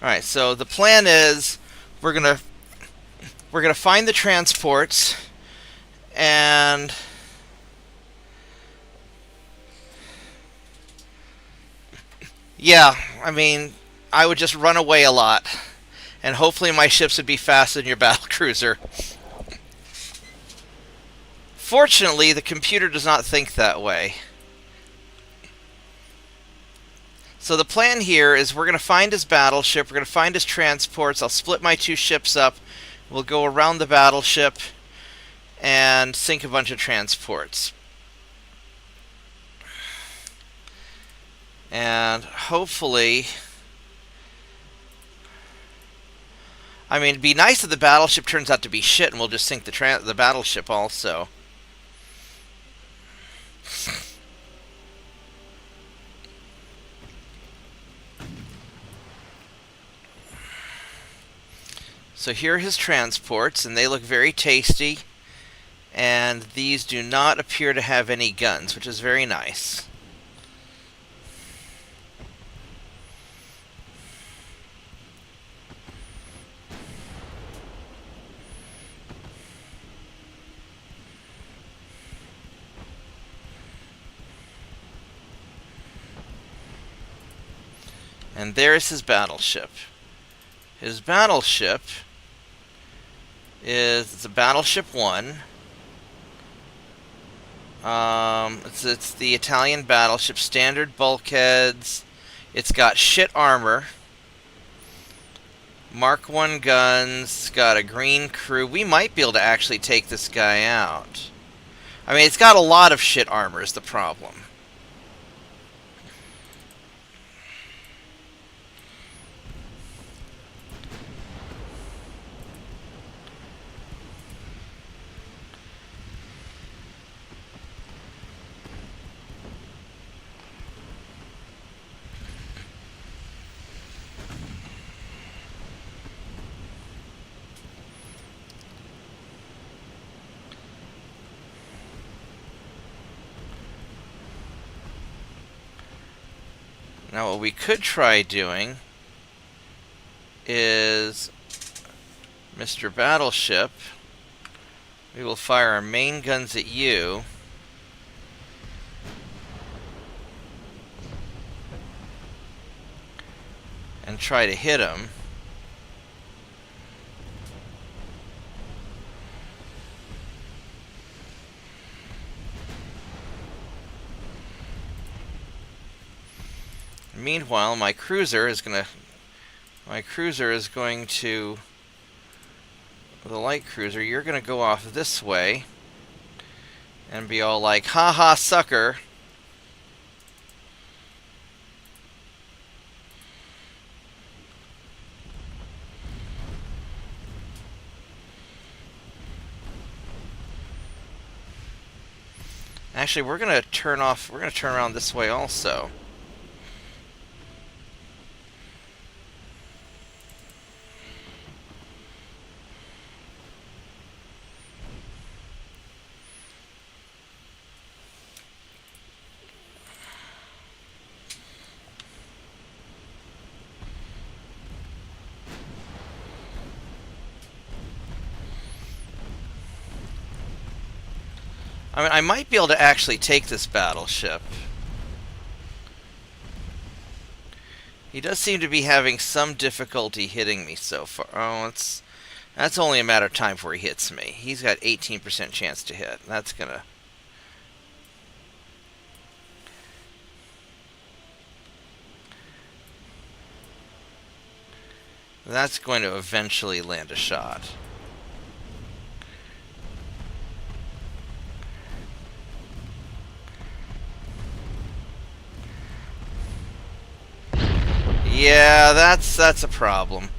Alright, so the plan is we're gonna find the transports, and yeah, I mean, I would just run away a lot, and hopefully my ships would be faster than your battle cruiser. Fortunately, the computer does not think that way. So the plan here is we're going to find his battleship, we're going to find his transports, I'll split my two ships up, we'll go around the battleship and sink a bunch of transports. And hopefully, I mean, it'd be nice if the battleship turns out to be shit and we'll just sink the battleship also. So here are his transports, and they look very tasty. And these do not appear to have any guns, which is very nice. And there's his battleship. His battleship it's a Battleship 1. It's the Italian battleship, standard bulkheads. It's got shit armor. Mark 1 guns. It's got a green crew. We might be able to actually take this guy out. I mean, it's got a lot of shit armor is the problem. Now what we could try doing is, Mr. Battleship, we will fire our main guns at you. And try to hit him. Meanwhile, my cruiser is going to, the light cruiser, you're going to go off this way and be all like, ha ha, sucker. Actually, we're going to turn around this way also. I mean, I might be able to actually take this battleship. He does seem to be having some difficulty hitting me so far. Oh, that's only a matter of time before he hits me. He's got 18% chance to hit. That's gonna... That's going to eventually land a shot. Yeah, that's a problem.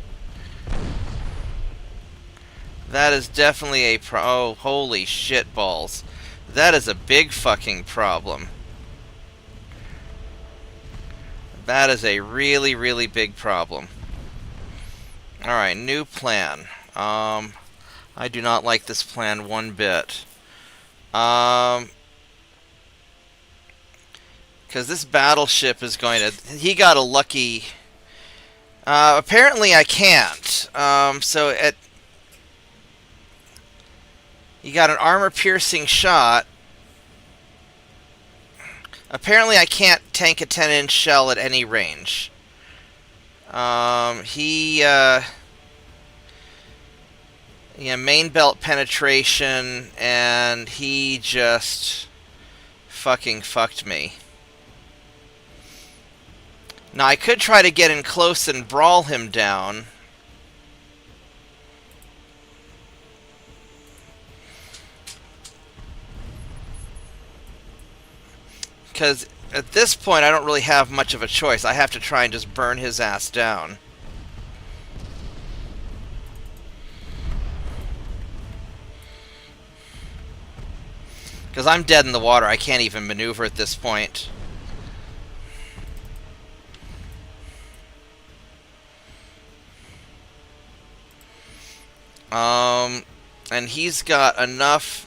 That is definitely a oh, holy shit balls. That is a big fucking problem. That is a really, really big problem. Alright, new plan. I do not like this plan one bit. Because this battleship is going to... He got a lucky... apparently I can't. You got an armor-piercing shot. Apparently I can't tank a 10-inch shell at any range. Yeah, main belt penetration, and he just fucking fucked me. Now, I could try to get in close and brawl him down. Because at this point, I don't really have much of a choice. I have to try and just burn his ass down. Because I'm dead in the water. I can't even maneuver at this point. And he's got enough...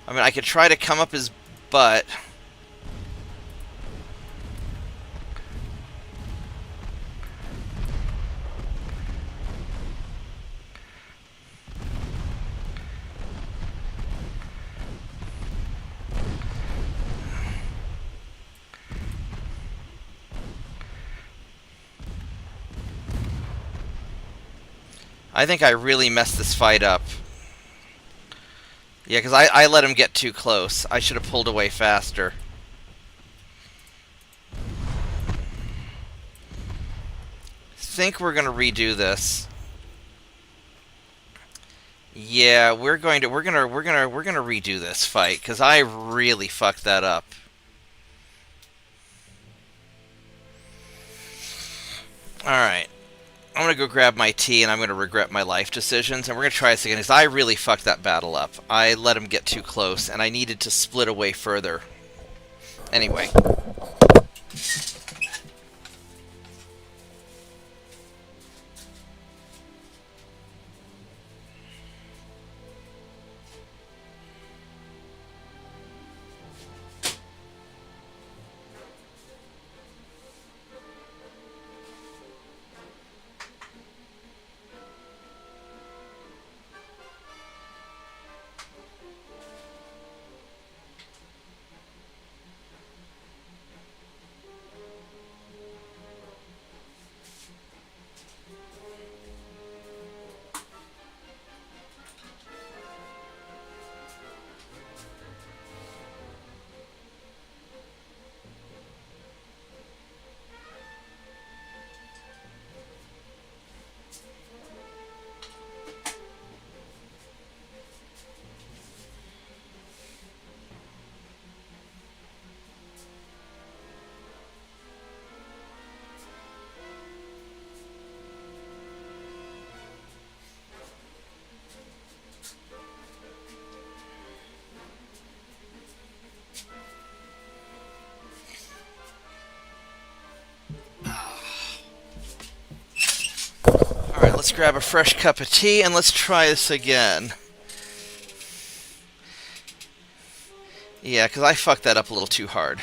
I mean, I could try to come up his butt. I think I really messed this fight up. Yeah, because I let him get too close. I should have pulled away faster. Think we're gonna redo this. Yeah, we're gonna redo this fight because I really fucked that up. All right. I'm going to go grab my tea, and I'm going to regret my life decisions, and we're going to try this again, because I really fucked that battle up. I let him get too close, and I needed to split away further. Anyway. Alright, let's grab a fresh cup of tea and let's try this again. Yeah, because I fucked that up a little too hard.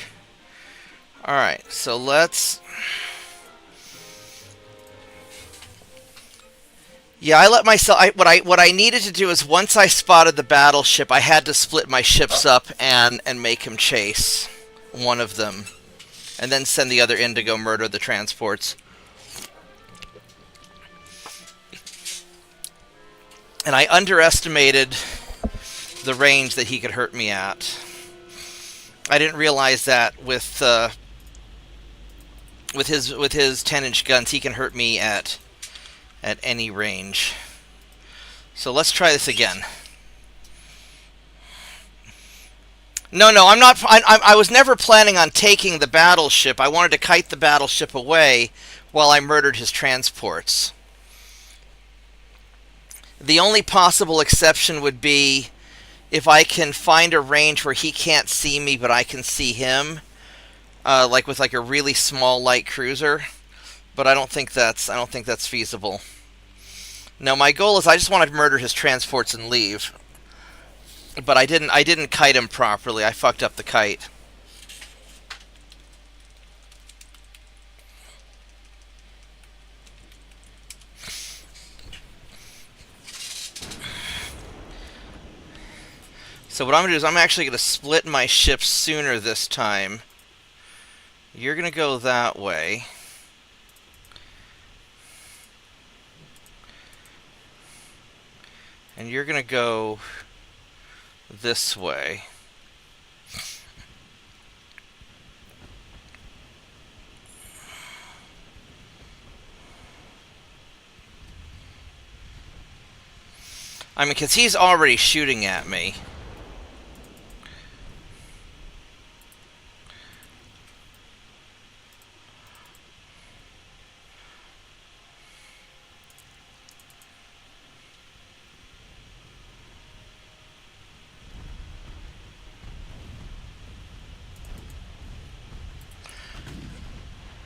Alright, so let's... Yeah, I let myself... What I needed to do is once I spotted the battleship, I had to split my ships up and make him chase one of them. And then send the other in to go murder the transports. And I underestimated the range that he could hurt me at. I didn't realize that with his 10-inch guns, he can hurt me at any range. So let's try this again. No, no, I'm not. I was never planning on taking the battleship. I wanted to kite the battleship away while I murdered his transports. The only possible exception would be if I can find a range where he can't see me, but I can see him, like with like a really small light cruiser. But I don't think that's feasible. No, my goal is I just want to murder his transports and leave. But I didn't kite him properly. I fucked up the kite. So what I'm going to do is I'm actually going to split my ships sooner this time. You're going to go that way. And you're going to go this way. I mean, because he's already shooting at me.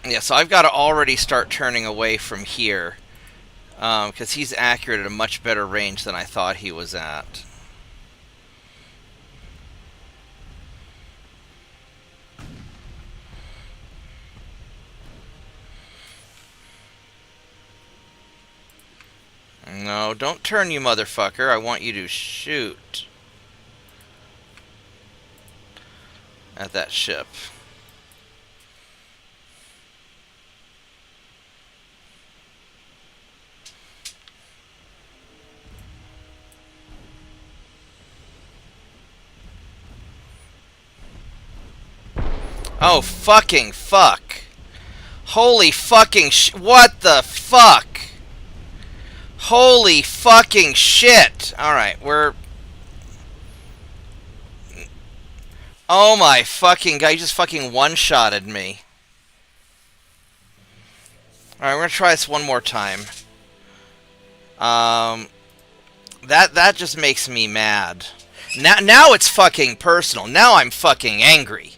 Yeah, so I've got to already start turning away from here. Because he's accurate at a much better range than I thought he was at. No, don't turn, you motherfucker. I want you to shoot at that ship. Oh, fucking fuck. Holy fucking what the fuck? Holy fucking shit. Alright, we're... Oh my fucking god, you just fucking one-shotted me. Alright, we're gonna try this one more time. That just makes me mad. Now it's fucking personal. Now I'm fucking angry.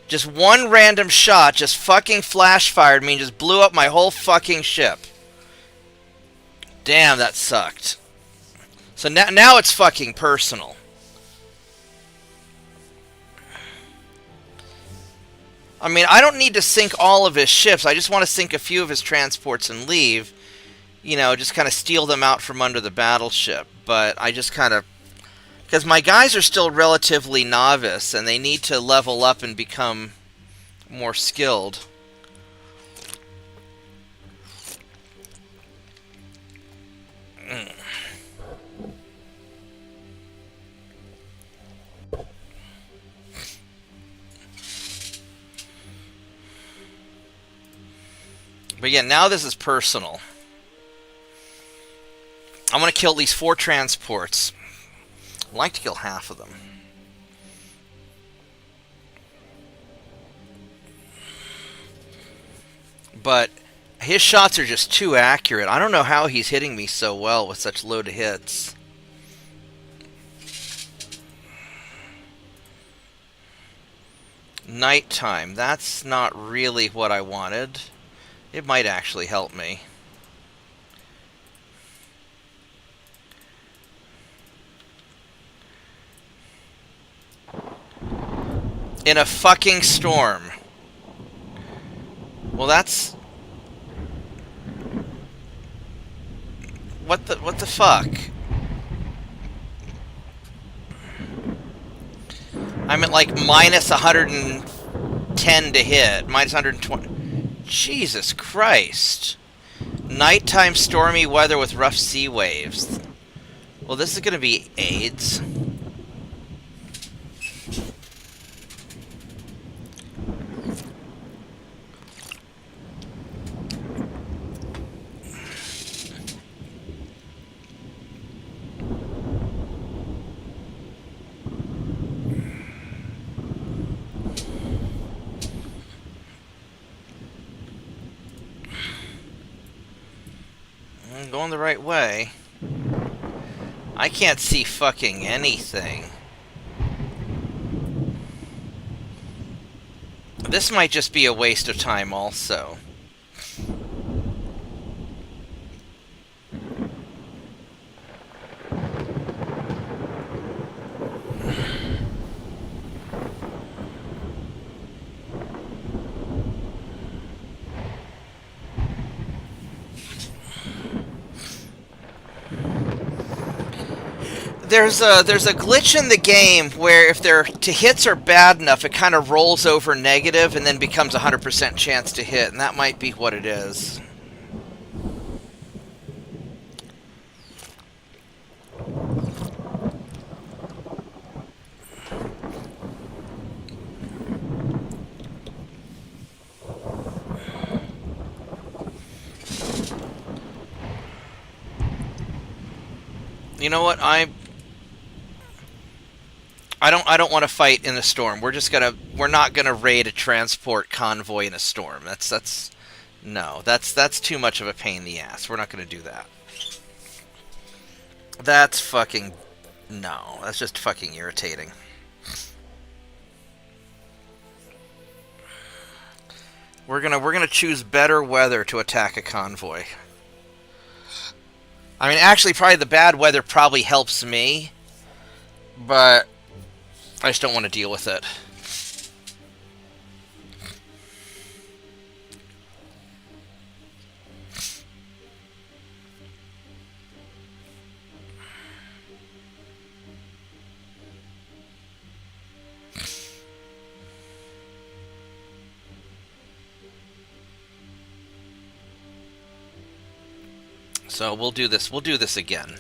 Just one random shot just fucking flash fired me and just blew up my whole fucking ship. Damn, that sucked. So now it's fucking personal. I mean, I don't need to sink all of his ships. I just want to sink a few of his transports and leave. You know, just kind of steal them out from under the battleship. But I just kind of... Because my guys are still relatively novice, and they need to level up and become more skilled. But yeah, now this is personal. I want to kill at least 4 transports. I'd like to kill half of them. But his shots are just too accurate. I don't know how he's hitting me so well with such loaded hits. Nighttime. That's not really what I wanted. It might actually help me. In a fucking storm. Well, that's... What the fuck? I'm at like minus 110 to hit. Minus 120. Jesus Christ. Nighttime stormy weather with rough sea waves. Well, this is going to be AIDS. I'm going the right way. I can't see fucking anything. This might just be a waste of time also. There's a glitch in the game where if their hits are bad enough, it kind of rolls over negative and then becomes a 100% chance to hit, and that might be what it is. You know what? I don't want to fight in a storm. We're not gonna raid a transport convoy in a storm. That's too much of a pain in the ass. We're not gonna do that. That's fucking no. That's just fucking irritating. We're gonna choose better weather to attack a convoy. I mean, actually, probably the bad weather probably helps me, but I just don't want to deal with it. So we'll do this. We'll do this again.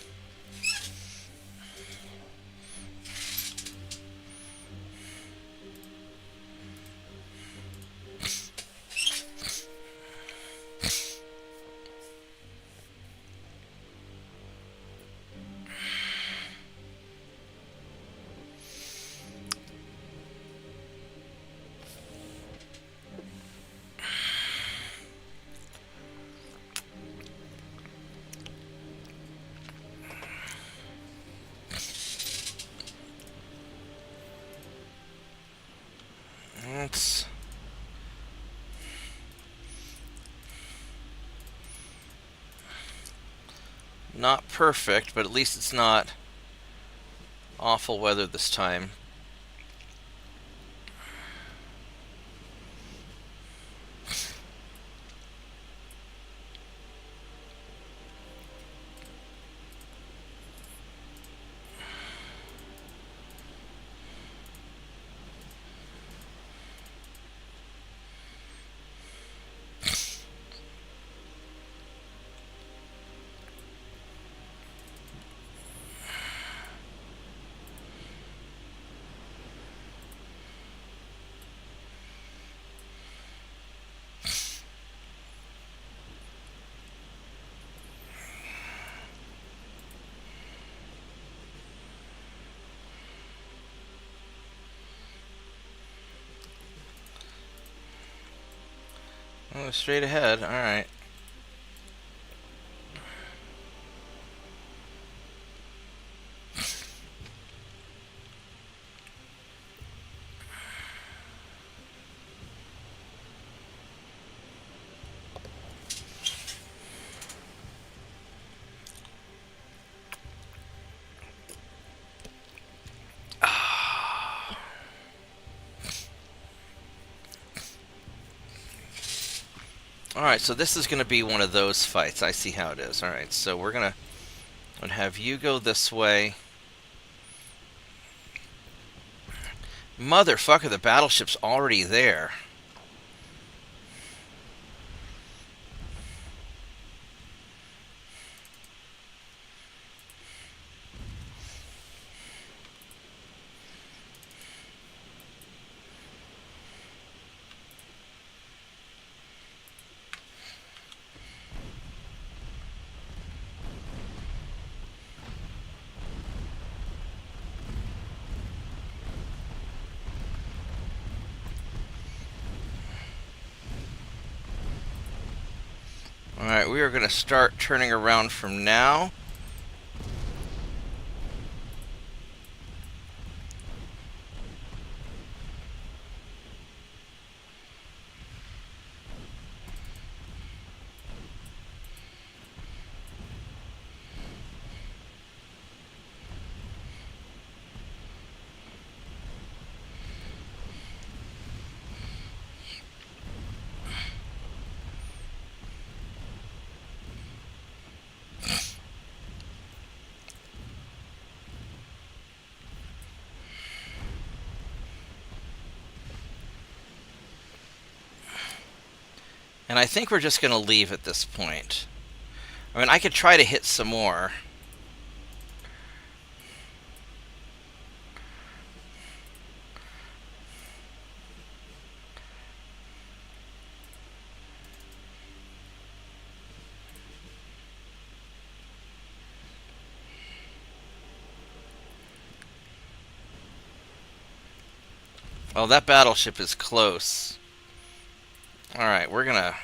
It's not perfect, but at least it's not awful weather this time. Oh, straight ahead. All right. Alright, so this is going to be one of those fights. I see how it is. Alright, so we're going to have you go this way. Motherfucker, the battleship's already there. Alright, we are going to start turning around from now. And I think we're just going to leave at this point. I mean, I could try to hit some more. Oh, that battleship is close. Alright, we're gonna...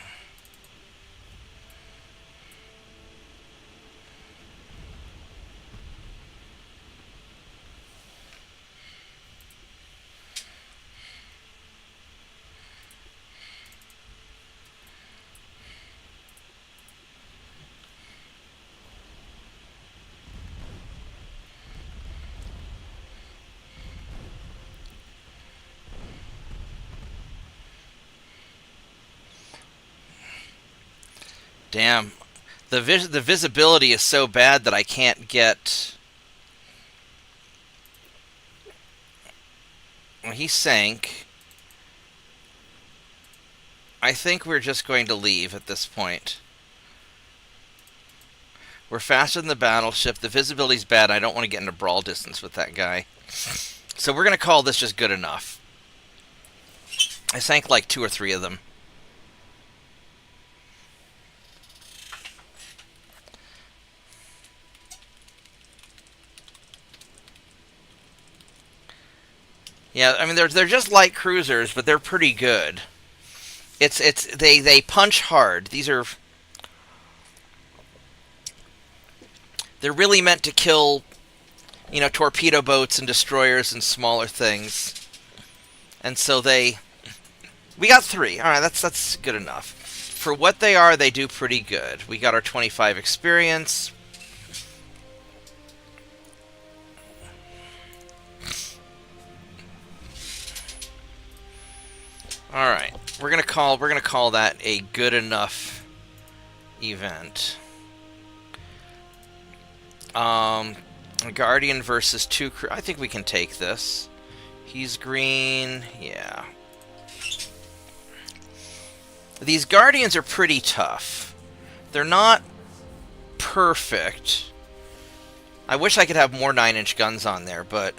Damn. The visibility is so bad that I can't get... Well, he sank. I think we're just going to leave at this point. We're faster than the battleship. The visibility's bad. I don't want to get into brawl distance with that guy. So we're going to call this just good enough. I sank like 2 or 3 of them. Yeah, I mean they're just light cruisers, but they're pretty good. They punch hard. They're really meant to kill, you know, torpedo boats and destroyers and smaller things. And so we got 3. All right, that's good enough. For what they are, they do pretty good. We got our 25 experience. All right, we're gonna call that a good enough event. Guardian versus 2 crew. I think we can take this. He's green. Yeah. These Guardians are pretty tough. They're not perfect. I wish I could have more 9-inch guns on there, but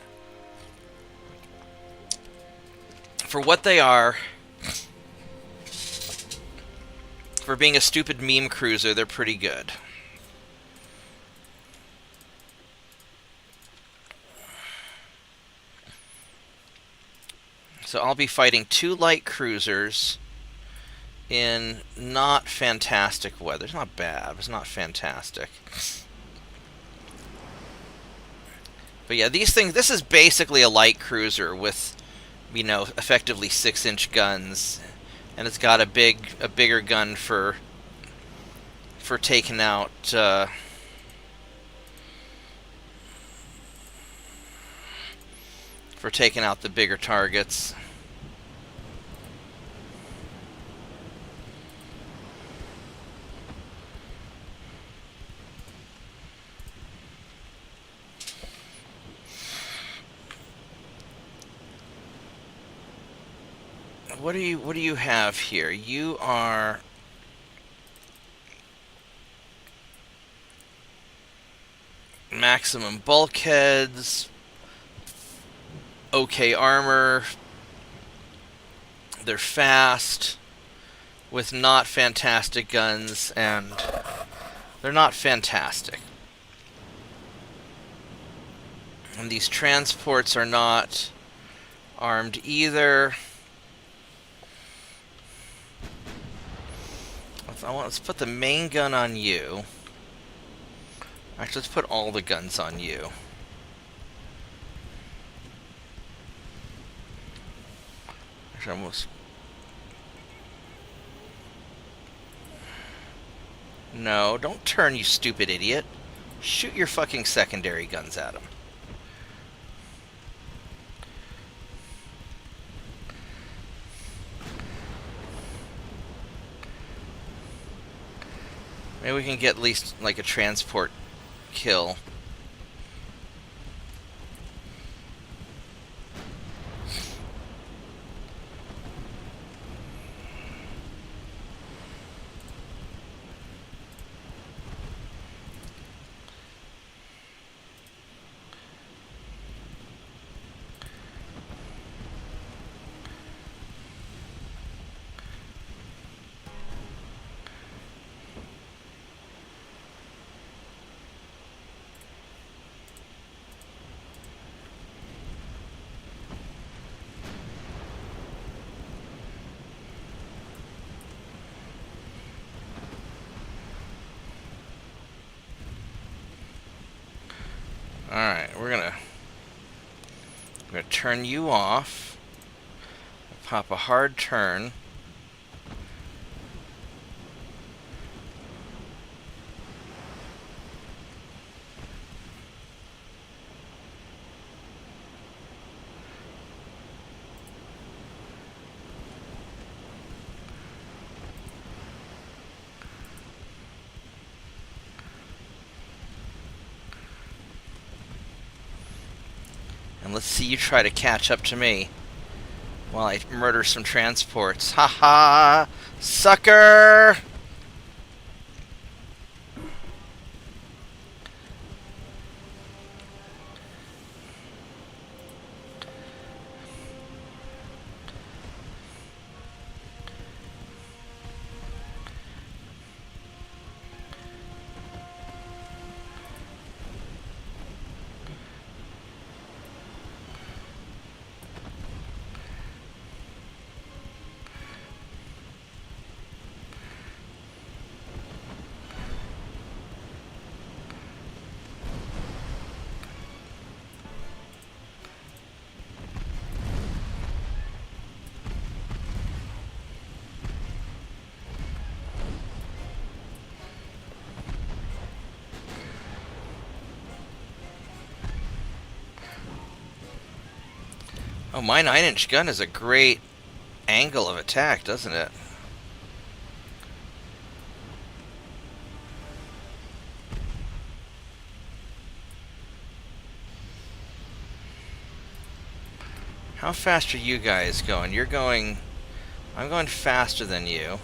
for what they are, for being a stupid meme cruiser, they're pretty good. So I'll be fighting 2 light cruisers in not fantastic weather. It's not bad, it's not fantastic. But yeah, these things, this is basically a light cruiser with, you know, effectively 6-inch guns. And it's got a bigger gun for taking out the bigger targets. What do you have here? You are maximum bulkheads, okay armor. They're fast with not fantastic guns, and they're not fantastic. And these transports are not armed either. Let's put the main gun on you. Actually, let's put all the guns on you. Actually, almost. No, don't turn, you stupid idiot. Shoot your fucking secondary guns at him. Maybe we can get at least like a transport kill. Alright, we're gonna turn you off. Pop a hard turn. And let's see you try to catch up to me while I murder some transports. Ha ha! Sucker! Oh, my 9-inch gun is a great angle of attack, doesn't it? How fast are you guys going? You're going... I'm going faster than you.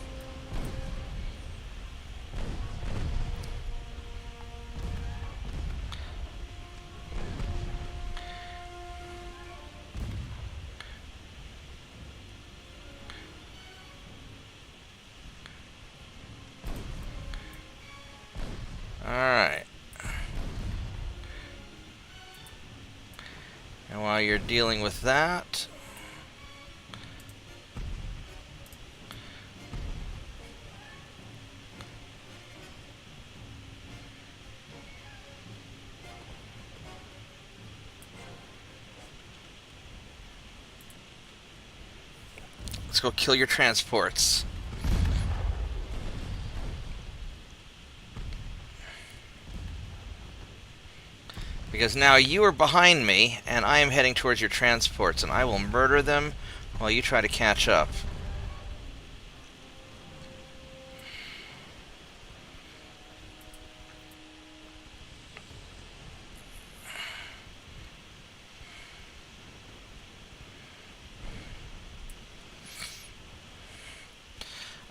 Alright. And while you're dealing with that... let's go kill your transports. Because now you are behind me, and I am heading towards your transports, and I will murder them while you try to catch up.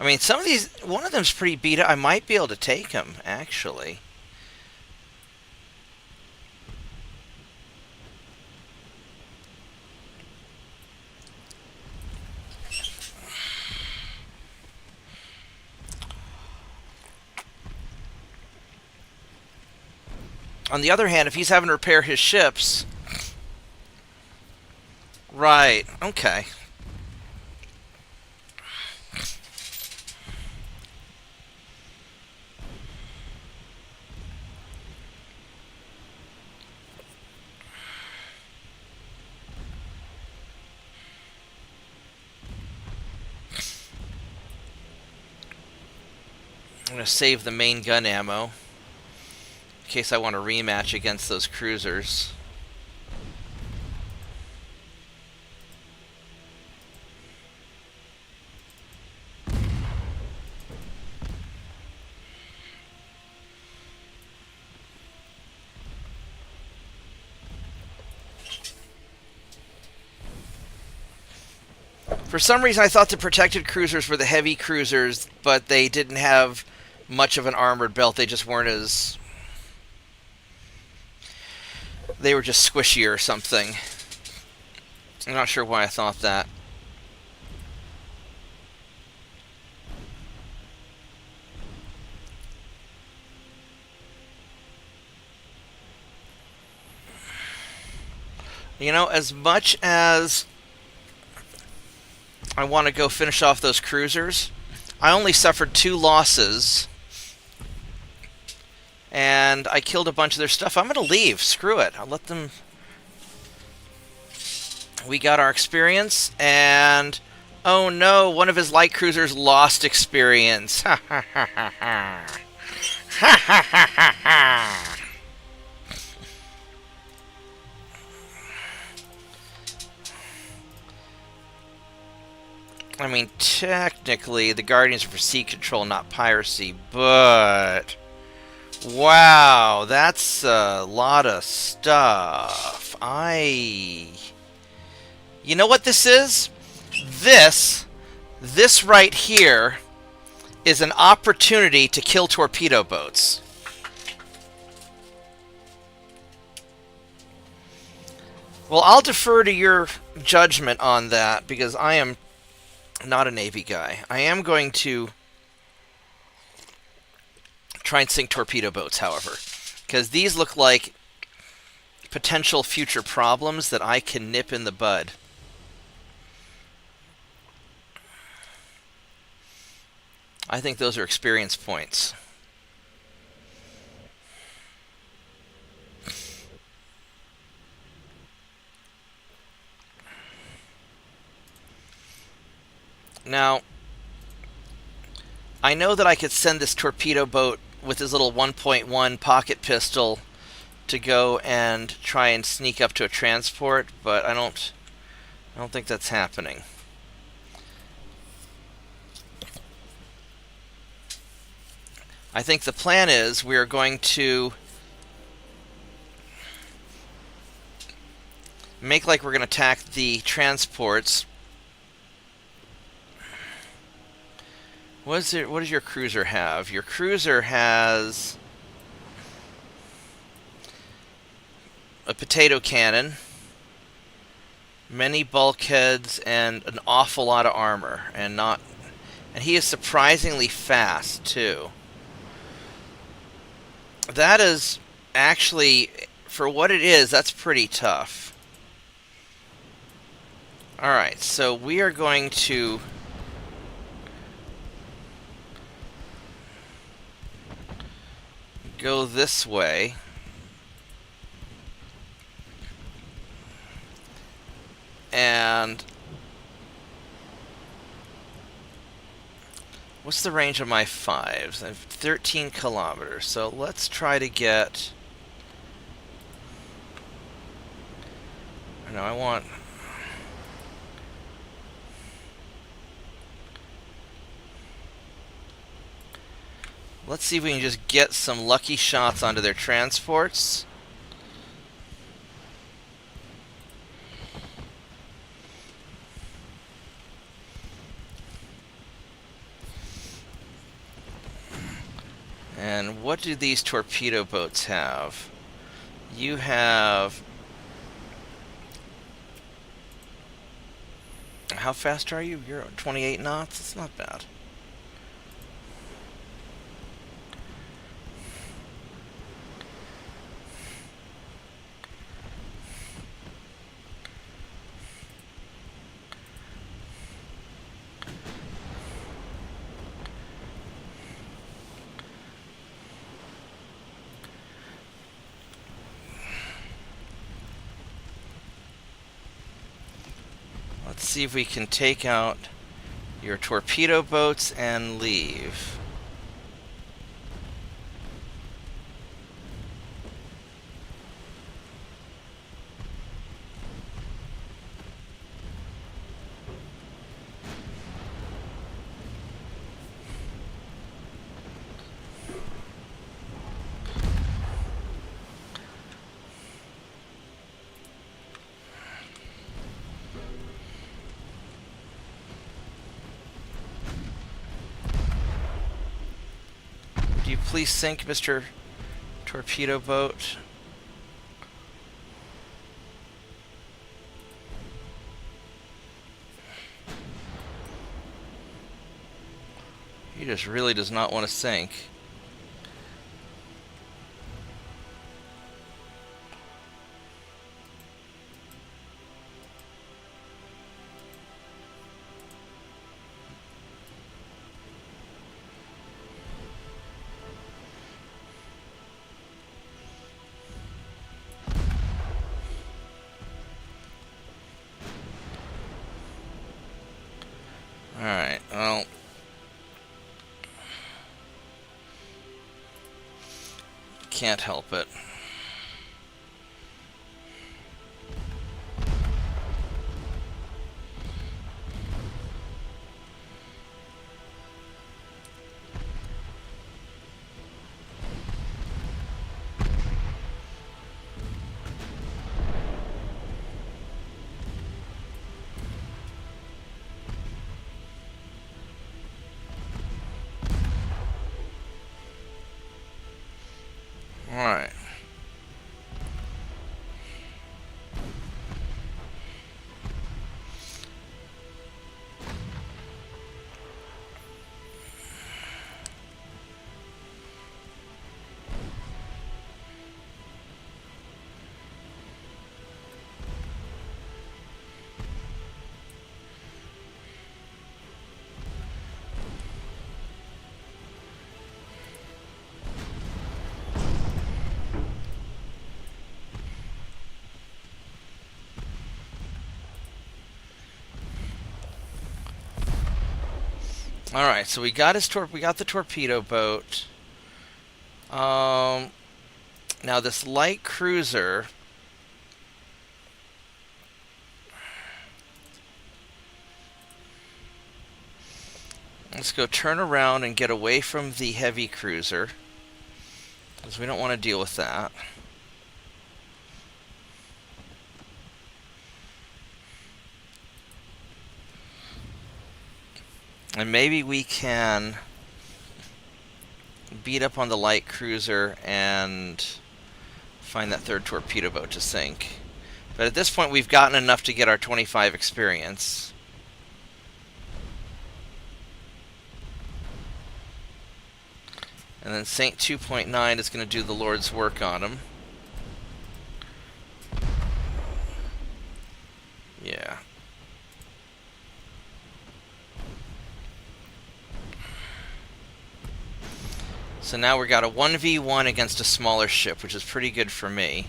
I mean, some of these... one of them's pretty beat up. I might be able to take him, actually. On the other hand, if he's having to repair his ships... right, okay. I'm going to save the main gun ammo in case I want a rematch against those cruisers. For some reason, I thought the protected cruisers were the heavy cruisers, but they didn't have much of an armored belt. They just weren't as... They were just squishy or something. I'm not sure why I thought that. You know, as much as I want to go finish off those cruisers, I only suffered 2 losses, and I killed a bunch of their stuff. I'm going to leave. Screw it. I'll let them... We got our experience, and... Oh no, one of his light cruisers lost experience. Ha ha ha ha ha. Ha ha ha ha ha. I mean, technically, the Guardians are for sea control, not piracy, but... Wow, that's a lot of stuff. You know what this is? This right here is an opportunity to kill torpedo boats. Well, I'll defer to your judgment on that, because I am not a Navy guy. I am going to try and sink torpedo boats, however, because these look like potential future problems that I can nip in the bud. I think those are experience points. Now, I know that I could send this torpedo boat with his little 1.1 pocket pistol to go and try and sneak up to a transport, but I don't think that's happening. I think the plan is we are going to make like we're going to attack the transports. What does your cruiser have? Your cruiser has a potato cannon, many bulkheads, and an awful lot of armor, and he is surprisingly fast too. That is actually, for what it is, that's pretty tough. Alright, so we are going to go this way. And what's the range of my 5s? I have 13 kilometers. So let's try to get... No, I want... Let's see if we can just get some lucky shots onto their transports. And what do these torpedo boats have? You have... How fast are you? You're 28 knots? It's not bad. Let's see if we can take out your torpedo boats and leave. please sink, Mr. Torpedo Boat? He just really does not want to sink. Alright, well... can't help it. Alright. Alright, so we got the torpedo boat. Now this light cruiser, let's go turn around and get away from the heavy cruiser, because we don't want to deal with that. And maybe we can beat up on the light cruiser and find that third torpedo boat to sink. But at this point, we've gotten enough to get our 25 experience. And then Saint 2.9 is going to do the Lord's work on him. Yeah. So now we got a 1v1 against a smaller ship, which is pretty good for me.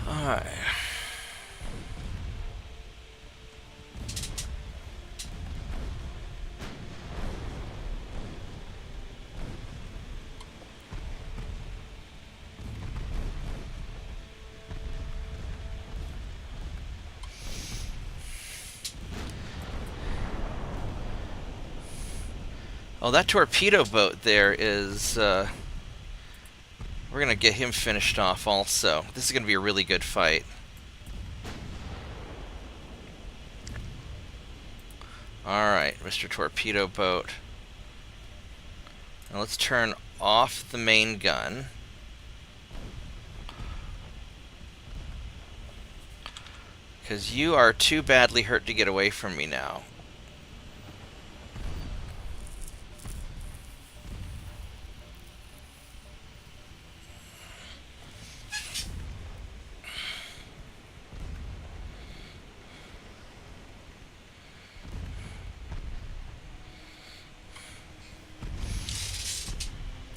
Alright. Oh, that torpedo boat there is, we're going to get him finished off also. This is going to be a really good fight. Alright, Mr. Torpedo Boat. Now let's turn off the main gun. Because you are too badly hurt to get away from me now.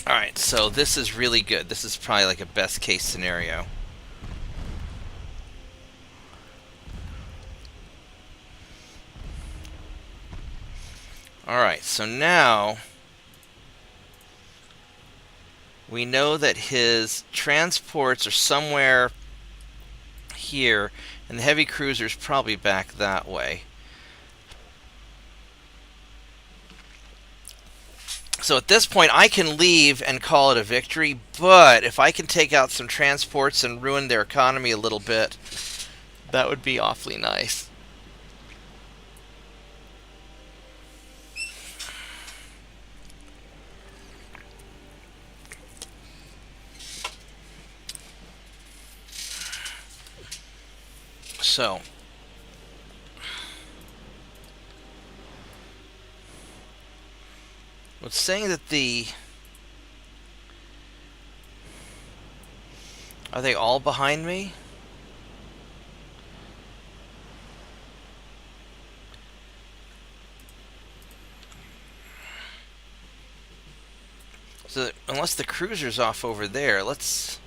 Alright, so this is really good. This is probably like a best case scenario. Alright, so now we know that his transports are somewhere here, and the heavy cruiser's probably back that way. So at this point, I can leave and call it a victory, but if I can take out some transports and ruin their economy a little bit, that would be awfully nice. So, it's saying that the... Are they all behind me? So, unless the cruiser's off over there, let's...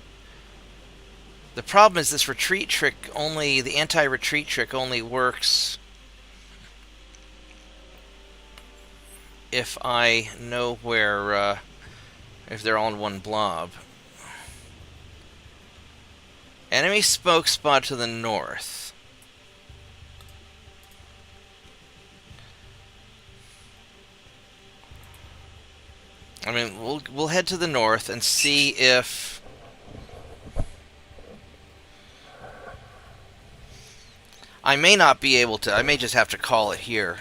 The problem is this retreat trick only... The anti-retreat trick only works if I know where... if they're all in one blob. Enemy smoke spot to the north. I mean, we'll head to the north and see if... I may not be able to... I may just have to call it here.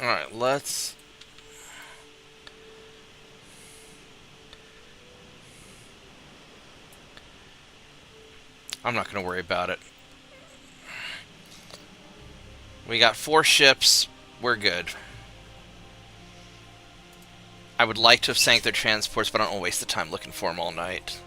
Alright, let's... I'm not going to worry about it. We got 4 ships. We're good. I would like to have sank their transports, but I don't want to waste the time looking for them all night.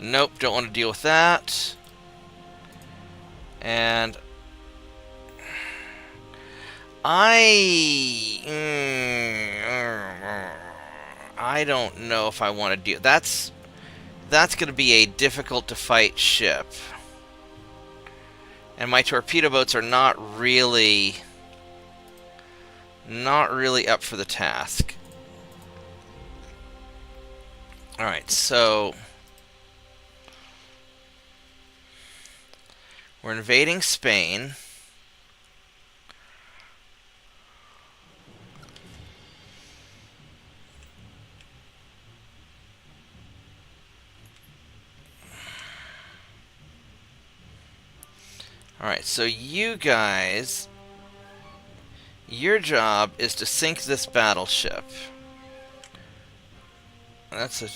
Nope, don't want to deal with that. And... I don't know if I want to deal... That's going to be a difficult to fight ship. And my torpedo boats are not really up for the task. Alright, so... We're invading Spain. Alright, so you guys... Your job is to sink this battleship. That's a...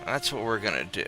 That's what we're gonna do.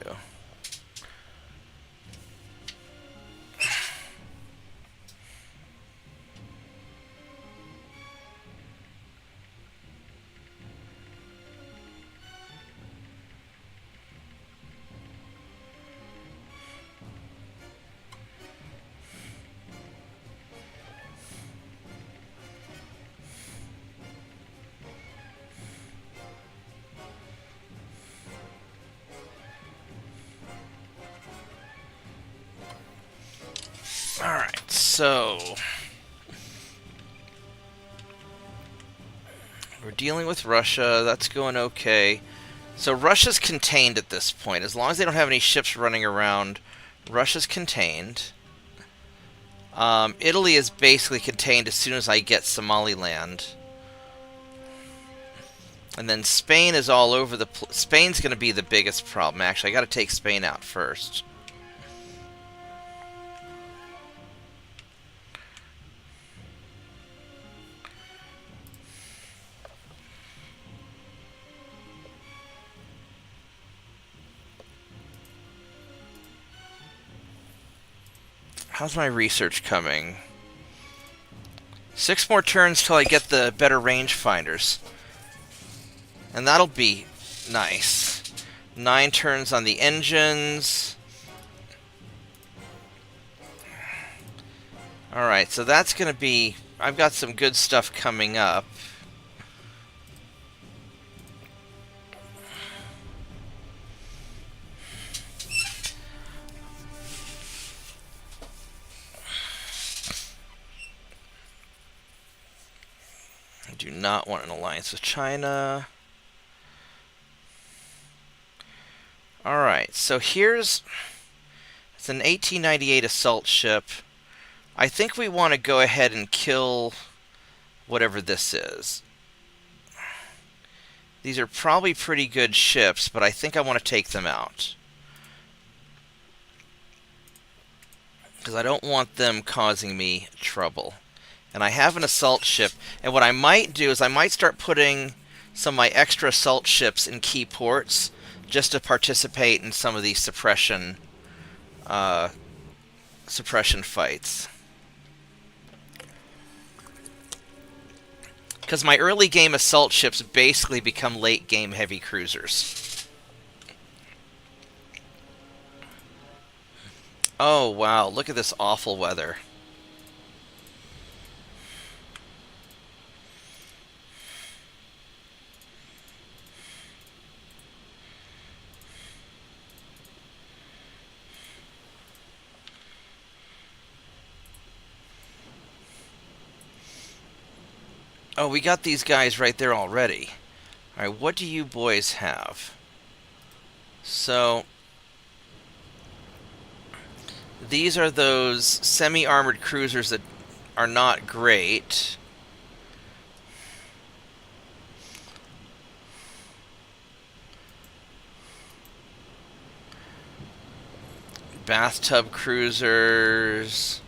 Alright, so... We're dealing with Russia. That's going okay. So Russia's contained at this point. As long as they don't have any ships running around, Russia's contained. Italy is basically contained as soon as I get Somaliland. And then Spain is all over the... Spain's going to be the biggest problem, actually. I got to take Spain out first. How's my research coming? 6 more turns till I get the better rangefinders. And that'll be nice. 9 turns on the engines. Alright, so that's going to be... I've got some good stuff coming up. I do not want an alliance with China. Alright, so here's... It's an 1898 assault ship. I think we want to go ahead and kill whatever this is. These are probably pretty good ships, but I think I want to take them out. Because I don't want them causing me trouble. And I have an assault ship, and what I might do is I might start putting some of my extra assault ships in key ports just to participate in some of these suppression fights. Because my early game assault ships basically become late game heavy cruisers. Oh wow, look at this awful weather. Oh, we got these guys right there already. Alright, what do you boys have? So, these are those semi-armored cruisers that are not great. Bathtub cruisers.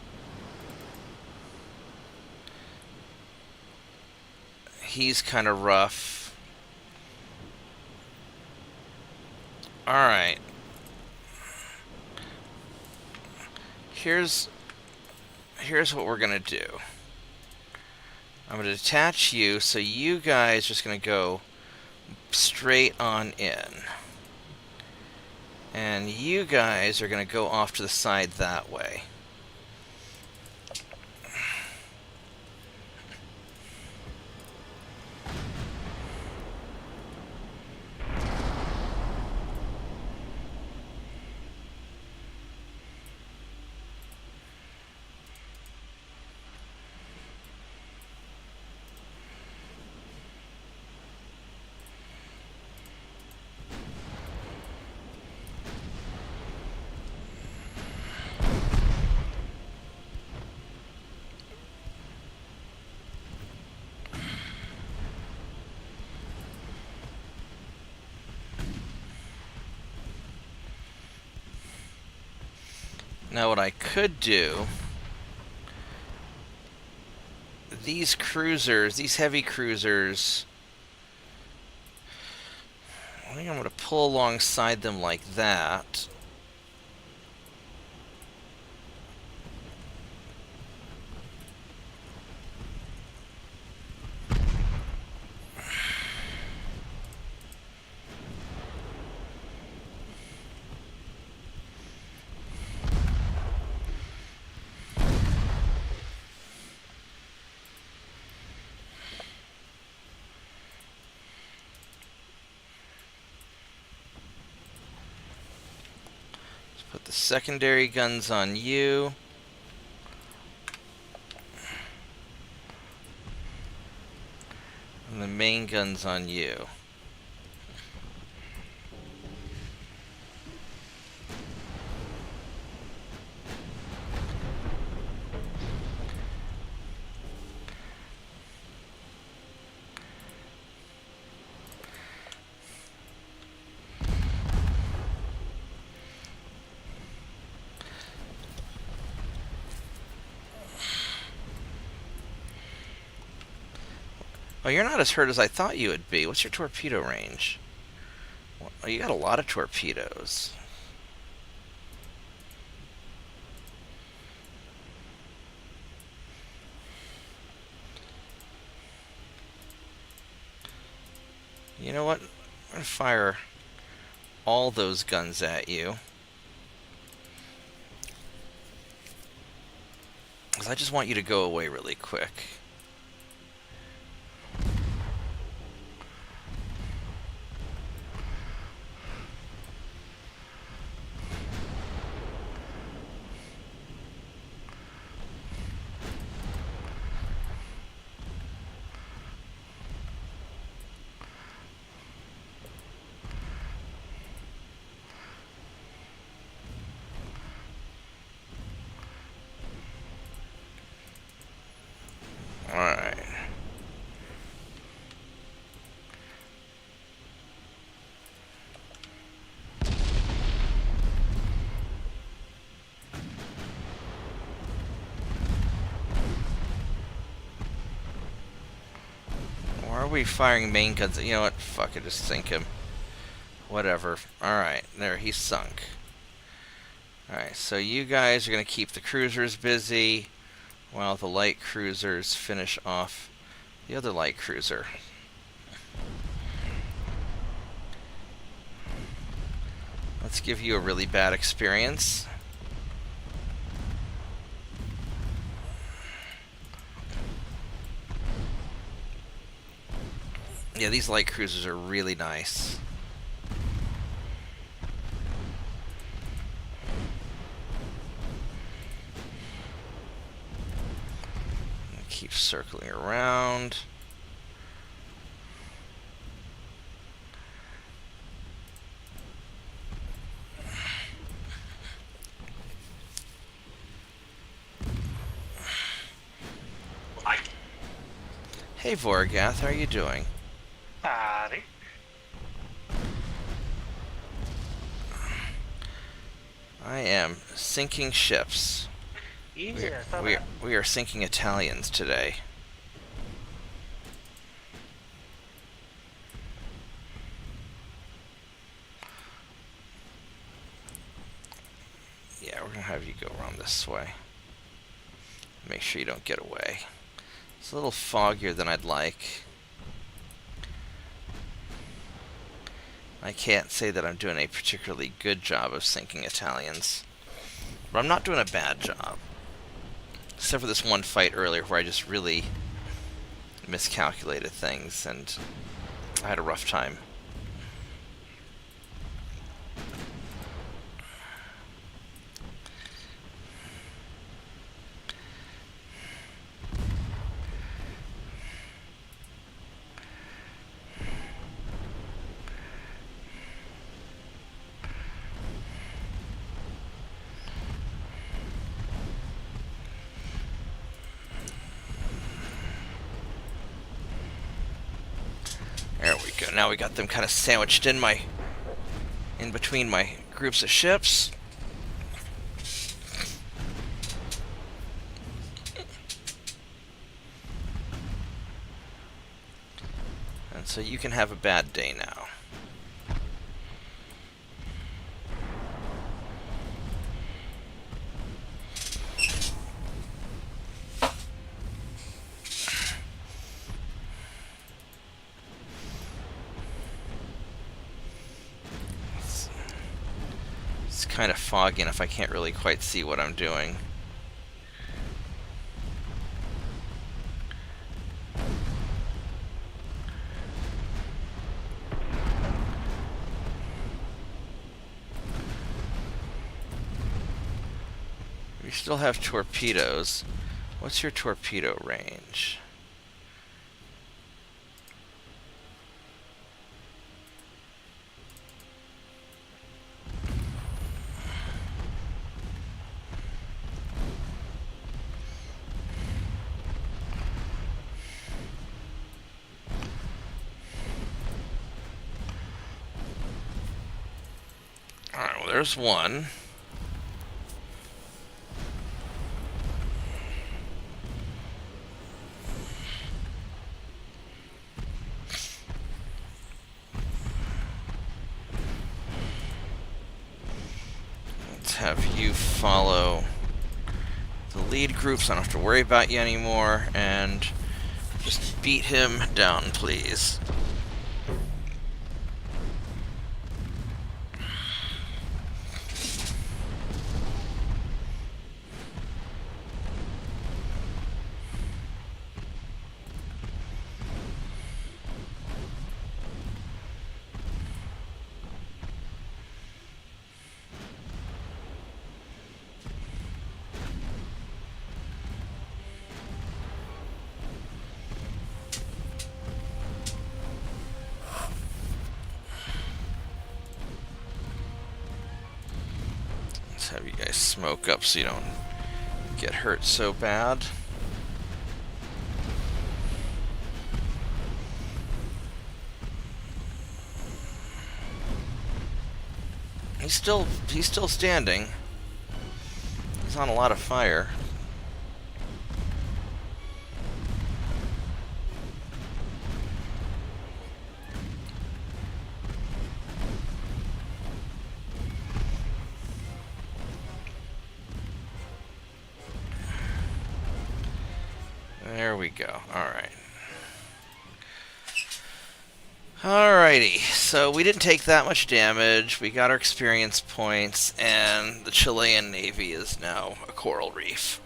He's kind of rough. Alright. Here's what we're going to do. I'm going to detach you, so you guys are just going to go straight on in. And you guys are going to go off to the side that way. Now what I could do, these cruisers, these heavy cruisers, I think I'm going to pull alongside them like that. Put the secondary guns on you. And the main guns on you. Oh, you're not as hurt as I thought you would be. What's your torpedo range? Oh, you got a lot of torpedoes. You know what? I'm gonna fire all those guns at you. Because I just want you to go away really quick. Alright. Why are we firing main guns? You know what? Fuck it, just sink him. Whatever. Alright, there, he's sunk. Alright, so you guys are going to keep the cruisers busy while the light cruisers finish off the other light cruiser. Let's give you a really bad experience. Yeah, these light cruisers are really nice. Keep circling around. Hey Vorgath, how are you doing? Howdy. I am sinking ships. Yeah, We are sinking Italians today. Yeah, we're gonna have you go around this way. Make sure you don't get away. It's a little foggier than I'd like. I can't say that I'm doing a particularly good job of sinking Italians. But I'm not doing a bad job. Except for this one fight earlier where I just really miscalculated things and I had a rough time. There we go. Now we got them kind of sandwiched in between my groups of ships. And so you can have a bad day now. It's kind of foggy enough I can't really quite see what I'm doing. We still have torpedoes. What's your torpedo range? Alright, well there's one. Let's have you follow the lead group so I don't have to worry about you anymore, and just beat him down, please. Let's have you guys smoke up so you don't get hurt so bad. He's still standing. He's on a lot of fire. There we go. Alright. Alrighty, so we didn't take that much damage, we got our experience points, and the Chilean Navy is now a coral reef.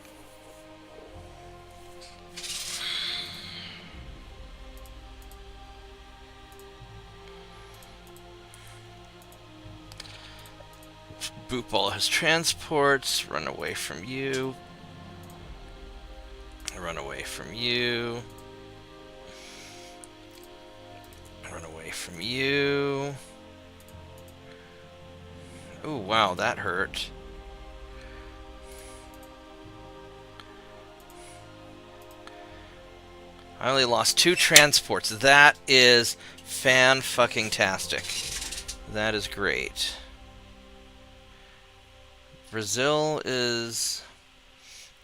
Boopball has transports, run away from you. Run away from you. Run away from you. Ooh, wow, that hurt. I only lost 2 transports. That is fan-fucking-tastic. That is great. Brazil is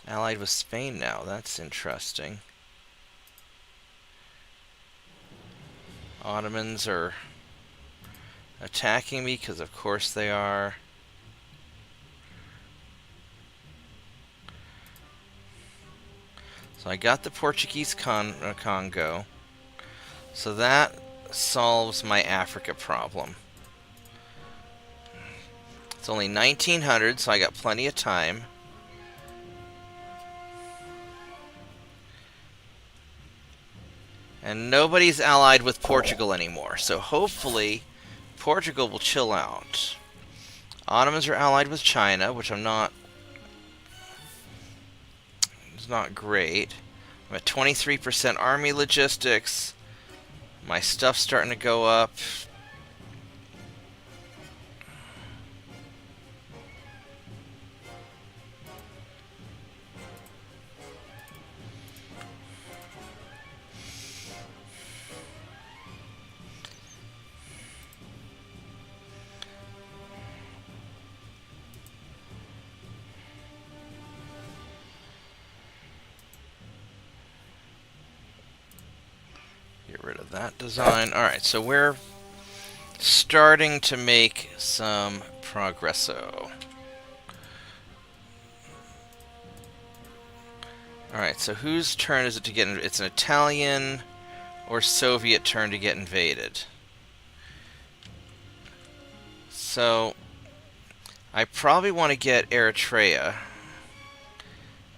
allied with Spain now. That's interesting. Ottomans are attacking me because of course they are. So I got the Portuguese Congo. So that solves my Africa problem. It's only 1900, so I got plenty of time. And nobody's allied with Portugal anymore, so hopefully Portugal will chill out. Ottomans are allied with China, which it's not great. I'm at 23% army logistics. My stuff's starting to go up. Get rid of that design. Alright, so we're starting to make some progresso. Alright, so whose turn is it to get invaded? It's an Italian or Soviet turn to get invaded. So, I probably want to get Eritrea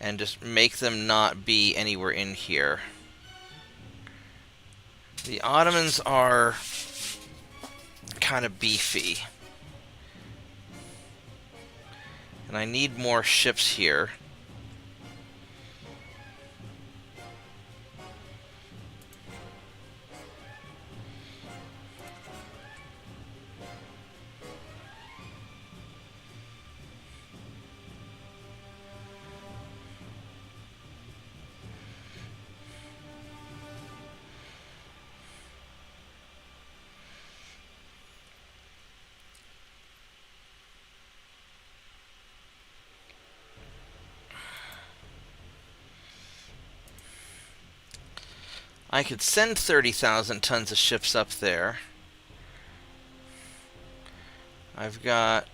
and just make them not be anywhere in here. The Ottomans are kind of beefy. And I need more ships here. I could send 30,000 tons of ships up there. I've got...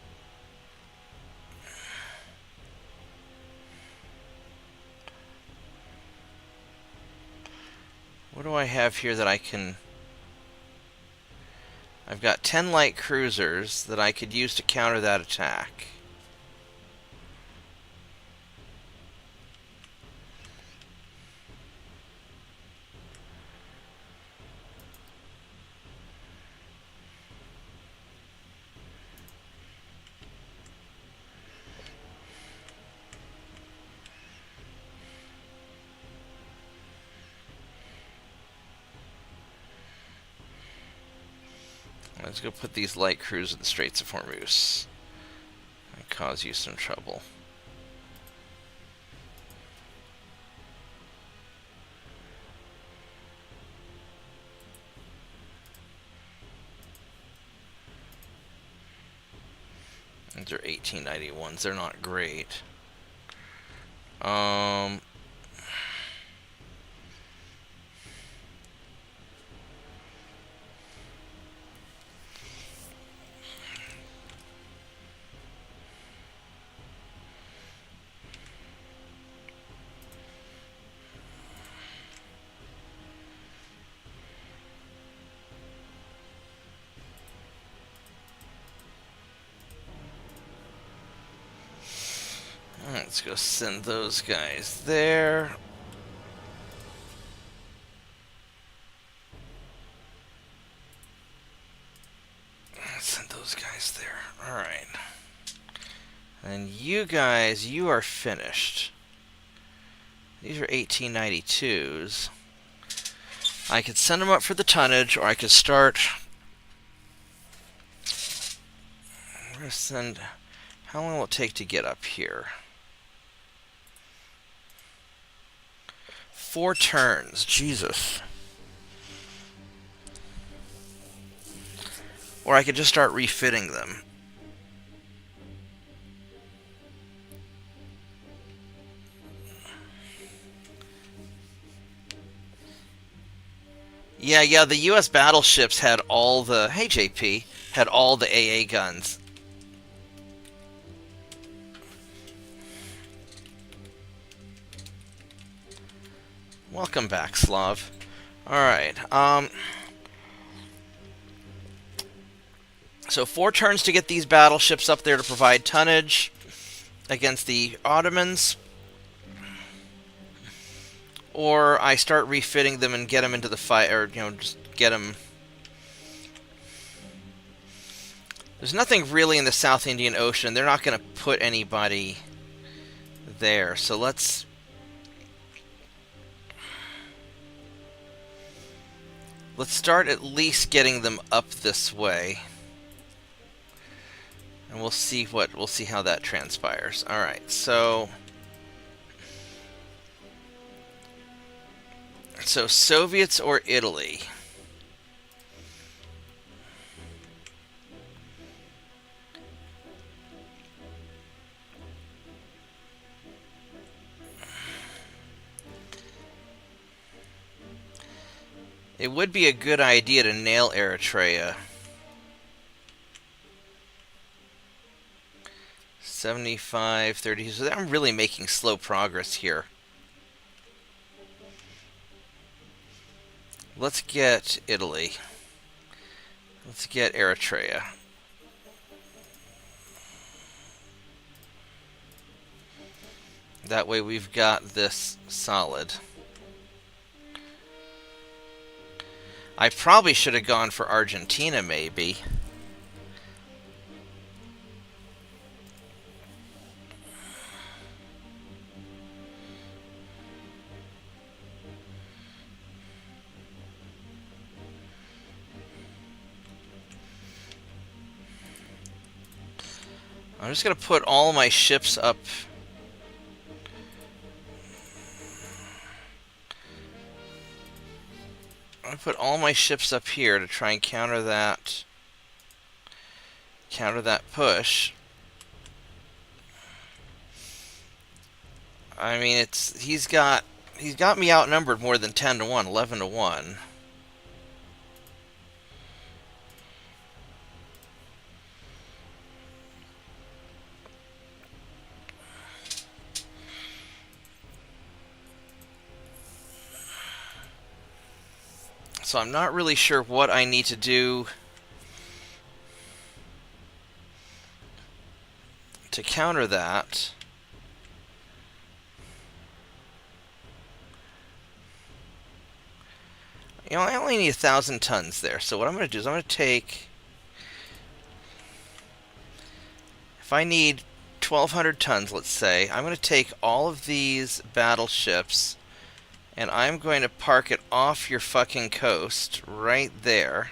What do I have here that I can... I've got 10 light cruisers that I could use to counter that attack. Let's go put these light crews in the Straits of Hormuz. cause you some trouble. These are 1891s. They're not great. Let's go send those guys there. Send those guys there. Alright. And you guys, you are finished. These are 1892s. I could send them up for the tonnage, or I could start... I'm going to send... How long will it take to get up here? 4 turns. Jesus. Or I could just start refitting them. Yeah, the U.S. battleships had all the... Hey, JP. Had all the AA guns. Welcome back, Slav. Alright, so 4 turns to get these battleships up there to provide tonnage against the Ottomans. Or I start refitting them and get them into the fight, or, just get them... There's nothing really in the South Indian Ocean. They're not going to put anybody there, so let's start at least getting them up this way. And we'll see how that transpires. Alright, so Soviets or Italy? It would be a good idea to nail Eritrea. 75, 30. So I'm really making slow progress here. Let's get Italy. Let's get Eritrea. That way we've got this solid. I probably should have gone for Argentina, maybe. I'm just going to put all my ships up. I'm going to put all my ships up here to try and counter that push. I mean, he's got me outnumbered more than 10 to 1, 11 to 1. So I'm not really sure what I need to do to counter that. I only need 1,000 tons there. So what I'm going to do is I'm going to take... If I need 1,200 tons, let's say, I'm going to take all of these battleships... And I'm going to park it off your fucking coast, right there.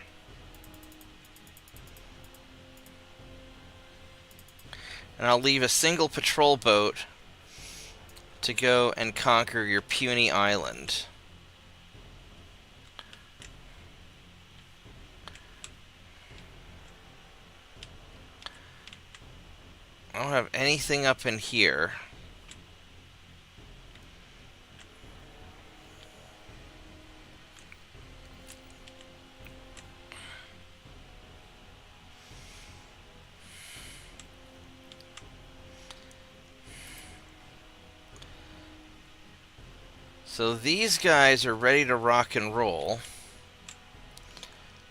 And I'll leave a single patrol boat to go and conquer your puny island. I don't have anything up in here. So these guys are ready to rock and roll.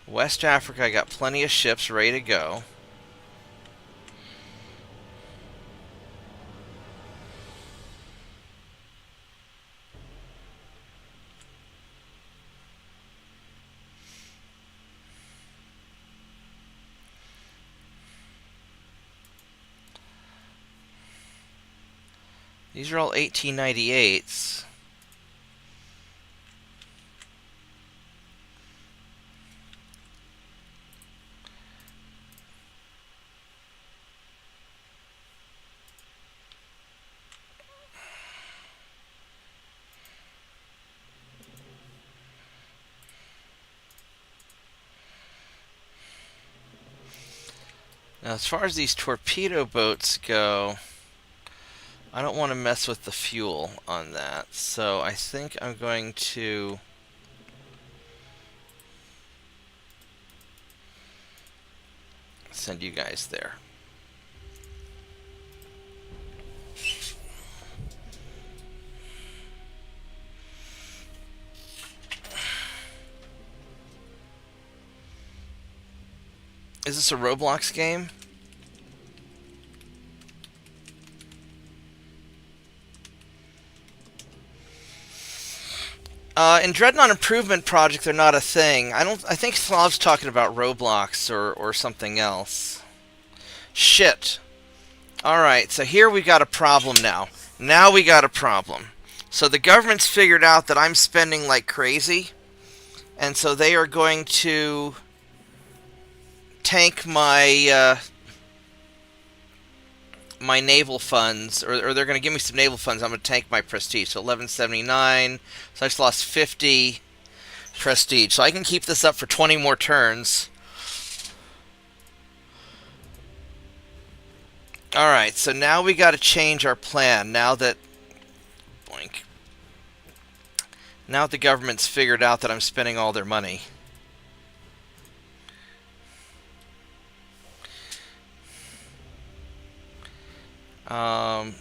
West Africa, I got plenty of ships ready to go. These are all 1898s. Now, as far as these torpedo boats go, I don't want to mess with the fuel on that. So I think I'm going to send you guys there. Is this a Roblox game? In Dreadnought Improvement Project, they're not a thing. I think Slav's talking about Roblox or something else. Shit. Alright, so here we got a problem now. Now we got a problem. So the government's figured out that I'm spending like crazy, and so they are going to tank my my naval funds, or they're going to give me some naval funds. I'm going to tank my prestige. So 1179. So I just lost 50 prestige. So I can keep this up for 20 more turns. Alright, so now we got to change our plan. Now that... Boink. Now that the government's figured out that I'm spending all their money. Well,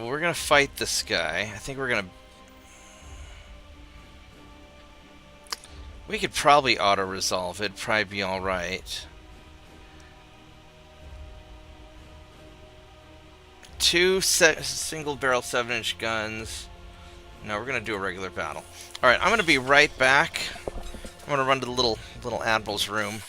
we're going to fight this guy. I think we're going to... We could probably auto-resolve it. Probably be alright. 2 single-barrel 7-inch guns. No, we're going to do a regular battle. Alright, I'm going to be right back. I'm going to run to the little Admiral's room.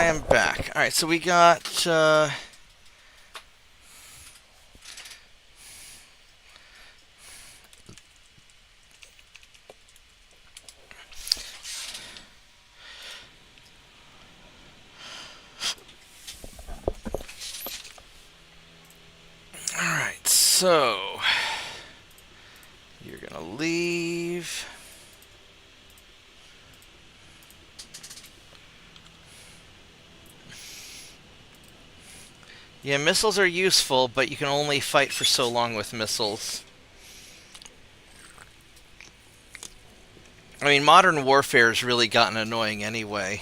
I am back. Alright, so we got... Alright, so... You're gonna leave... Yeah, missiles are useful, but you can only fight for so long with missiles. I mean, modern warfare has really gotten annoying anyway.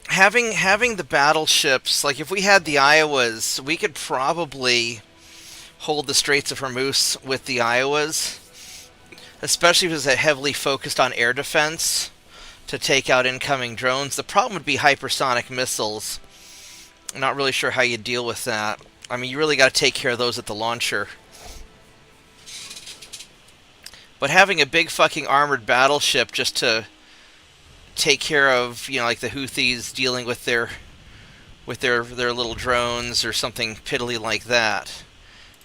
Having the battleships, like if we had the Iowas, we could probably hold the Straits of Hormuz with the Iowas. Especially if it was heavily focused on air defense to take out incoming drones. The problem would be hypersonic missiles. I'm not really sure how you deal with that. I mean, you really got to take care of those at the launcher. But having a big fucking armored battleship just to take care of, you know, like the Houthis dealing with their little drones or something piddly like that.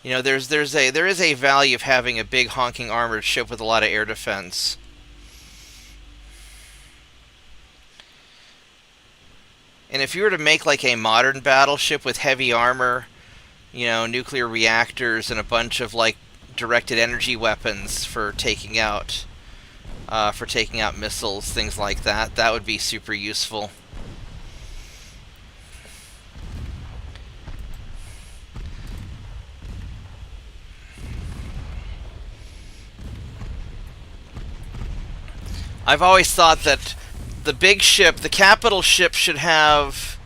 You know, there is a value of having a big honking armored ship with a lot of air defense. And if you were to make like a modern battleship with heavy armor, you know, nuclear reactors and a bunch of like directed energy weapons for taking out missiles, things like that, that would be super useful. I've always thought that the big ship, the capital ship should have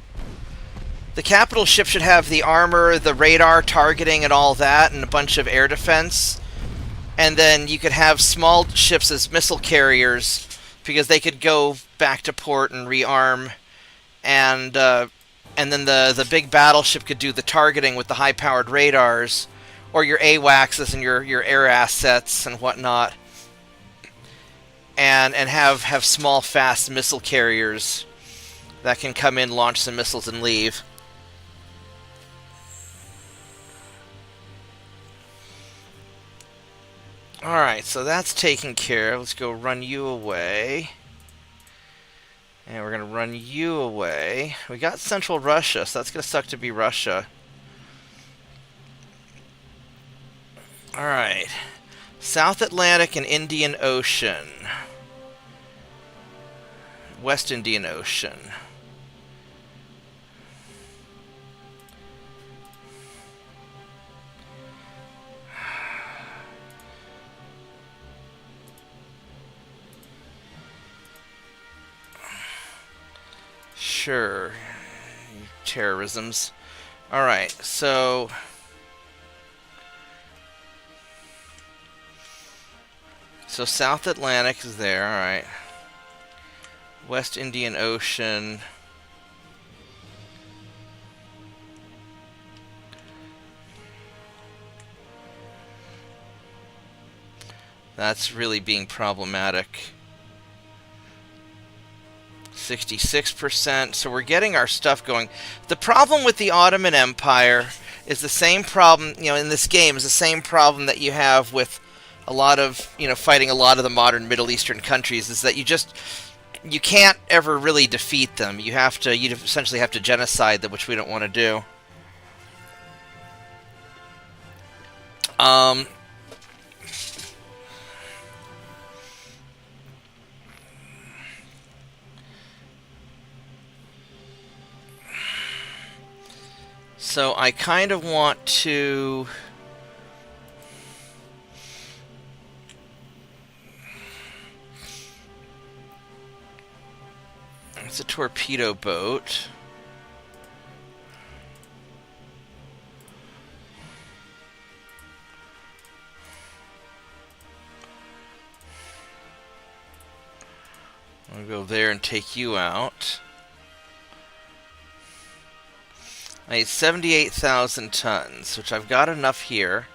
the armor, the radar targeting and all that, and a bunch of air defense. And then you could have small ships as missile carriers because they could go back to port and rearm, and then the big battleship could do the targeting with the high-powered radars, or your AWACS and your air assets and whatnot. And have small, fast missile carriers that can come in, launch some missiles, and leave. Alright, so that's taken care of. Let's go run you away. And we're going to run you away. We got Central Russia, so that's going to suck to be Russia. Alright. South Atlantic and Indian Ocean. West Indian Ocean. Sure. Terrorisms. Alright, so... So South Atlantic is there, alright. West Indian Ocean. That's really being problematic. 66%, so we're getting our stuff going. The problem with the Ottoman Empire is the same problem, you know, in this game, is the same problem that you have with a lot of, you know, fighting a lot of the modern Middle Eastern countries, is that you can't ever really defeat them. You essentially have to genocide them, which we don't want to do. So I kind of want to... It's a torpedo boat. I'll go there and take you out. I need 78,000 tons, which I've got enough here.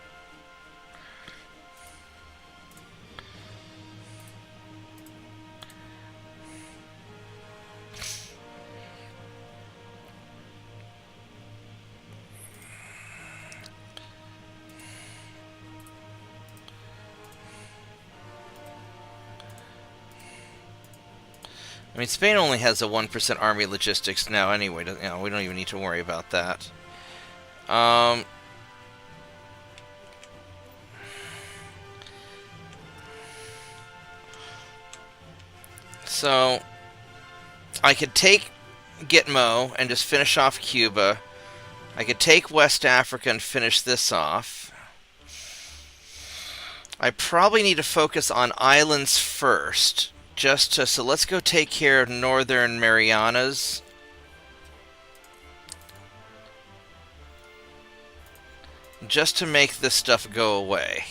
I mean, Spain only has a 1% army logistics now anyway. You know, we don't even need to worry about that. So, I could take Gitmo and just finish off Cuba. I could take West Africa and finish this off. I probably need to focus on islands first. So let's go take care of Northern Marianas. Just to make this stuff go away.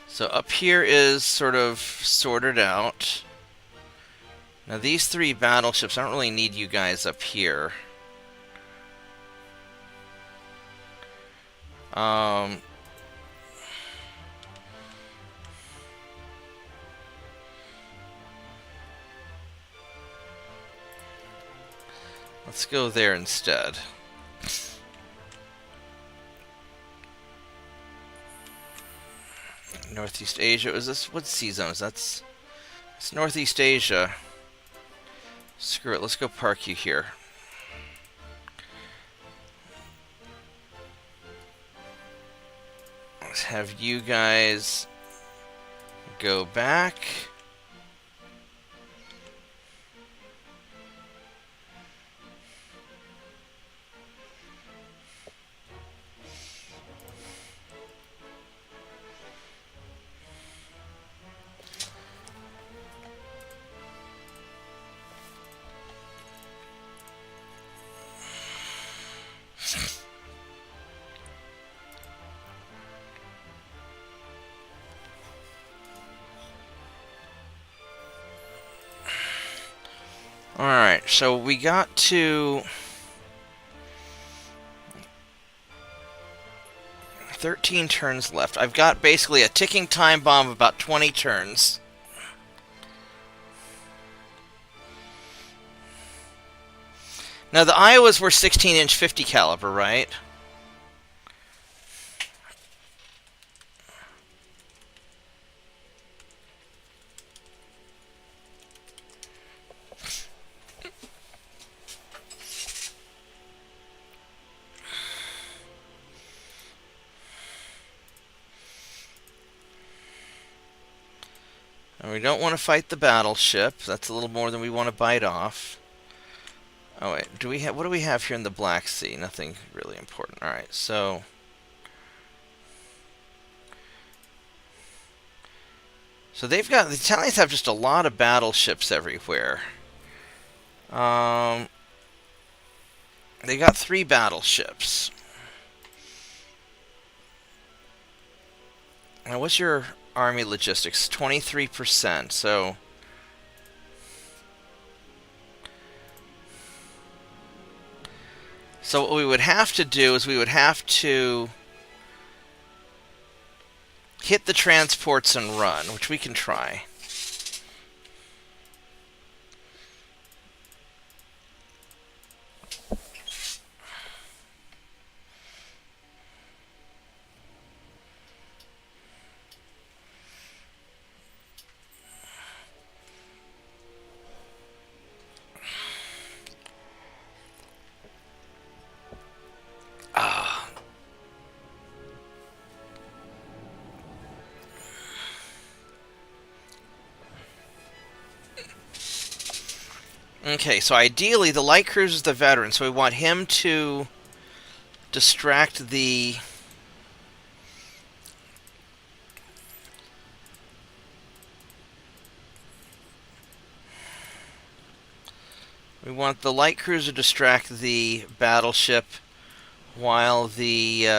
So up here is sort of sorted out. Now these 3 battleships, I don't really need you guys up here. Let's go there instead. Northeast Asia, is this, what sea zone is that? It's Northeast Asia. Screw it, let's go park you here. Let's have you guys go back. Alright, so we got to 13 turns left. I've got basically a ticking time bomb of about 20 turns. Now the Iowas were 16-inch 50 caliber, right? And we don't want to fight the battleship. That's a little more than we want to bite off. Oh wait, what do we have here in the Black Sea? Nothing really important. Alright, so the Italians have just a lot of battleships everywhere. They got 3 battleships. Now what's your army logistics? 23%, so what we would have to do is we would have to hit the transports and run, which we can try. Okay, so ideally the light cruiser is the veteran, so we want him to distract the light cruiser to distract the battleship while the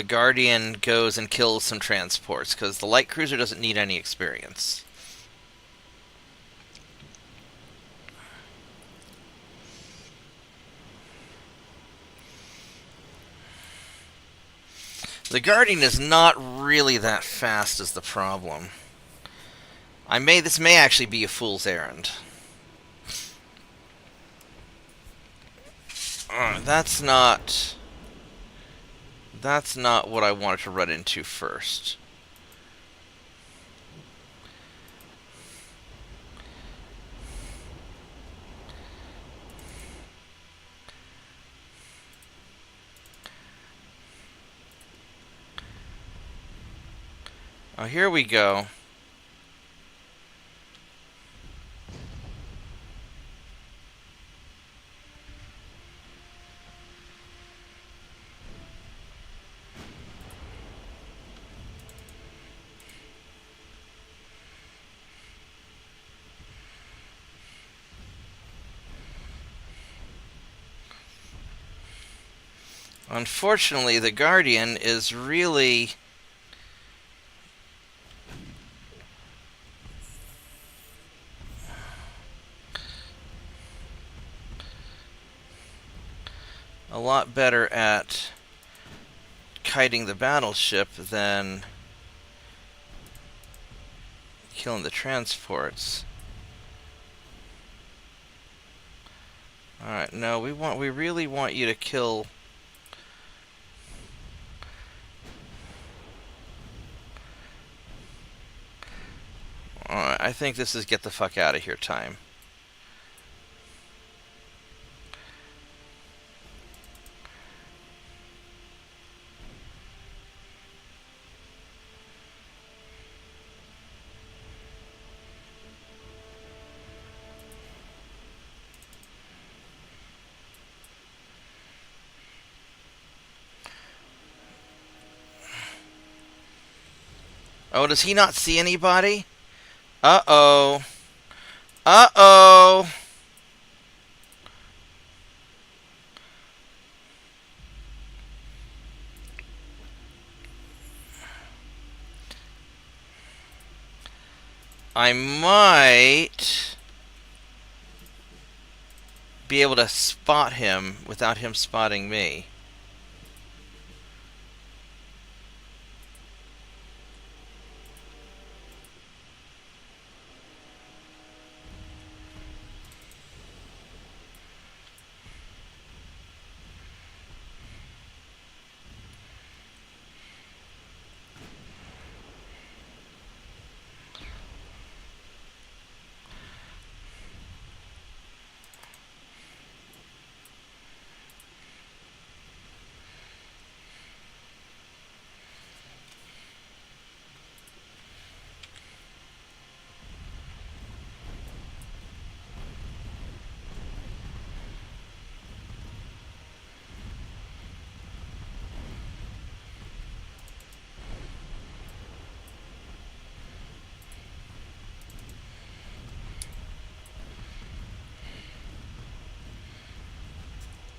Guardian goes and kills some transports, because the light cruiser doesn't need any experience. The Guardian is not really that fast is the problem. This may actually be a fool's errand. That's not what I wanted to run into first. Oh, here we go. Unfortunately, the Guardian is really... a lot better at kiting the battleship than killing the transports. Alright, no, we really want you to kill... Alright, I think this is get the fuck out of here time. Oh, does he not see anybody? Uh-oh. Uh-oh. I might be able to spot him without him spotting me.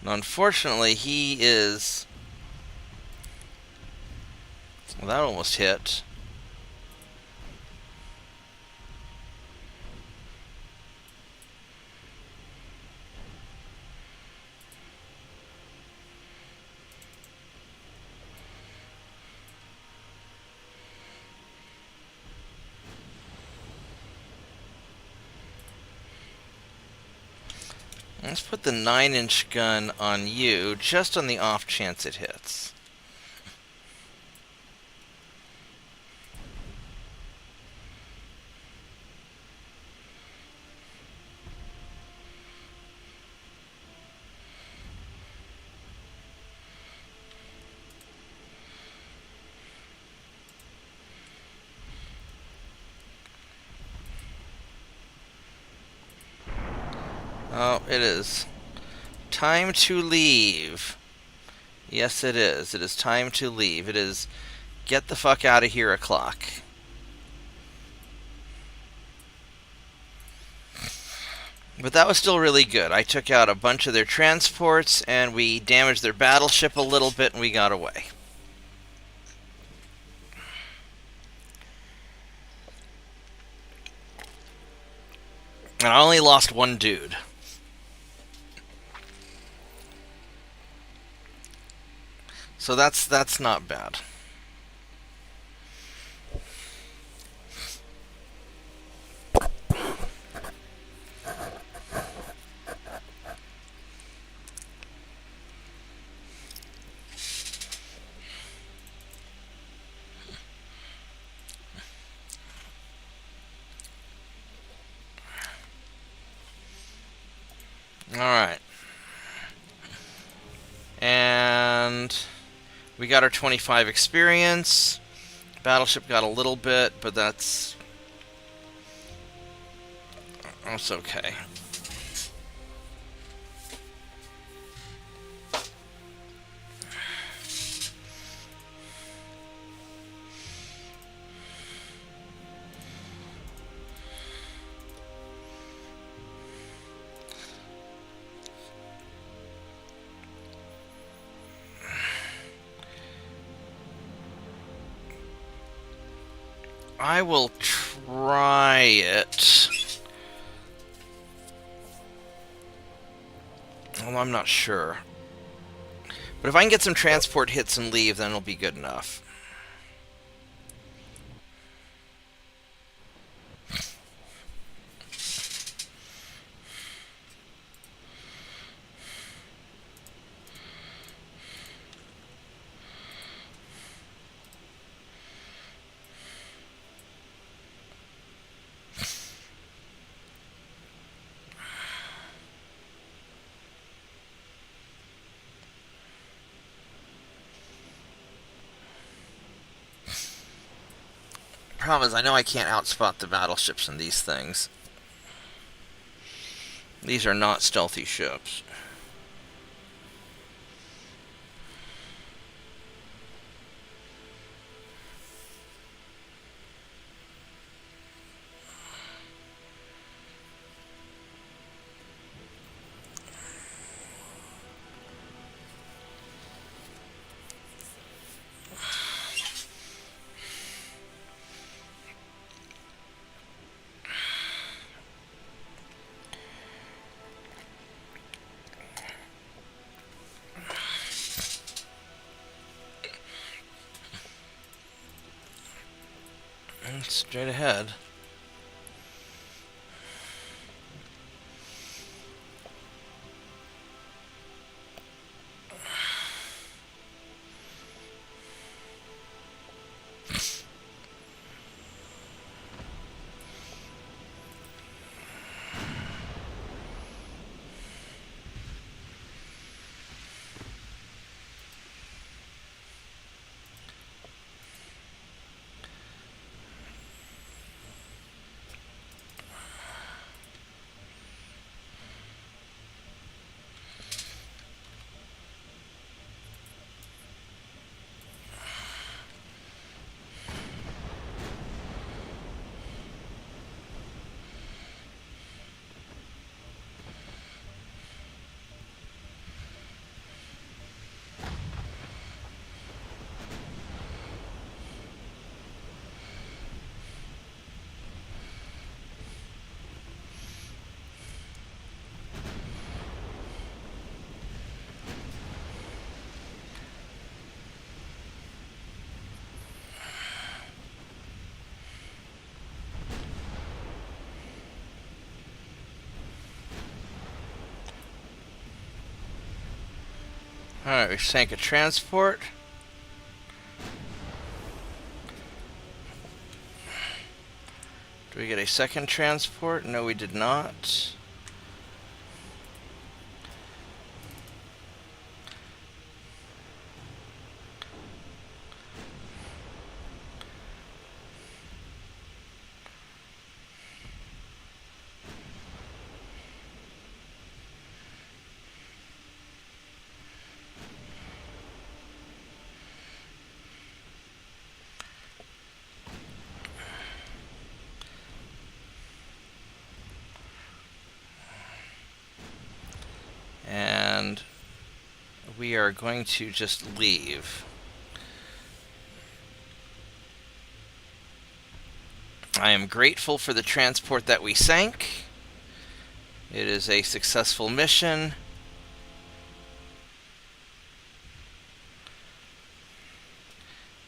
Unfortunately, he is... Well, that almost hit. Let's put the 9-inch gun on you, just on the off chance it hits. Oh, it is. Time to leave. Yes, it is. It is time to leave. It is get the fuck out of here o'clock. But that was still really good. I took out a bunch of their transports, and we damaged their battleship a little bit, and we got away. And I only lost one dude. So that's not bad. got our 25 experience. Battleship got a little bit, but that's okay. I will try it. Well, I'm not sure. But if I can get some transport hits and leave, then it'll be good enough. Problem is, I know I can't outspot the battleships in these things. These are not stealthy ships. Straight ahead. Alright, we sank a transport. Do we get a second transport? No, we did not. And we are going to just leave. I am grateful for the transport that we sank. It is a successful mission.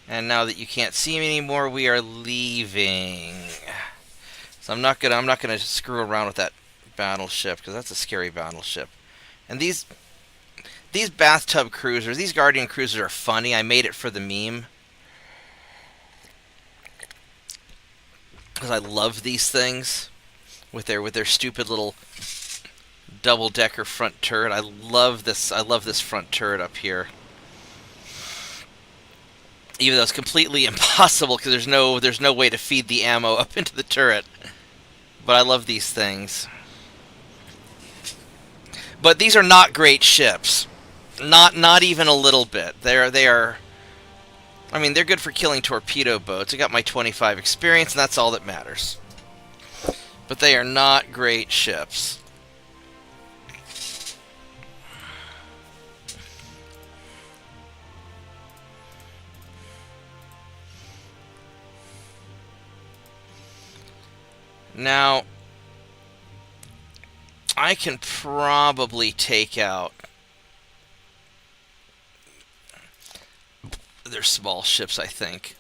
And now that you can't see me anymore, we are leaving. So I'm not gonna screw around with that battleship, because that's a scary battleship. And these bathtub cruisers, these Guardian cruisers are funny. I made it for the meme. Because I love these things with their stupid little double-decker front turret. I love this front turret up here. even though it's completely impossible because there's no way to feed the ammo up into the turret. But I love these things. But these are not great ships. Not even a little bit. They are. I mean, they're good for killing torpedo boats. I got my 25 experience, and that's all that matters. But they are not great ships. Now, I can probably take out their small ships, I think.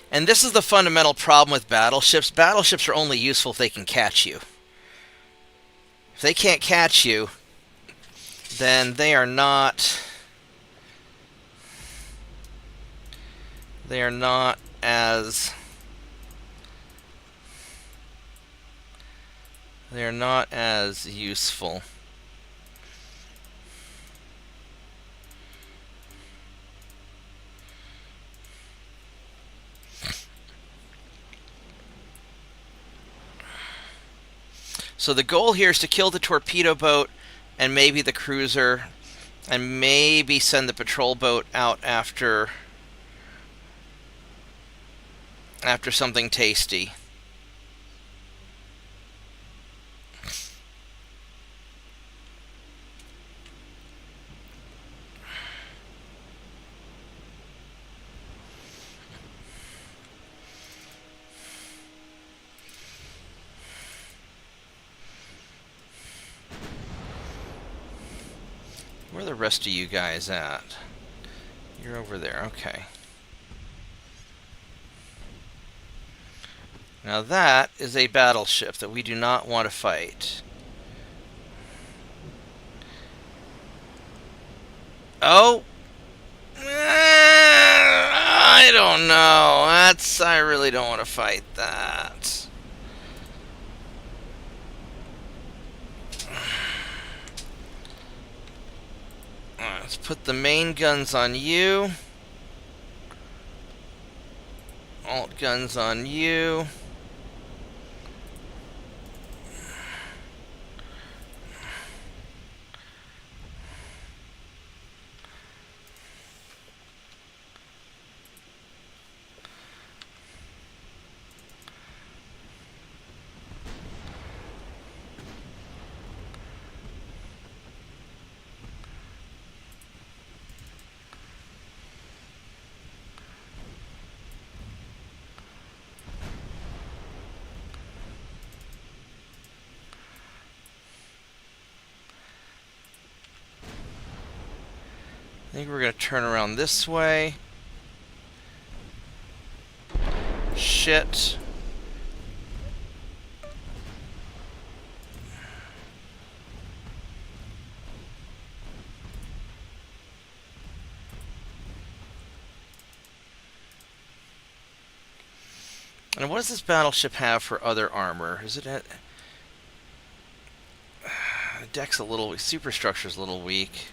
And this is the fundamental problem with battleships. Battleships are only useful if they can catch you. If they can't catch you, then they are not as useful. So the goal here is to kill the torpedo boat and maybe the cruiser, and maybe send the patrol boat out after something tasty. Where are the rest of you guys at? You're over there, okay. Now that is a battleship that we do not want to fight. Oh! I don't know. I really don't want to fight that. Let's put the main guns on you. Alt guns on you. I think we're going to turn around this way. Shit. And what does this battleship have for other armor? Is it the deck's a little, superstructure's a little weak.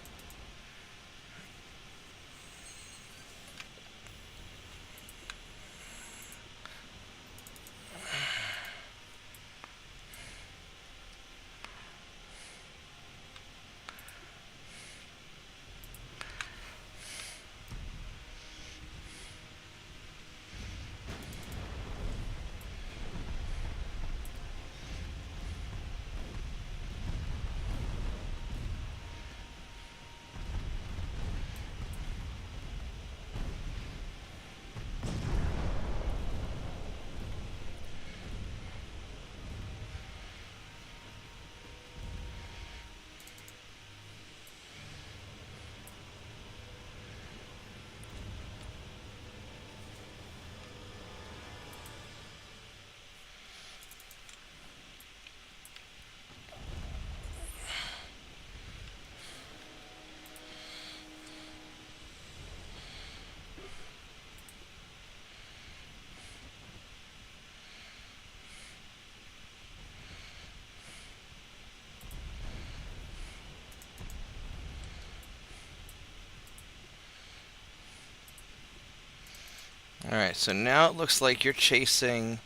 Alright, so now it looks like you're chasing...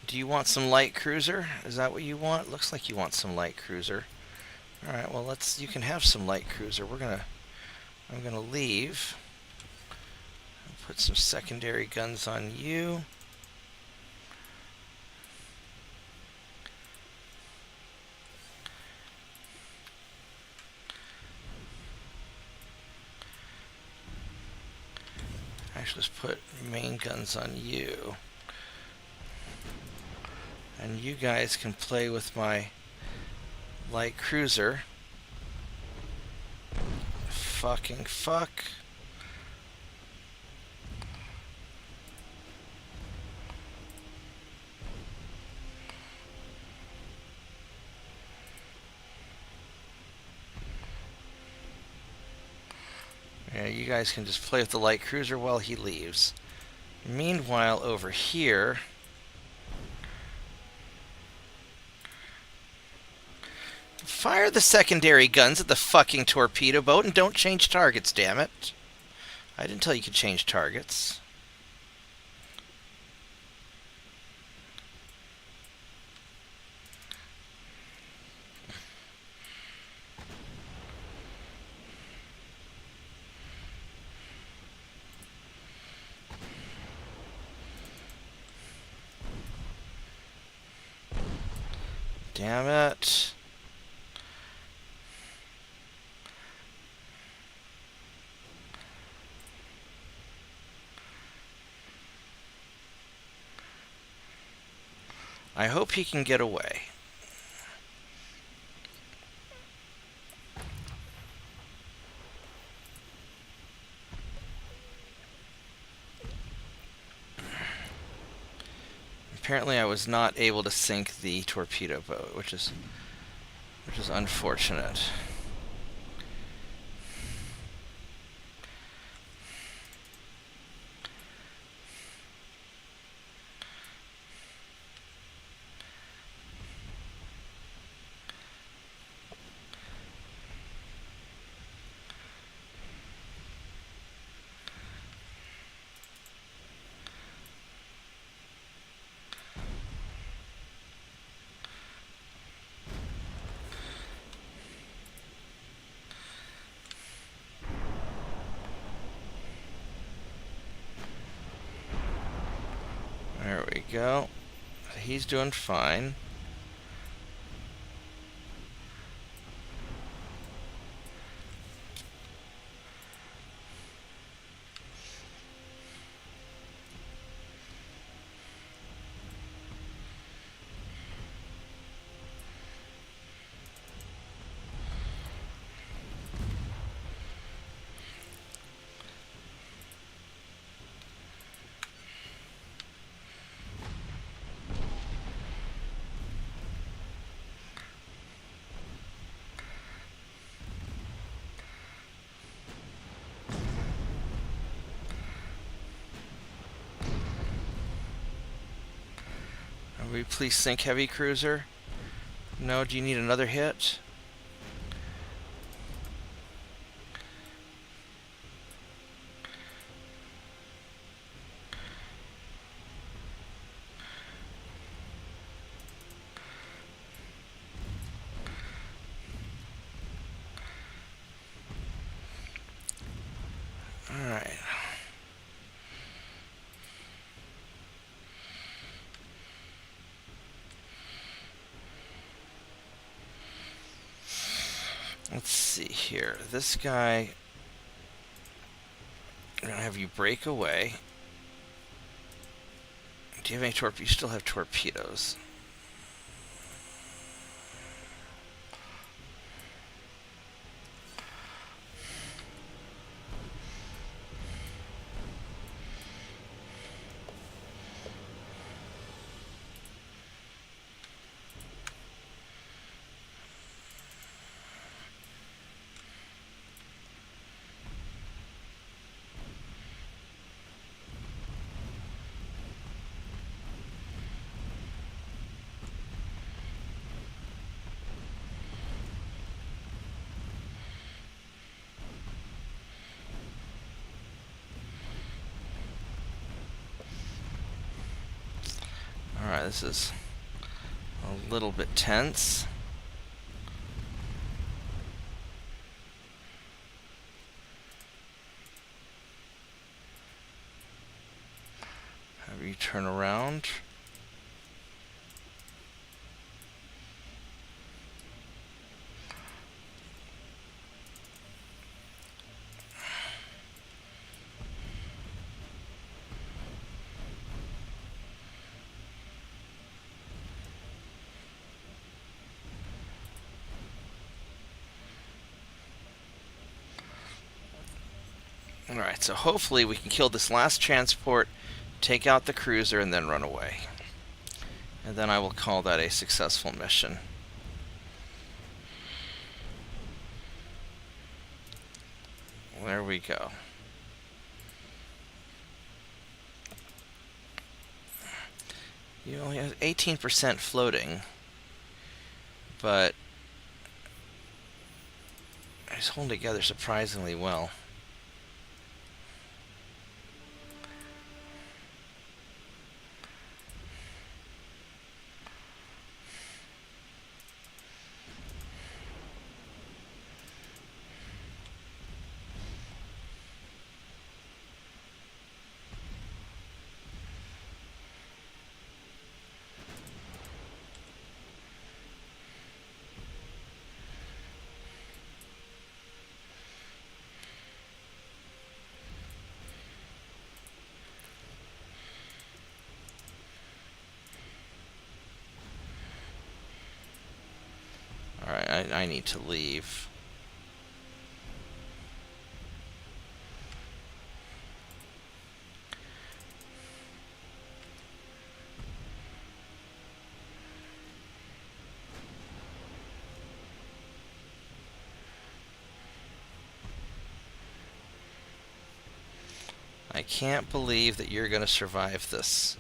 Do you want some light cruiser? Is that what you want? Looks like you want some light cruiser. Alright, well you can have some light cruiser. I'm gonna leave. Put some secondary guns on you. Actually, let's put main guns on you. And you guys can play with my light cruiser. Fucking fuck. Yeah, you guys can just play with the light cruiser while he leaves. Meanwhile, over here... Fire the secondary guns at the fucking torpedo boat and don't change targets, damn it. I didn't tell you could change targets. Damn it. I hope he can get away. Apparently I was not able to sink the torpedo boat, which is unfortunate. There we go. He's doing fine. Will you please sink heavy cruiser? No, do you need another hit? Alright. Let's see here. This guy, I'm gonna have you break away. Do you have any torpedoes? You still have torpedoes. this is a little bit tense. Have you turn around. Alright, so hopefully we can kill this last transport, take out the cruiser, and then run away. And then I will call that a successful mission. There we go. You only have 18% floating, but it's holding together surprisingly well. Alright, I need to leave. I can't believe that you're going to survive this.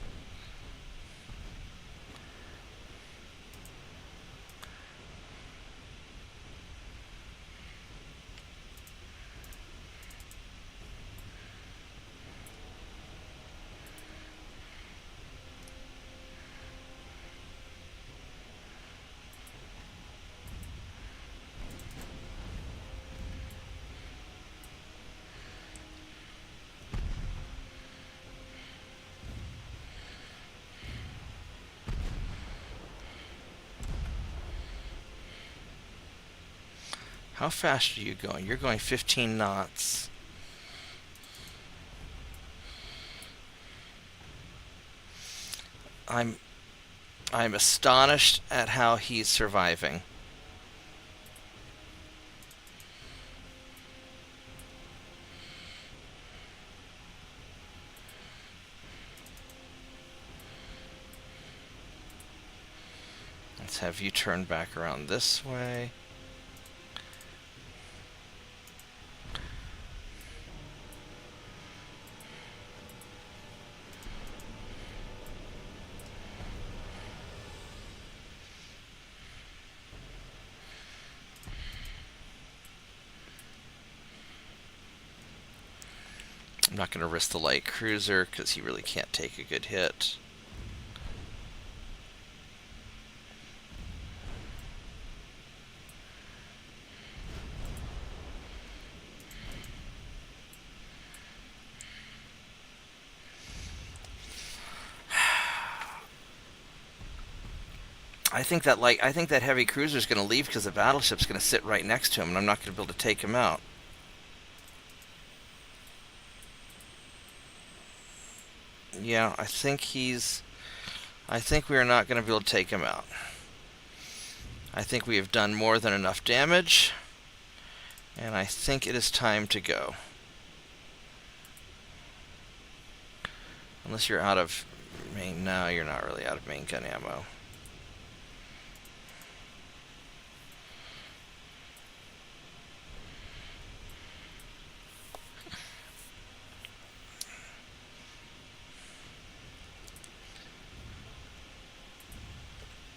How fast are you going? You're going 15 knots. I'm astonished at how he's surviving. Let's have you turn back around this way. I'm not going to risk the light cruiser because he really can't take a good hit. I think that heavy cruiser is going to leave because the battleship's going to sit right next to him, and I'm not going to be able to take him out. Yeah, I think we are not going to be able to take him out. I think we have done more than enough damage, and I think it is time to go. Unless you're out of main... No, you're not really out of main gun ammo.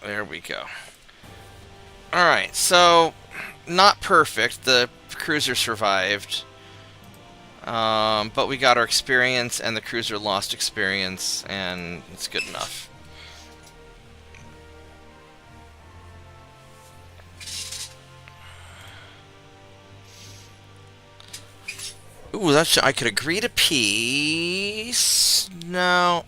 There we go. Alright, so not perfect. The cruiser survived. But we got our experience, and the cruiser lost experience, and it's good enough. Ooh, that's... I could agree to peace. No.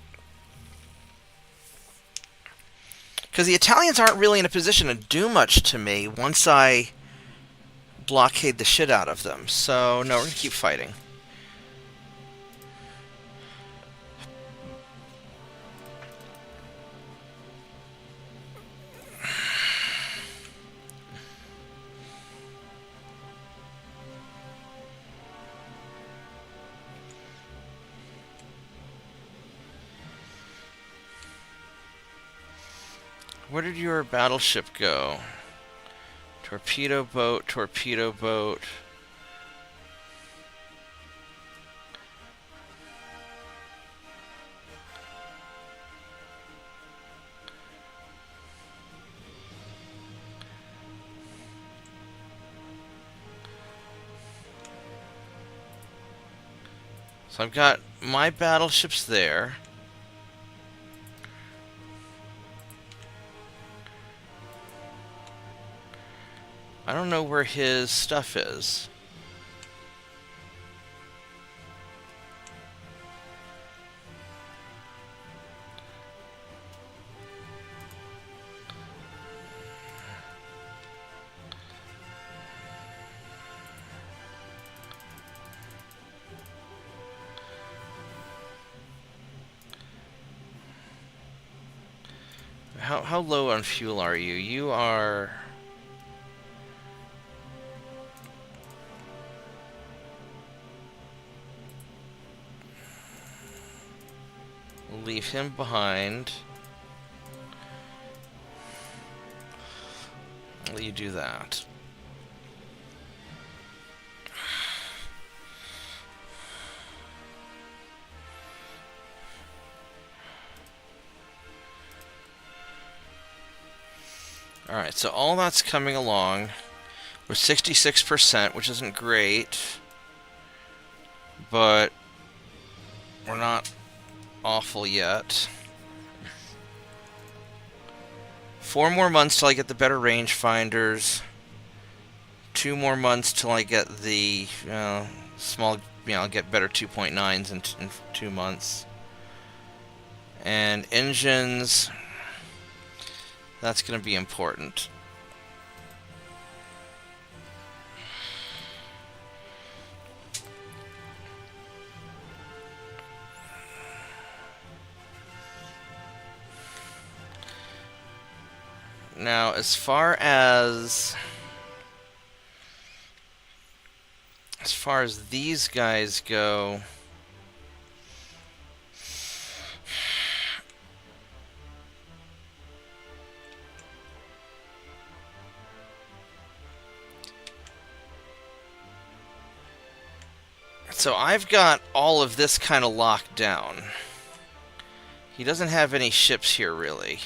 Because the Italians aren't really in a position to do much to me once I blockade the shit out of them. So, no, we're going to keep fighting. Where did your battleship go? Torpedo boat, torpedo boat. So I've got my battleships there. I don't know where his stuff is. How low on fuel are you? You are... Leave him behind. I'll let you do that. Alright, so all that's coming along. We're 66%, which isn't great. But we're not awful yet. 4 more months till I get the better rangefinders. 2 more months till I get the small, I'll get better 2.9s in 2 months. And engines, that's going to be important. Now, as far as these guys go, so I've got all of this kind of locked down. He doesn't have any ships here, really.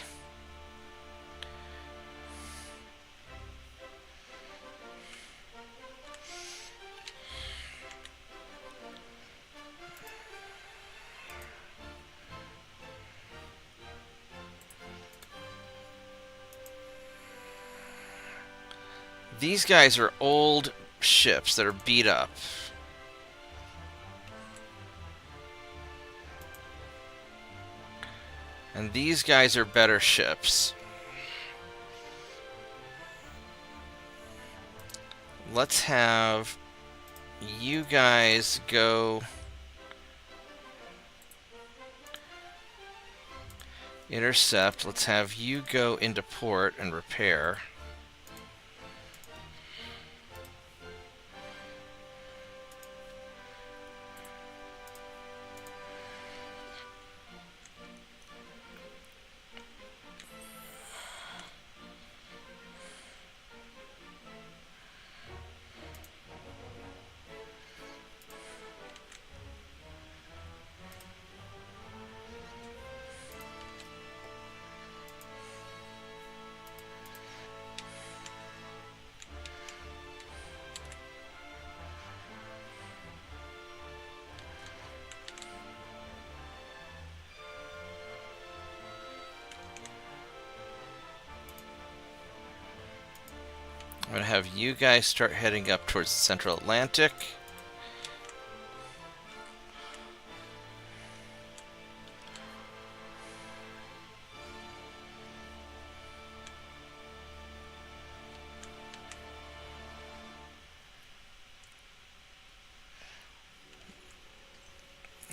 These guys are old ships that are beat up. And these guys are better ships. Let's have you guys go intercept. Let's have you go into port and repair. I'm going to have you guys start heading up towards the Central Atlantic.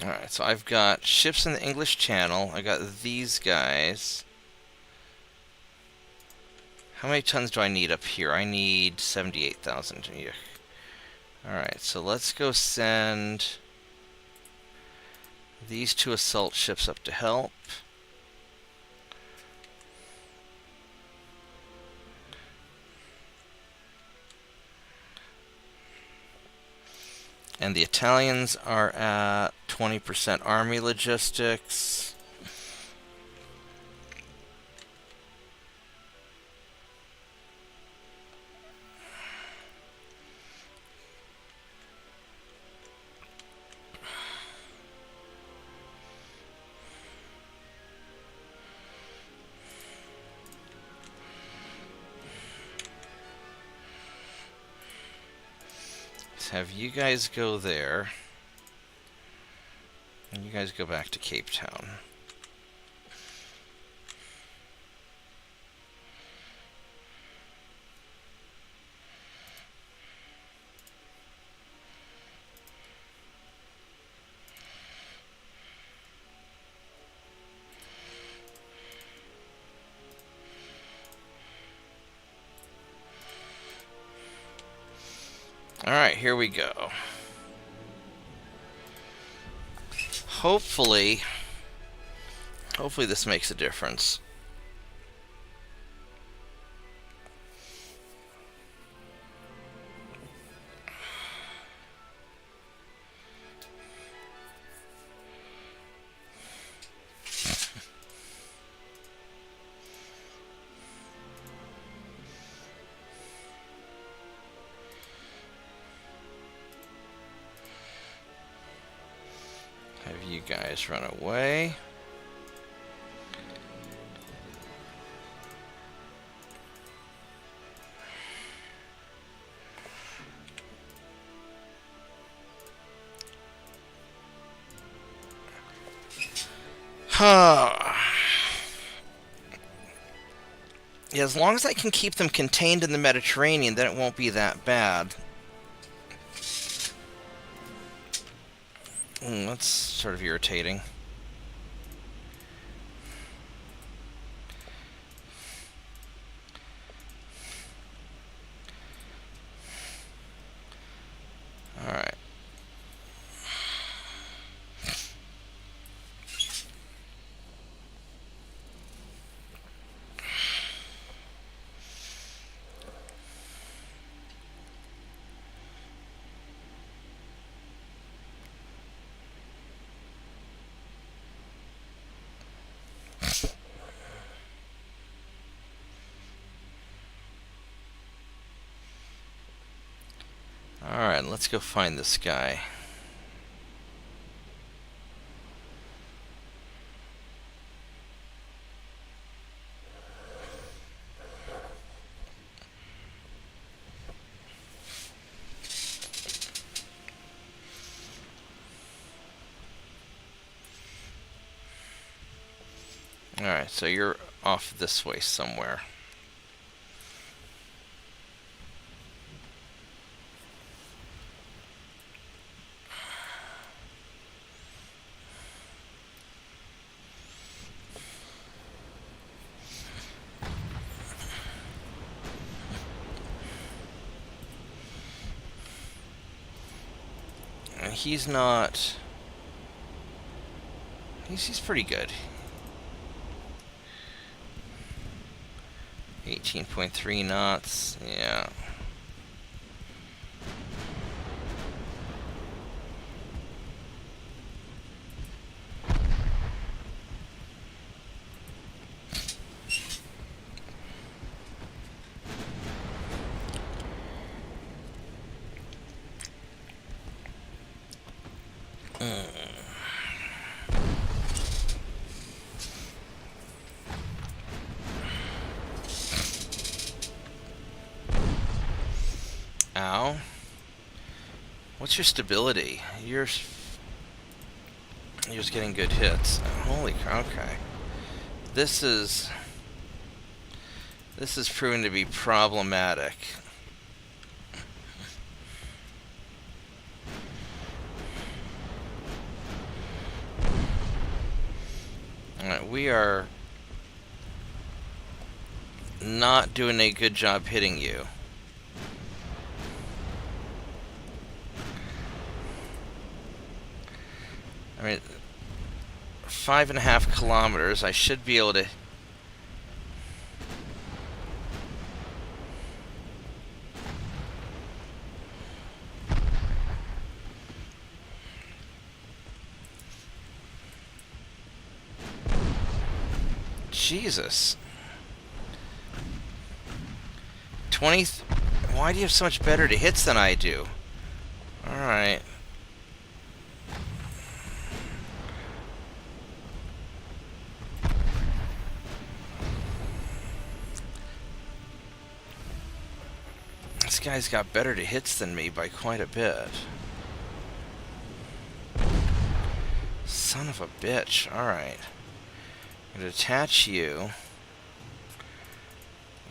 Alright, so I've got ships in the English Channel. I got these guys. How many tons do I need up here? I need 78,000. Yeah. Alright, so let's go send these 2 assault ships up to help. And the Italians are at 20% army logistics. Have you guys go there, and you guys go back to Cape Town. Alright, here we go. Hopefully this makes a difference. Have you guys run away? Yeah, as long as I can keep them contained in the Mediterranean, then it won't be that bad. That's sort of irritating. Alright. Alright, let's go find this guy. Alright, so you're off this way somewhere. And he's not... He's pretty good. 18.3 knots, yeah. Ow. What's your stability? You're just getting good hits. Holy crap, okay. This is proving to be problematic. Alright, we are not doing a good job hitting you. I mean, 5.5 kilometers, I should be able to... Jesus. 20... Why do you have so much better to hits than I do? Alright. This guy's got better to hits than me by quite a bit. Son of a bitch. Alright. I'm going to attach you.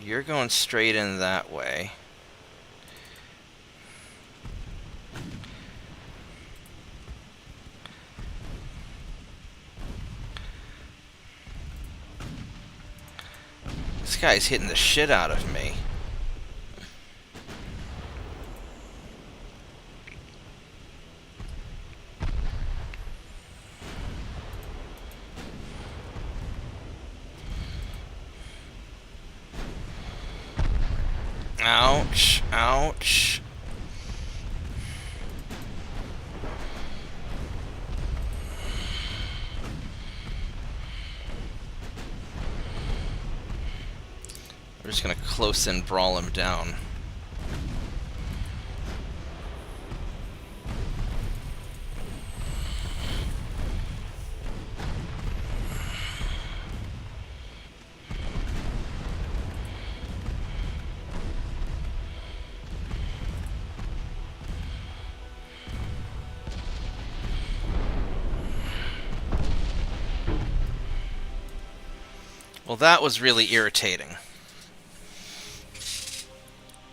You're going straight in that way. This guy's hitting the shit out of me. Ouch, ouch. We're just gonna close in brawl him down. Well, that was really irritating.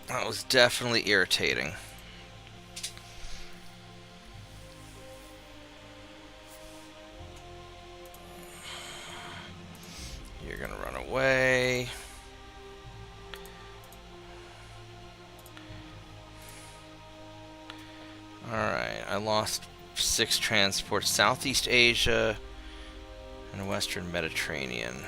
That was definitely irritating. You're gonna run away. Alright, I lost 6 transports. Southeast Asia and Western Mediterranean.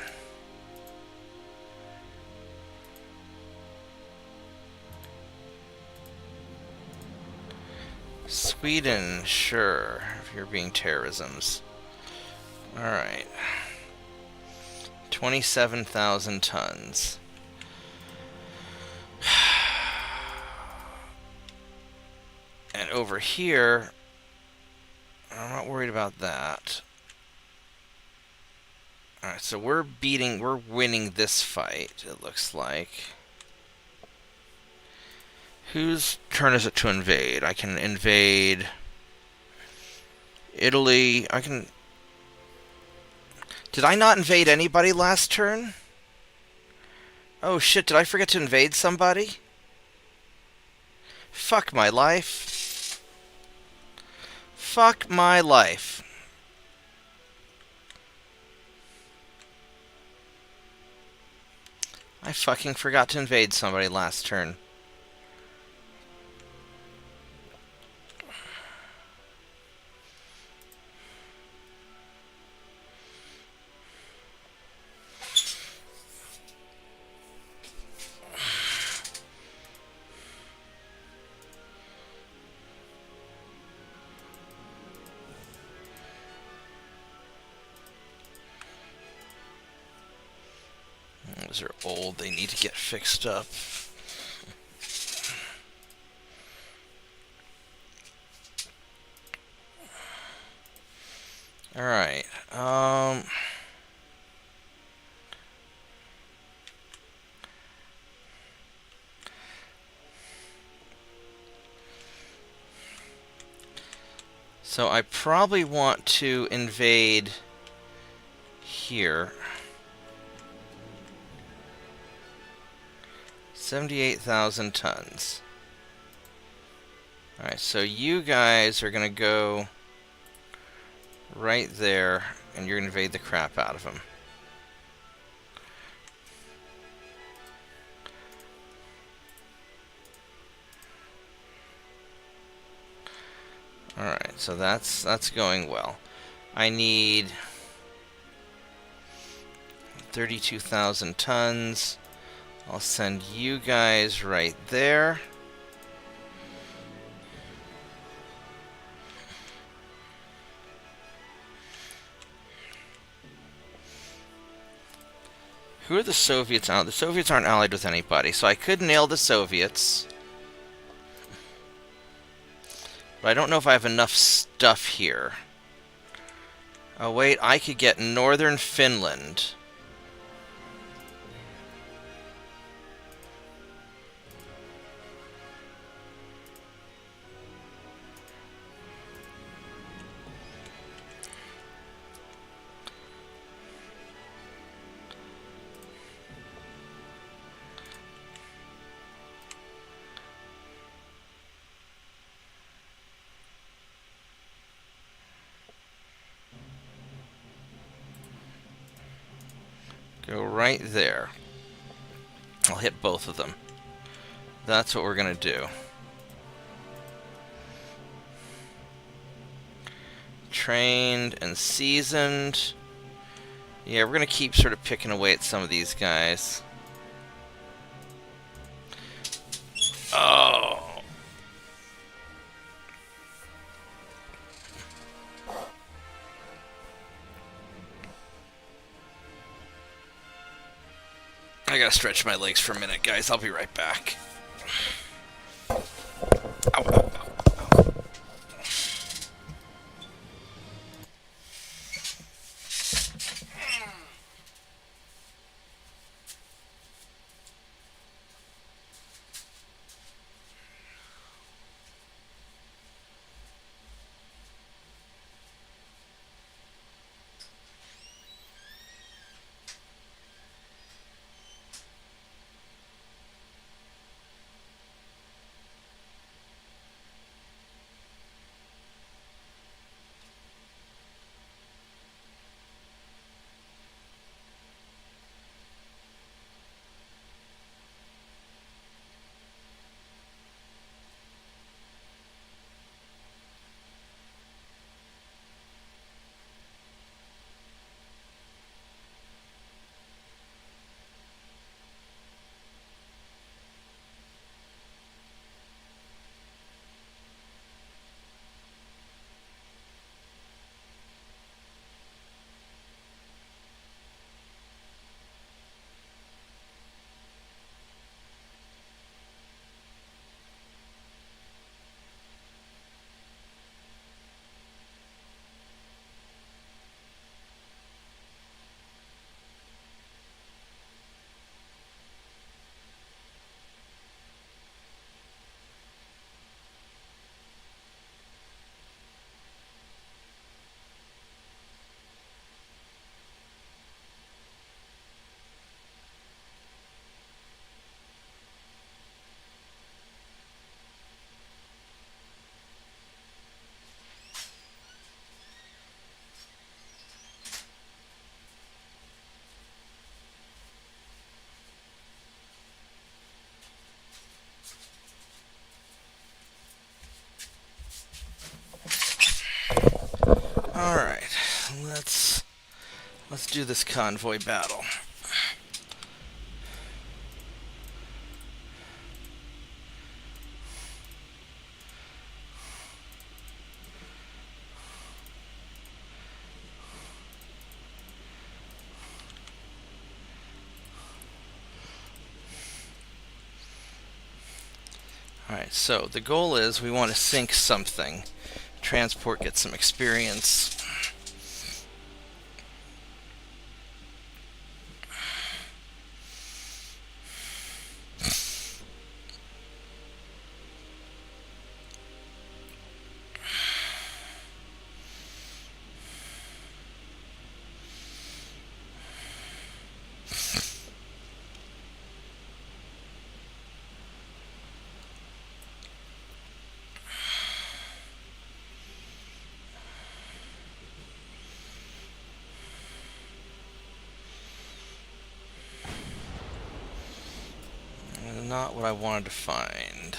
Sweden, sure, if you're being terrorisms. Alright. 27,000 tons. And over here, I'm not worried about that. Alright, so we're winning this fight, it looks like. Whose turn is it to invade? I can invade Italy. I can... Did I not invade anybody last turn? Oh shit, did I forget to invade somebody? Fuck my life. Fuck my life. I fucking forgot to invade somebody last turn. Those are old, they need to get fixed up. Alright, so I probably want to invade here. 78,000 tons. Alright, so you guys are going to go right there, and you're gonna invade the crap out of him. Alright, so that's going well. I need 32,000 tons. I'll send you guys right there. Who are the Soviets out? The Soviets aren't allied with anybody, so I could nail the Soviets. But I don't know if I have enough stuff here. Oh wait, I could get northern Finland. Go right there. I'll hit both of them. That's what we're gonna do. Trained and seasoned. Yeah, we're gonna keep sort of picking away at some of these guys. Oh. I gotta stretch my legs for a minute, guys. I'll be right back. Ow, ow, ow, ow. Alright, let's do this convoy battle. Alright, so the goal is we want to sink something. Transport, get some experience. not what I wanted to find.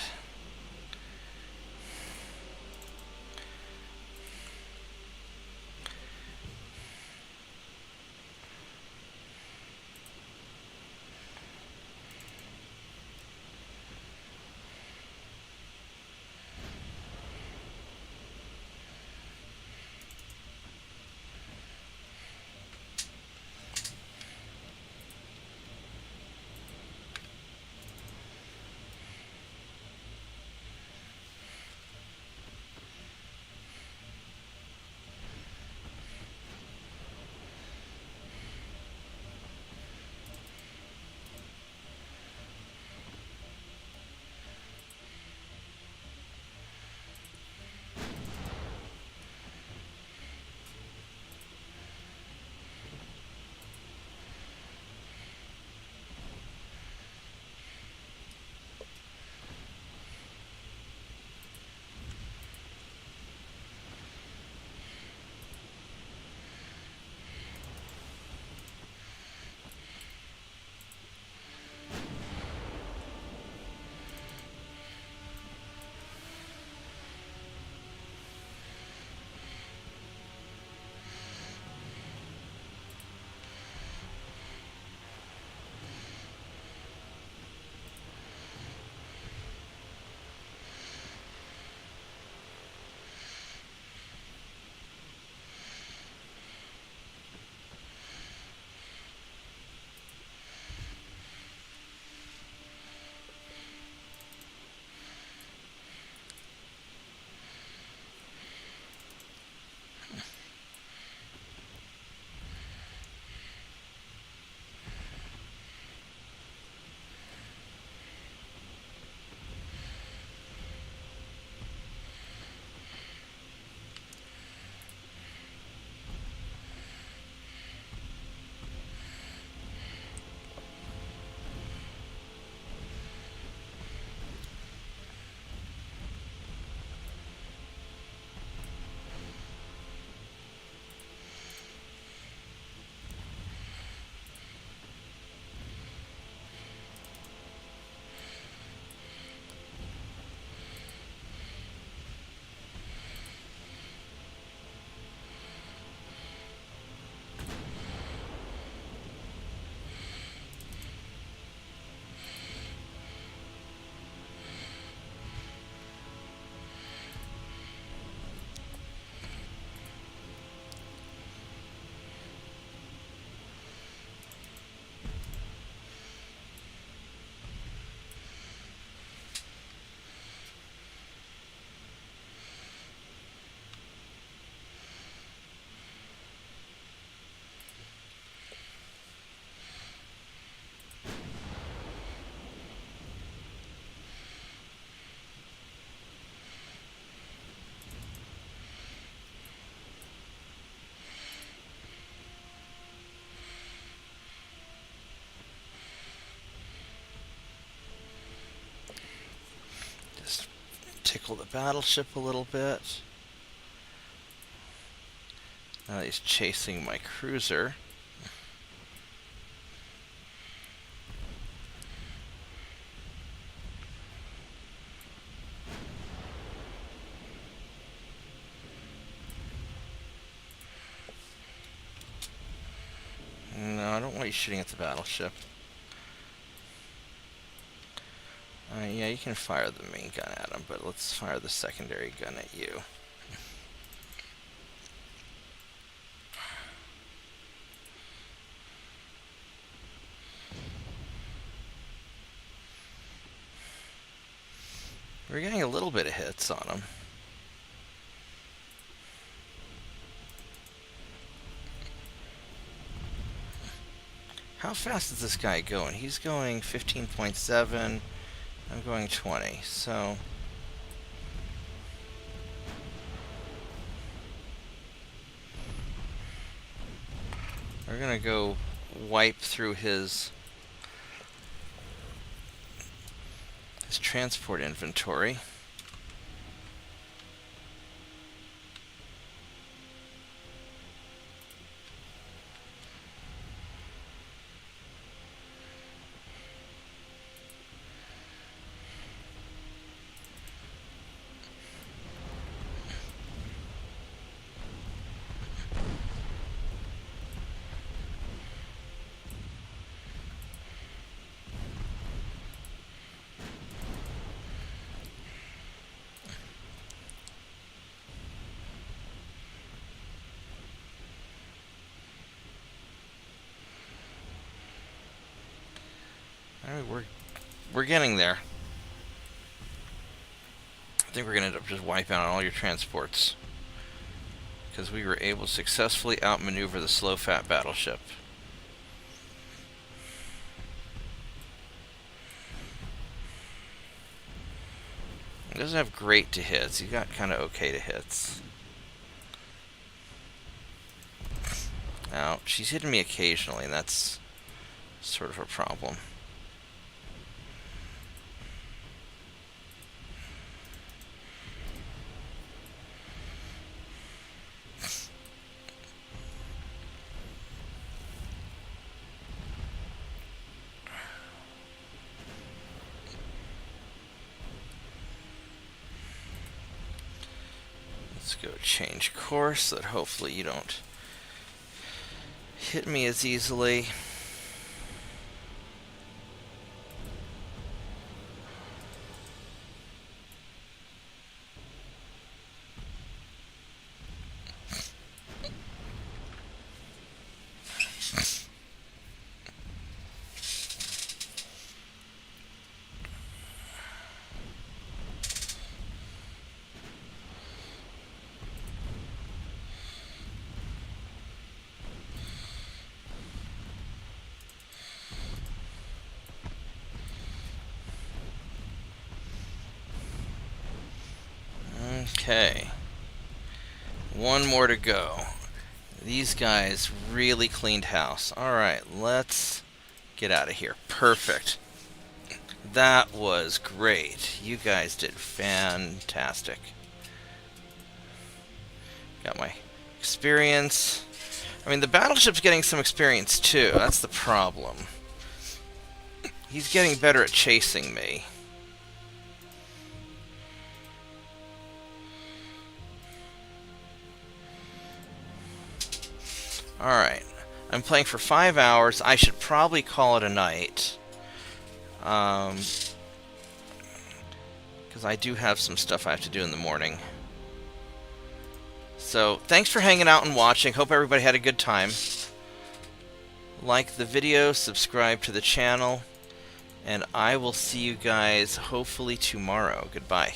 Just tickle the battleship a little bit. Now he's chasing my cruiser. No, I don't want you shooting at the battleship. Yeah, you can fire the main gun at him, but let's fire the secondary gun at you. We're getting a little bit of hits on him. How fast is this guy going? He's going 15.7. I'm going 20, so... we're gonna go wipe through his transport inventory. Alright, we're getting there. I think we're gonna end up just wiping out all your transports, because we were able to successfully outmaneuver the slow fat battleship. It doesn't have great to hits. You got kind of okay to hits. Now, she's hitting me occasionally, and that's sort of a problem. Let's go change course so that hopefully you don't hit me as easily. Okay. One more to go. These guys really cleaned house. Alright, let's get out of here. Perfect. That was great. You guys did fantastic. Got my experience. I mean, the battleship's getting some experience too. That's the problem. He's getting better at chasing me. Alright, I'm playing for 5 hours. I should probably call it a night. Because I do have some stuff I have to do in the morning. So, thanks for hanging out and watching. Hope everybody had a good time. Like the video, subscribe to the channel, and I will see you guys hopefully tomorrow. Goodbye.